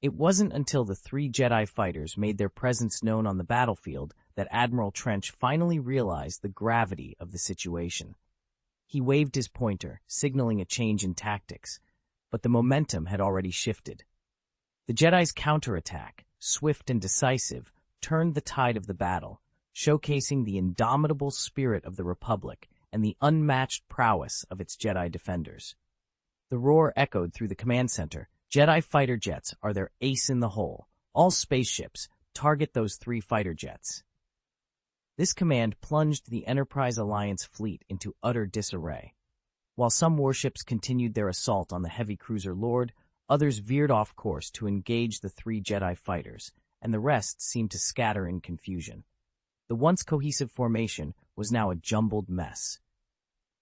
It wasn't until the 3 Jedi fighters made their presence known on the battlefield that Admiral Trench finally realized the gravity of the situation. He waved his pointer, signaling a change in tactics, but the momentum had already shifted. The Jedi's counterattack, swift and decisive, turned the tide of the battle, showcasing the indomitable spirit of the Republic and the unmatched prowess of its Jedi defenders. The roar echoed through the command center. Jedi fighter jets are their ace in the hole. All spaceships, target those 3 fighter jets. This command plunged the Enterprise Alliance fleet into utter disarray. While some warships continued their assault on the heavy cruiser Lord, others veered off course to engage the 3 Jedi fighters, and the rest seemed to scatter in confusion. The once cohesive formation was now a jumbled mess.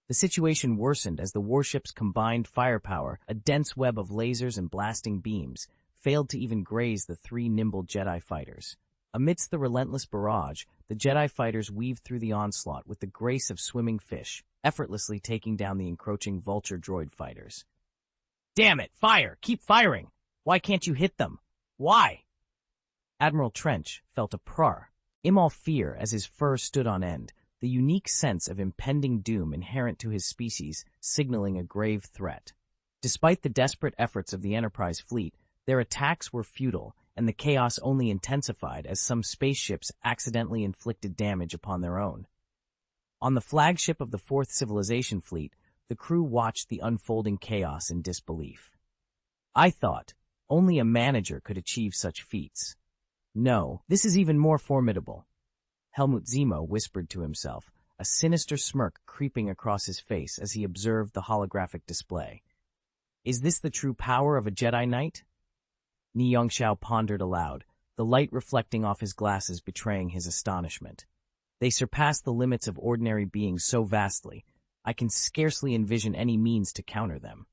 The situation worsened as the warship's combined firepower, a dense web of lasers and blasting beams, failed to even graze the 3 nimble Jedi fighters. Amidst the relentless barrage, the Jedi fighters weaved through the onslaught with the grace of swimming fish, effortlessly taking down the encroaching vulture droid fighters. "Damn it! Fire! Keep firing! Why can't you hit them? Why?" Admiral Trench felt a primal fear as his fur stood on end, the unique sense of impending doom inherent to his species signaling a grave threat. Despite the desperate efforts of the Enterprise fleet, their attacks were futile, and the chaos only intensified as some spaceships accidentally inflicted damage upon their own. On the flagship of the Fourth Civilization Fleet, the crew watched the unfolding chaos in disbelief. "I thought only a manager could achieve such feats. No, this is even more formidable." Helmut Zemo whispered to himself, a sinister smirk creeping across his face as he observed the holographic display. "Is this the true power of a Jedi Knight?" Ni Yongxiao pondered aloud, the light reflecting off his glasses betraying his astonishment. "They surpass the limits of ordinary beings so vastly, I can scarcely envision any means to counter them.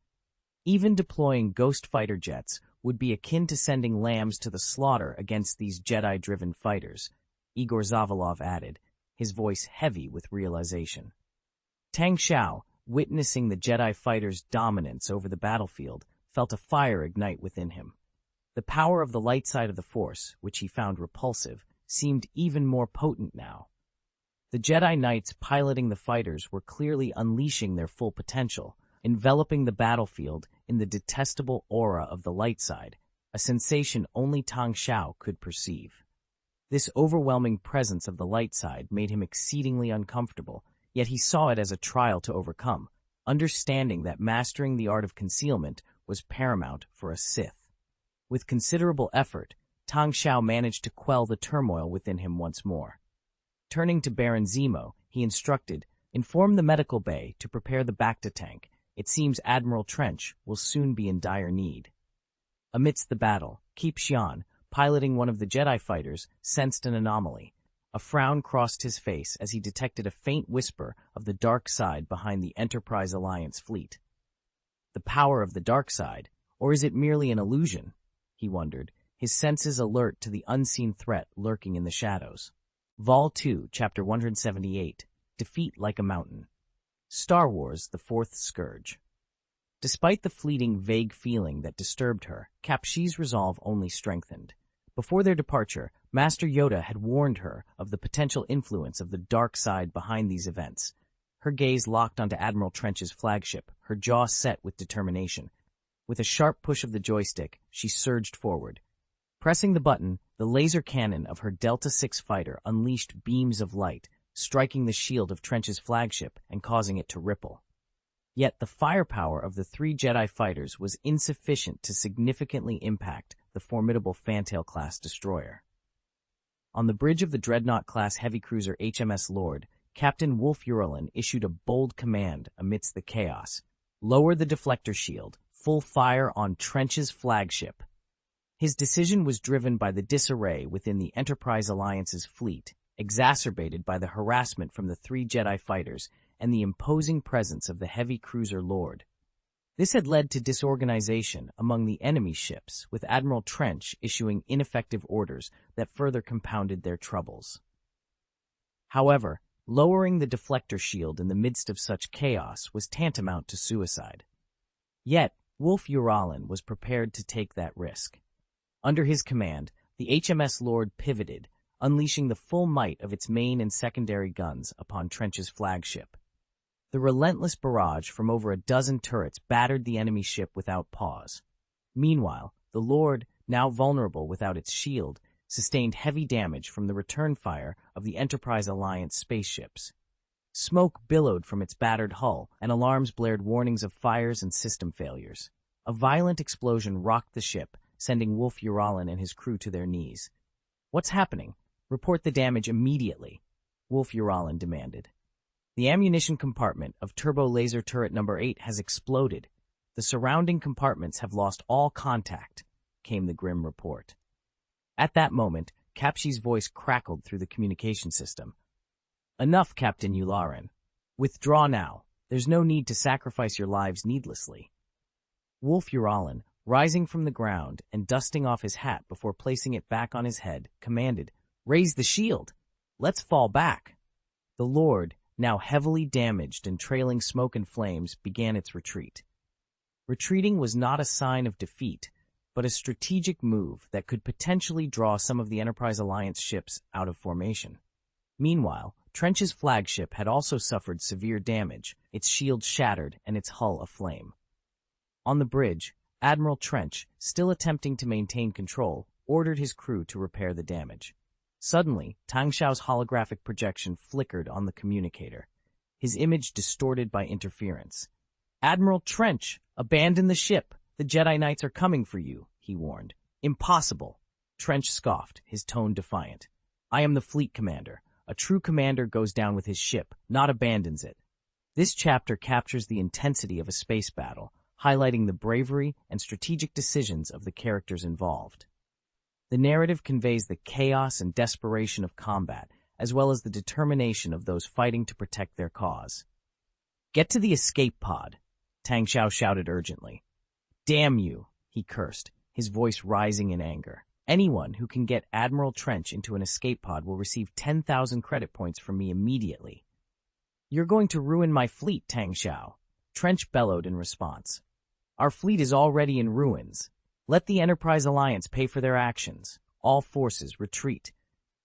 Even deploying ghost fighter jets would be akin to sending lambs to the slaughter against these Jedi-driven fighters," Igor Zavalov added, his voice heavy with realization. Tang Xiao, witnessing the Jedi fighters' dominance over the battlefield, felt a fire ignite within him. The power of the light side of the Force, which he found repulsive, seemed even more potent now. The Jedi Knights piloting the fighters were clearly unleashing their full potential, enveloping the battlefield in the detestable aura of the light side, a sensation only Tang Xiao could perceive. This overwhelming presence of the light side made him exceedingly uncomfortable, yet he saw it as a trial to overcome, understanding that mastering the art of concealment was paramount for a Sith. With considerable effort, Tang Xiao managed to quell the turmoil within him once more. Turning to Baron Zemo, he instructed, "Inform the medical bay to prepare the Bacta tank. It seems Admiral Trench will soon be in dire need." Amidst the battle, Keep Xian, piloting one of the Jedi fighters, sensed an anomaly. A frown crossed his face as he detected a faint whisper of the dark side behind the Enterprise Alliance fleet. The power of the dark side, or is it merely an illusion? He wondered, his senses alert to the unseen threat lurking in the shadows. Vol 2, Chapter 178, Defeat Like a Mountain. Star Wars, The Fourth Scourge. Despite the fleeting, vague feeling that disturbed her, Capshee's resolve only strengthened. Before their departure, Master Yoda had warned her of the potential influence of the dark side behind these events. Her gaze locked onto Admiral Trench's flagship, her jaw set with determination. With a sharp push of the joystick, she surged forward. Pressing the button, the laser cannon of her Delta 6 fighter unleashed beams of light, striking the shield of Trench's flagship and causing it to ripple. Yet the firepower of the 3 Jedi fighters was insufficient to significantly impact the formidable Fantail-class destroyer. On the bridge of the Dreadnought-class heavy cruiser HMS Lord, Captain Wolf Uralin issued a bold command amidst the chaos. "Lower the deflector shield, full fire on Trench's flagship. His decision was driven by the disarray within the Enterprise Alliance's fleet, exacerbated by the harassment from the 3 Jedi fighters and the imposing presence of the heavy cruiser Lord. This had led to disorganization among the enemy ships, with Admiral Trench issuing ineffective orders that further compounded their troubles. However, lowering the deflector shield in the midst of such chaos was tantamount to suicide. Yet, Wolf Uralin was prepared to take that risk. Under his command, the HMS Lord pivoted, unleashing the full might of its main and secondary guns upon Trench's flagship. The relentless barrage from over a dozen turrets battered the enemy ship without pause. Meanwhile, the Lord, now vulnerable without its shield, sustained heavy damage from the return fire of the Enterprise Alliance spaceships. Smoke billowed from its battered hull, and alarms blared warnings of fires and system failures. A violent explosion rocked the ship, sending Wolf Uralin and his crew to their knees. "What's happening? Report the damage immediately," Wolf Uralin demanded. "The ammunition compartment of Turbo Laser Turret Number 8 has exploded. The surrounding compartments have lost all contact," came the grim report. At that moment, Capshi's voice crackled through the communication system. "Enough, Captain Yularen. Withdraw now. There's no need to sacrifice your lives needlessly." Wolf Uralin, rising from the ground and dusting off his hat before placing it back on his head, commanded, "Raise the shield! Let's fall back!" The Lord, now heavily damaged and trailing smoke and flames, began its retreat. Retreating was not a sign of defeat, but a strategic move that could potentially draw some of the Enterprise Alliance ships out of formation. Meanwhile, Trench's flagship had also suffered severe damage, its shield shattered and its hull aflame. On the bridge, Admiral Trench, still attempting to maintain control, ordered his crew to repair the damage. Suddenly, Tang Xiao's holographic projection flickered on the communicator, his image distorted by interference. "Admiral Trench, abandon the ship. The Jedi Knights are coming for you," he warned. "Impossible." Trench scoffed, his tone defiant. "I am the fleet commander. A true commander goes down with his ship, not abandons it." This chapter captures the intensity of a space battle, highlighting the bravery and strategic decisions of the characters involved. The narrative conveys the chaos and desperation of combat, as well as the determination of those fighting to protect their cause. "Get to the escape pod," Tang Xiao shouted urgently. "Damn you," he cursed, his voice rising in anger. "Anyone who can get Admiral Trench into an escape pod will receive 10,000 credit points from me immediately." "You're going to ruin my fleet, Tang Xiao," Trench bellowed in response. "Our fleet is already in ruins. Let the Enterprise Alliance pay for their actions. All forces retreat.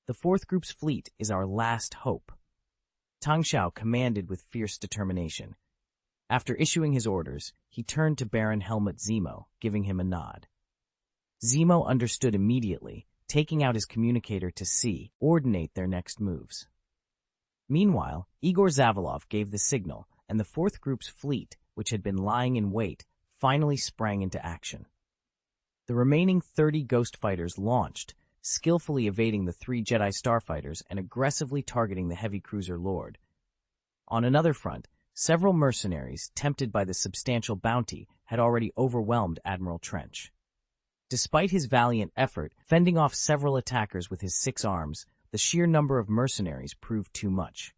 The Fourth Group's fleet is our last hope." Tang Xiao commanded with fierce determination. After issuing his orders, he turned to Baron Helmut Zemo, giving him a nod. Zemo understood immediately, taking out his communicator to coordinate their next moves. Meanwhile, Igor Zavalov gave the signal, and the Fourth Group's fleet, which had been lying in wait, finally sprang into action. The remaining 30 Ghost Fighters launched, skillfully evading the 3 Jedi starfighters and aggressively targeting the heavy cruiser Lord. On another front, several mercenaries, tempted by the substantial bounty, had already overwhelmed Admiral Trench. Despite his valiant effort, fending off several attackers with his 6 arms, the sheer number of mercenaries proved too much.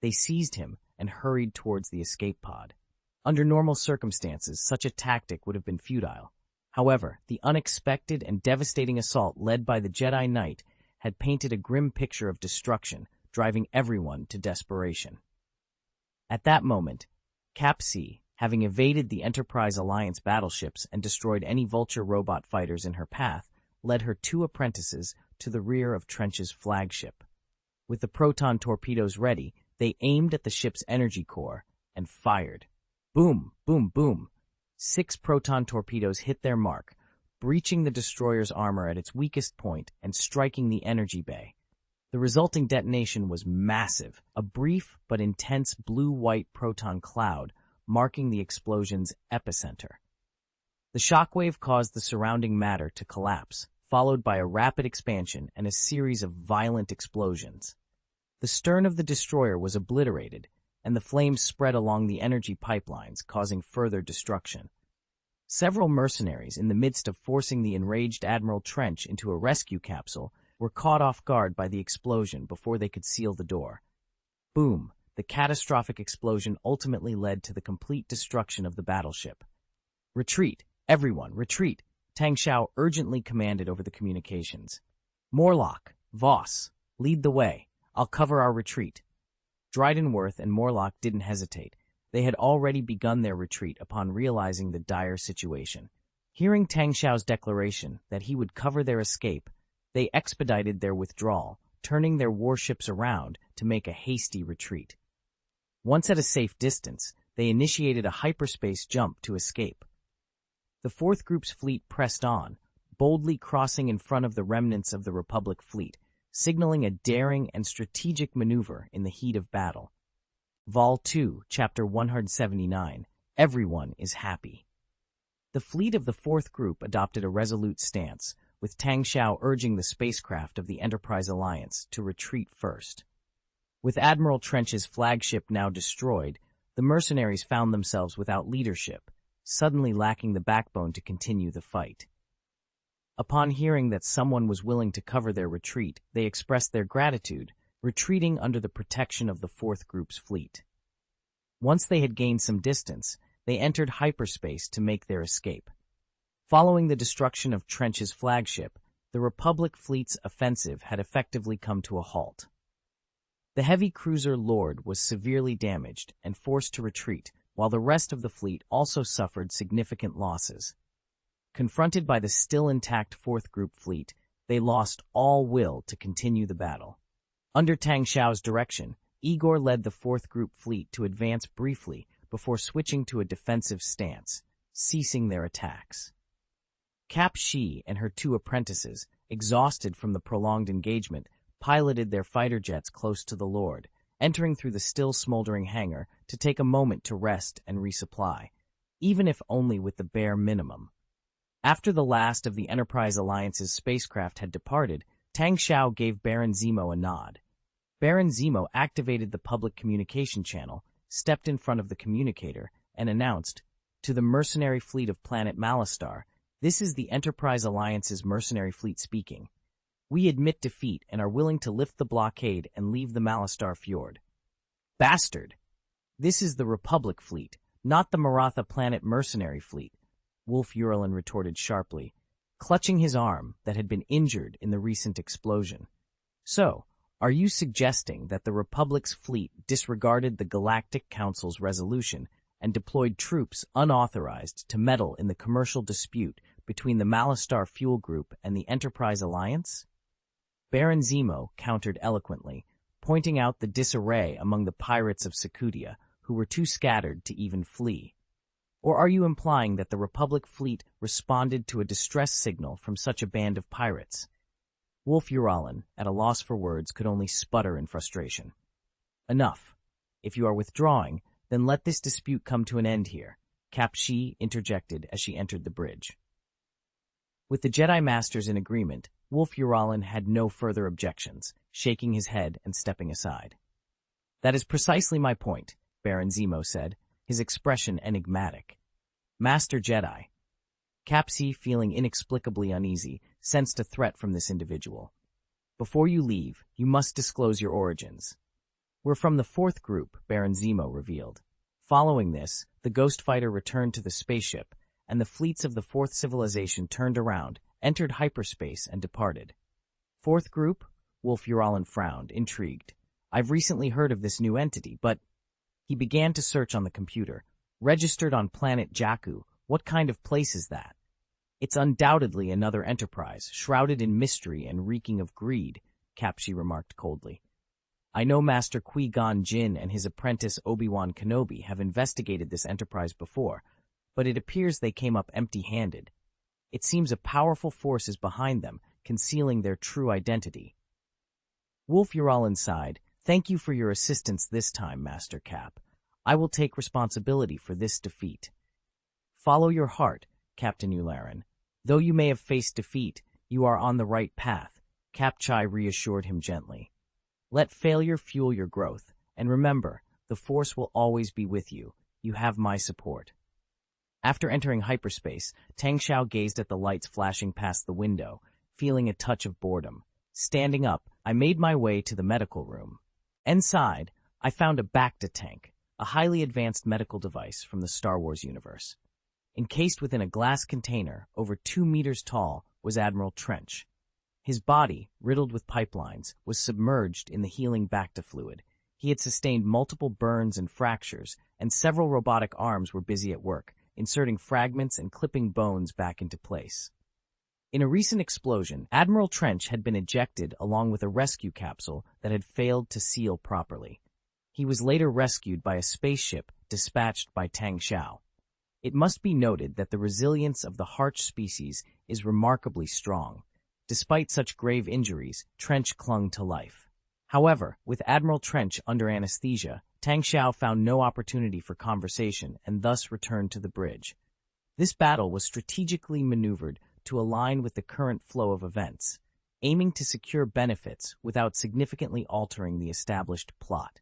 They seized him and hurried towards the escape pod. Under normal circumstances, such a tactic would have been futile. However, the unexpected and devastating assault led by the Jedi Knight had painted a grim picture of destruction, driving everyone to desperation. At that moment, Capsi, having evaded the Enterprise Alliance battleships and destroyed any Vulture robot fighters in her path, led her 2 apprentices to the rear of Trench's flagship. With the proton torpedoes ready, they aimed at the ship's energy core and fired. Boom, boom, boom. 6 proton torpedoes hit their mark, breaching the destroyer's armor at its weakest point and striking the energy bay. The resulting detonation was massive, a brief but intense blue-white proton cloud marking the explosion's epicenter. The shockwave caused the surrounding matter to collapse, followed by a rapid expansion and a series of violent explosions. The stern of the destroyer was obliterated, and the flames spread along the energy pipelines, causing further destruction. Several mercenaries, in the midst of forcing the enraged Admiral Trench into a rescue capsule, were caught off guard by the explosion before they could seal the door. Boom! The catastrophic explosion ultimately led to the complete destruction of the battleship. "Retreat! Everyone, retreat!" Tang Xiao urgently commanded over the communications. "Morlock, Voss, lead the way. I'll cover our retreat." Drydenworth and Morlock didn't hesitate. They had already begun their retreat upon realizing the dire situation. Hearing Tang Xiao's declaration that he would cover their escape, they expedited their withdrawal, turning their warships around to make a hasty retreat. Once at a safe distance, they initiated a hyperspace jump to escape. The fourth group's fleet pressed on, boldly crossing in front of the remnants of the Republic fleet, signaling a daring and strategic maneuver in the heat of battle. Vol 2, Chapter 179, Everyone is Happy. The fleet of the fourth group adopted a resolute stance, with Tang Xiao urging the spacecraft of the Enterprise Alliance to retreat first. With Admiral Trench's flagship now destroyed, the mercenaries found themselves without leadership, suddenly lacking the backbone to continue the fight. Upon hearing that someone was willing to cover their retreat, they expressed their gratitude, retreating under the protection of the fourth group's fleet. Once they had gained some distance, they entered hyperspace to make their escape. Following the destruction of Trench's flagship, the Republic fleet's offensive had effectively come to a halt. The heavy cruiser Lord was severely damaged and forced to retreat, while the rest of the fleet also suffered significant losses. Confronted by the still intact fourth group fleet, they lost all will to continue the battle. Under Tang Xiao's direction, Igor led the fourth group fleet to advance briefly before switching to a defensive stance, ceasing their attacks. Cap Shi and her two apprentices, exhausted from the prolonged engagement, piloted their fighter jets close to the Lord, entering through the still smoldering hangar to take a moment to rest and resupply, even if only with the bare minimum. After the last of the Enterprise Alliance's spacecraft had departed, Tang Xiao gave Baron Zemo a nod. Baron Zemo activated the public communication channel, stepped in front of the communicator, and announced, "To the mercenary fleet of planet Malastar, this is the Enterprise Alliance's mercenary fleet speaking. We admit defeat and are willing to lift the blockade and leave the Malastar Fjord." "Bastard! This is the Republic fleet, not the Maratha planet mercenary fleet," Wolf Uralin retorted sharply, clutching his arm that had been injured in the recent explosion. "So, are you suggesting that the Republic's fleet disregarded the Galactic Council's resolution and deployed troops unauthorized to meddle in the commercial dispute between the Malastar Fuel Group and the Enterprise Alliance?" Baron Zemo countered eloquently, pointing out the disarray among the pirates of Secudia, who were too scattered to even flee. "Or are you implying that the Republic fleet responded to a distress signal from such a band of pirates?" Wolf Uralin, at a loss for words, could only sputter in frustration. "Enough. If you are withdrawing, then let this dispute come to an end here," Cap Shi interjected as she entered the bridge. With the Jedi Masters in agreement, Wolf Uralin had no further objections, shaking his head and stepping aside. "That is precisely my point," Baron Zemo said, his expression enigmatic. "Master Jedi." Cap Shi, feeling inexplicably uneasy, sensed a threat from this individual. "Before you leave, you must disclose your origins." "We're from the fourth group," Baron Zemo revealed. Following this, the Ghost Fighter returned to the spaceship, and the fleets of the fourth civilization turned around, entered hyperspace, and departed. "Fourth group?" Wolf Uralin frowned, intrigued. "I've recently heard of this new entity, but—" He began to search on the computer. "Registered on planet Jakku, what kind of place is that?" "It's undoubtedly another enterprise, shrouded in mystery and reeking of greed," Cap Shi remarked coldly. "I know Master Qui-Gon Jinn and his apprentice Obi-Wan Kenobi have investigated this enterprise before, but it appears they came up empty-handed. It seems a powerful force is behind them, concealing their true identity." Wolf Uralin sighed. "Thank you for your assistance this time, Master Cap. I will take responsibility for this defeat." "Follow your heart, Captain Ularin. Though you may have faced defeat, you are on the right path," Cap Chai reassured him gently. "Let failure fuel your growth, and remember, the Force will always be with you. You have my support." After entering hyperspace, Tang Xiao gazed at the lights flashing past the window, feeling a touch of boredom. Standing up, I made my way to the medical room. Inside, I found a Bacta tank, a highly advanced medical device from the Star Wars universe. Encased within a glass container, over 2 meters tall, was Admiral Trench. His body, riddled with pipelines, was submerged in the healing Bacta fluid. He had sustained multiple burns and fractures, and several robotic arms were busy at work, inserting fragments and clipping bones back into place. In a recent explosion, Admiral Trench had been ejected along with a rescue capsule that had failed to seal properly. He was later rescued by a spaceship dispatched by Tang Xiao. It must be noted that the resilience of the Harch species is remarkably strong. Despite such grave injuries, Trench clung to life. However, with Admiral Trench under anesthesia, Tang Xiao found no opportunity for conversation and thus returned to the bridge. This battle was strategically maneuvered to align with the current flow of events, aiming to secure benefits without significantly altering the established plot.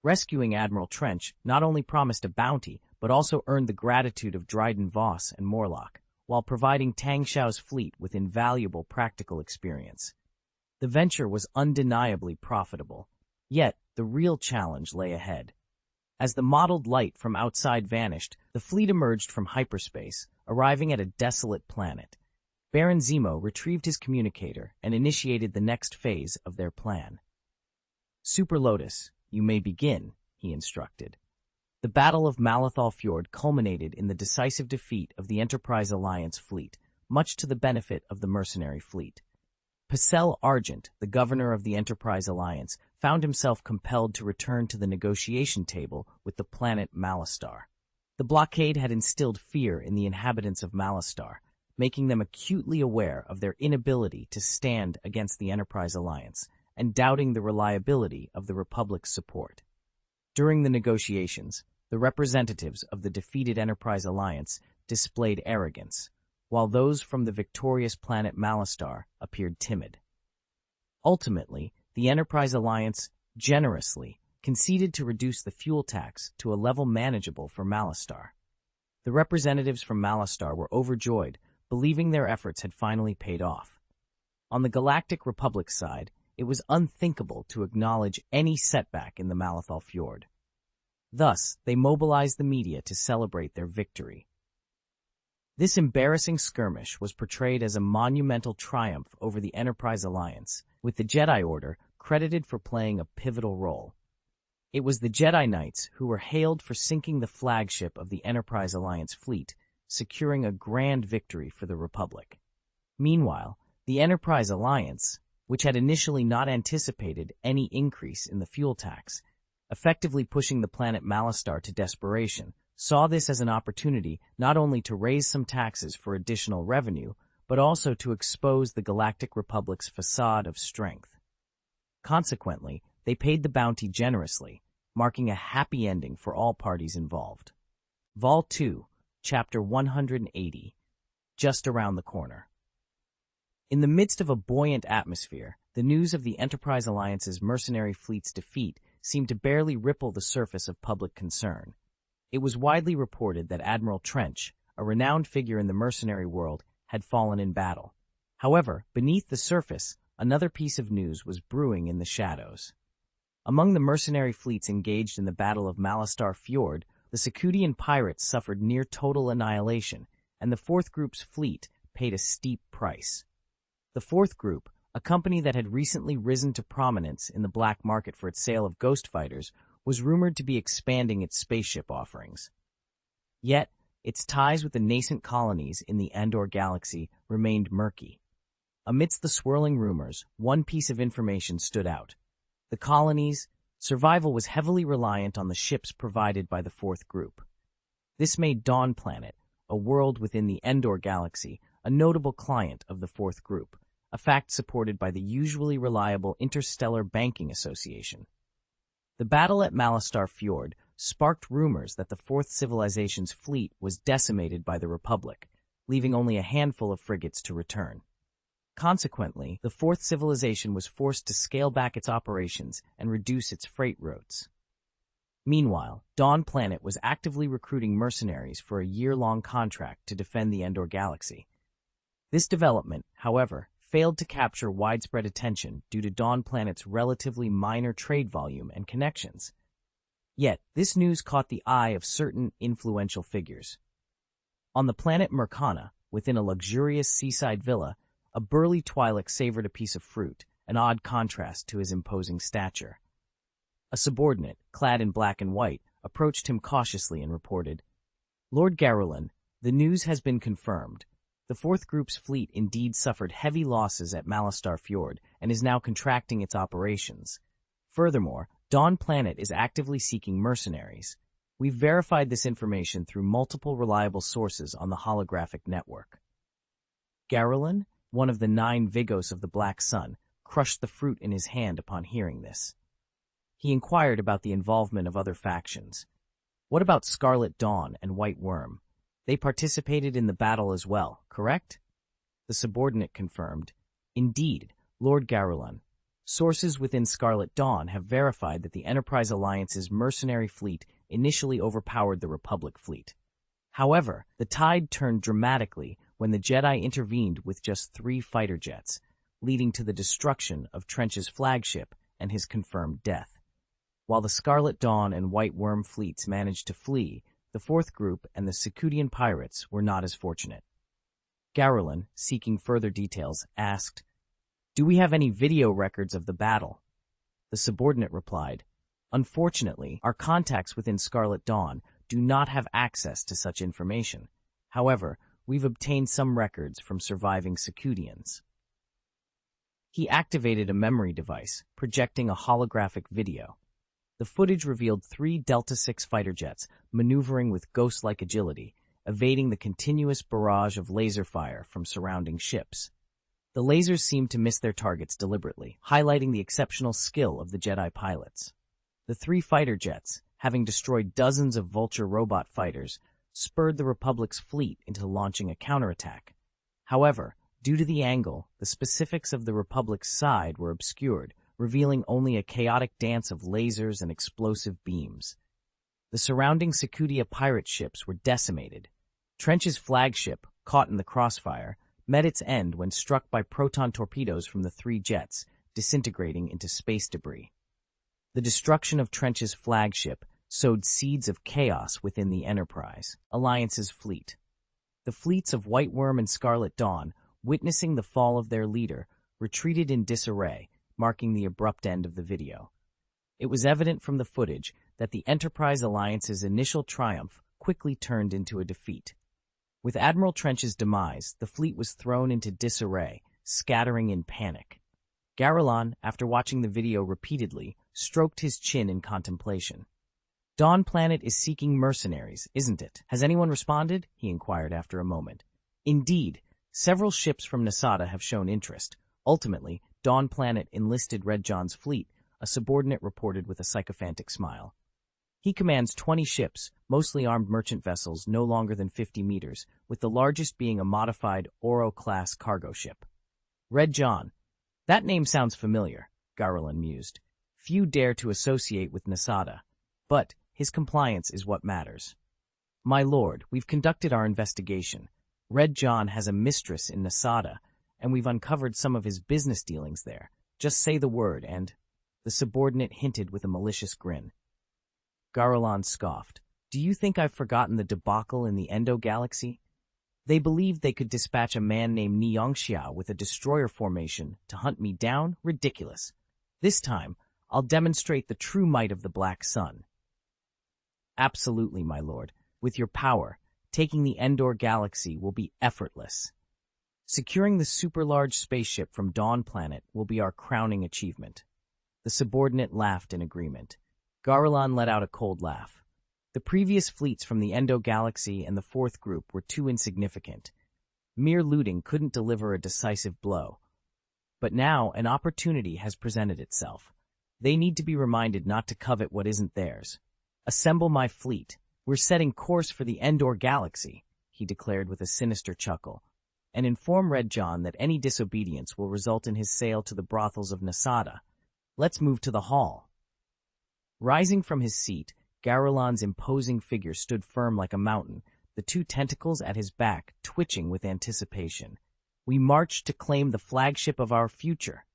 Rescuing Admiral Trench not only promised a bounty, but also earned the gratitude of Dryden Voss and Morlock, while providing Tang Xiao's fleet with invaluable practical experience. The venture was undeniably profitable, yet the real challenge lay ahead. As the mottled light from outside vanished, the fleet emerged from hyperspace, arriving at a desolate planet. Baron Zemo retrieved his communicator and initiated the next phase of their plan. "Super Lotus, you may begin," he instructed. The Battle of Malethal Fjord culminated in the decisive defeat of the Enterprise Alliance fleet, much to the benefit of the mercenary fleet. Pacel Argent, the governor of the Enterprise Alliance, found himself compelled to return to the negotiation table with the planet Malastar. The blockade had instilled fear in the inhabitants of Malastar, making them acutely aware of their inability to stand against the Enterprise Alliance and doubting the reliability of the Republic's support. During the negotiations, the representatives of the defeated Enterprise Alliance displayed arrogance, while those from the victorious planet Malastar appeared timid. Ultimately, the Enterprise Alliance generously conceded to reduce the fuel tax to a level manageable for Malastar. The representatives from Malastar were overjoyed, believing their efforts had finally paid off. On the Galactic Republic side, it was unthinkable to acknowledge any setback in the Malethal Fjord. Thus, they mobilized the media to celebrate their victory. This embarrassing skirmish was portrayed as a monumental triumph over the Enterprise Alliance, with the Jedi Order credited for playing a pivotal role. It was the Jedi Knights who were hailed for sinking the flagship of the Enterprise Alliance fleet, securing a grand victory for the Republic. Meanwhile, the Enterprise Alliance, which had initially not anticipated any increase in the fuel tax, effectively pushing the planet Malastar to desperation, saw this as an opportunity not only to raise some taxes for additional revenue, but also to expose the Galactic Republic's facade of strength. Consequently, they paid the bounty generously, marking a happy ending for all parties involved. Vol 2, Chapter 180, just around the corner. In the midst of a buoyant atmosphere, the news of the Enterprise Alliance's mercenary fleet's defeat seemed to barely ripple the surface of public concern. It was widely reported that Admiral Trench, a renowned figure in the mercenary world, had fallen in battle. However, beneath the surface, another piece of news was brewing in the shadows. Among the mercenary fleets engaged in the Battle of Malastar Fjord, the Secudian pirates suffered near total annihilation, and the Fourth Group's fleet paid a steep price. The Fourth Group, a company that had recently risen to prominence in the black market for its sale of ghost fighters, was rumored to be expanding its spaceship offerings. Yet, its ties with the nascent colonies in the Andor galaxy remained murky. Amidst the swirling rumors, one piece of information stood out. The colonies' survival was heavily reliant on the ships provided by the Fourth Group. This made Dawn Planet, a world within the Andor galaxy, a notable client of the Fourth Group, a fact supported by the usually reliable Interstellar Banking Association. The battle at Malastar Fjord sparked rumors that the Fourth Civilization's fleet was decimated by the Republic, leaving only a handful of frigates to return. Consequently, the Fourth Civilization was forced to scale back its operations and reduce its freight routes. Meanwhile, Dawn Planet was actively recruiting mercenaries for a year-long contract to defend the Endor galaxy. This development, however, failed to capture widespread attention due to Dawn Planet's relatively minor trade volume and connections. Yet, this news caught the eye of certain influential figures. On the planet Mercana, within a luxurious seaside villa, a burly Twi'lek savored a piece of fruit, an odd contrast to his imposing stature. A subordinate, clad in black and white, approached him cautiously and reported, "Lord Garulan, the news has been confirmed. The Fourth Group's fleet indeed suffered heavy losses at Malastare Fjord and is now contracting its operations. Furthermore, Dawn Planet is actively seeking mercenaries. We've verified this information through multiple reliable sources on the holographic network." Garulan, one of the 9 Vigos of the Black Sun, crushed the fruit in his hand upon hearing this. He inquired about the involvement of other factions. What about Scarlet Dawn and White Worm? They participated in the battle as well, correct? The subordinate confirmed, "Indeed, Lord Garulan. Sources within Scarlet Dawn have verified that the Enterprise Alliance's mercenary fleet initially overpowered the Republic fleet. However, the tide turned dramatically when the Jedi intervened with just 3 fighter jets, leading to the destruction of Trench's flagship and his confirmed death. While the Scarlet Dawn and White Worm fleets managed to flee, the Fourth Group and the Secudian pirates were not as fortunate." Garulan, seeking further details, asked, "Do we have any video records of the battle?" The subordinate replied, "Unfortunately, our contacts within Scarlet Dawn do not have access to such information. However, we've obtained some records from surviving Secudians." He activated a memory device, projecting a holographic video. The footage revealed 3 Delta-6 fighter jets maneuvering with ghost-like agility, evading the continuous barrage of laser fire from surrounding ships. The lasers seemed to miss their targets deliberately, highlighting the exceptional skill of the Jedi pilots. The 3 fighter jets, having destroyed dozens of Vulture robot fighters, spurred the Republic's fleet into launching a counterattack. However, due to the angle, the specifics of the Republic's side were obscured, revealing only a chaotic dance of lasers and explosive beams. The surrounding Secudia pirate ships were decimated. Trench's flagship, caught in the crossfire, met its end when struck by proton torpedoes from the 3 jets, disintegrating into space debris. The destruction of Trench's flagship sowed seeds of chaos within the Enterprise Alliance's fleet. The fleets of White Worm and Scarlet Dawn, witnessing the fall of their leader, retreated in disarray, marking the abrupt end of the video. It was evident from the footage that the Enterprise Alliance's initial triumph quickly turned into a defeat. With Admiral Trench's demise, the fleet was thrown into disarray, scattering in panic. Garulan, after watching the video repeatedly, stroked his chin in contemplation. "Dawn Planet is seeking mercenaries, isn't it? Has anyone responded?" he inquired after a moment. "Indeed, several ships from Nasada have shown interest. Ultimately, Dawn Planet enlisted Red John's fleet," a subordinate reported with a sycophantic smile. "He commands 20 ships, mostly armed merchant vessels no longer than 50 meters, with the largest being a modified Oro-class cargo ship." "Red John. That name sounds familiar," Garulan mused. "Few dare to associate with Nasada, but his compliance is what matters." "My lord, we've conducted our investigation. Red John has a mistress in Nasada, and we've uncovered some of his business dealings there. Just say the word and—" the subordinate hinted with a malicious grin. Garulan scoffed. "Do you think I've forgotten the debacle in the Endo Galaxy? They believed they could dispatch a man named Tang Xiao with a destroyer formation to hunt me down? Ridiculous. This time, I'll demonstrate the true might of the Black Sun." "Absolutely, my lord. With your power, taking the Endor Galaxy will be effortless. Securing the super-large spaceship from Dawn Planet will be our crowning achievement." The subordinate laughed in agreement. Garulan let out a cold laugh. The previous fleets from the Endo Galaxy and the Fourth Group were too insignificant. Mere looting couldn't deliver a decisive blow. But now an opportunity has presented itself. They need to be reminded not to covet what isn't theirs. "Assemble my fleet. We're setting course for the Endor Galaxy," he declared with a sinister chuckle, "and inform Red John that any disobedience will result in his sale to the brothels of Nasada. Let's move to the hall." Rising from his seat, Garulan's imposing figure stood firm like a mountain, the two tentacles at his back twitching with anticipation. We marched to claim the flagship of our future.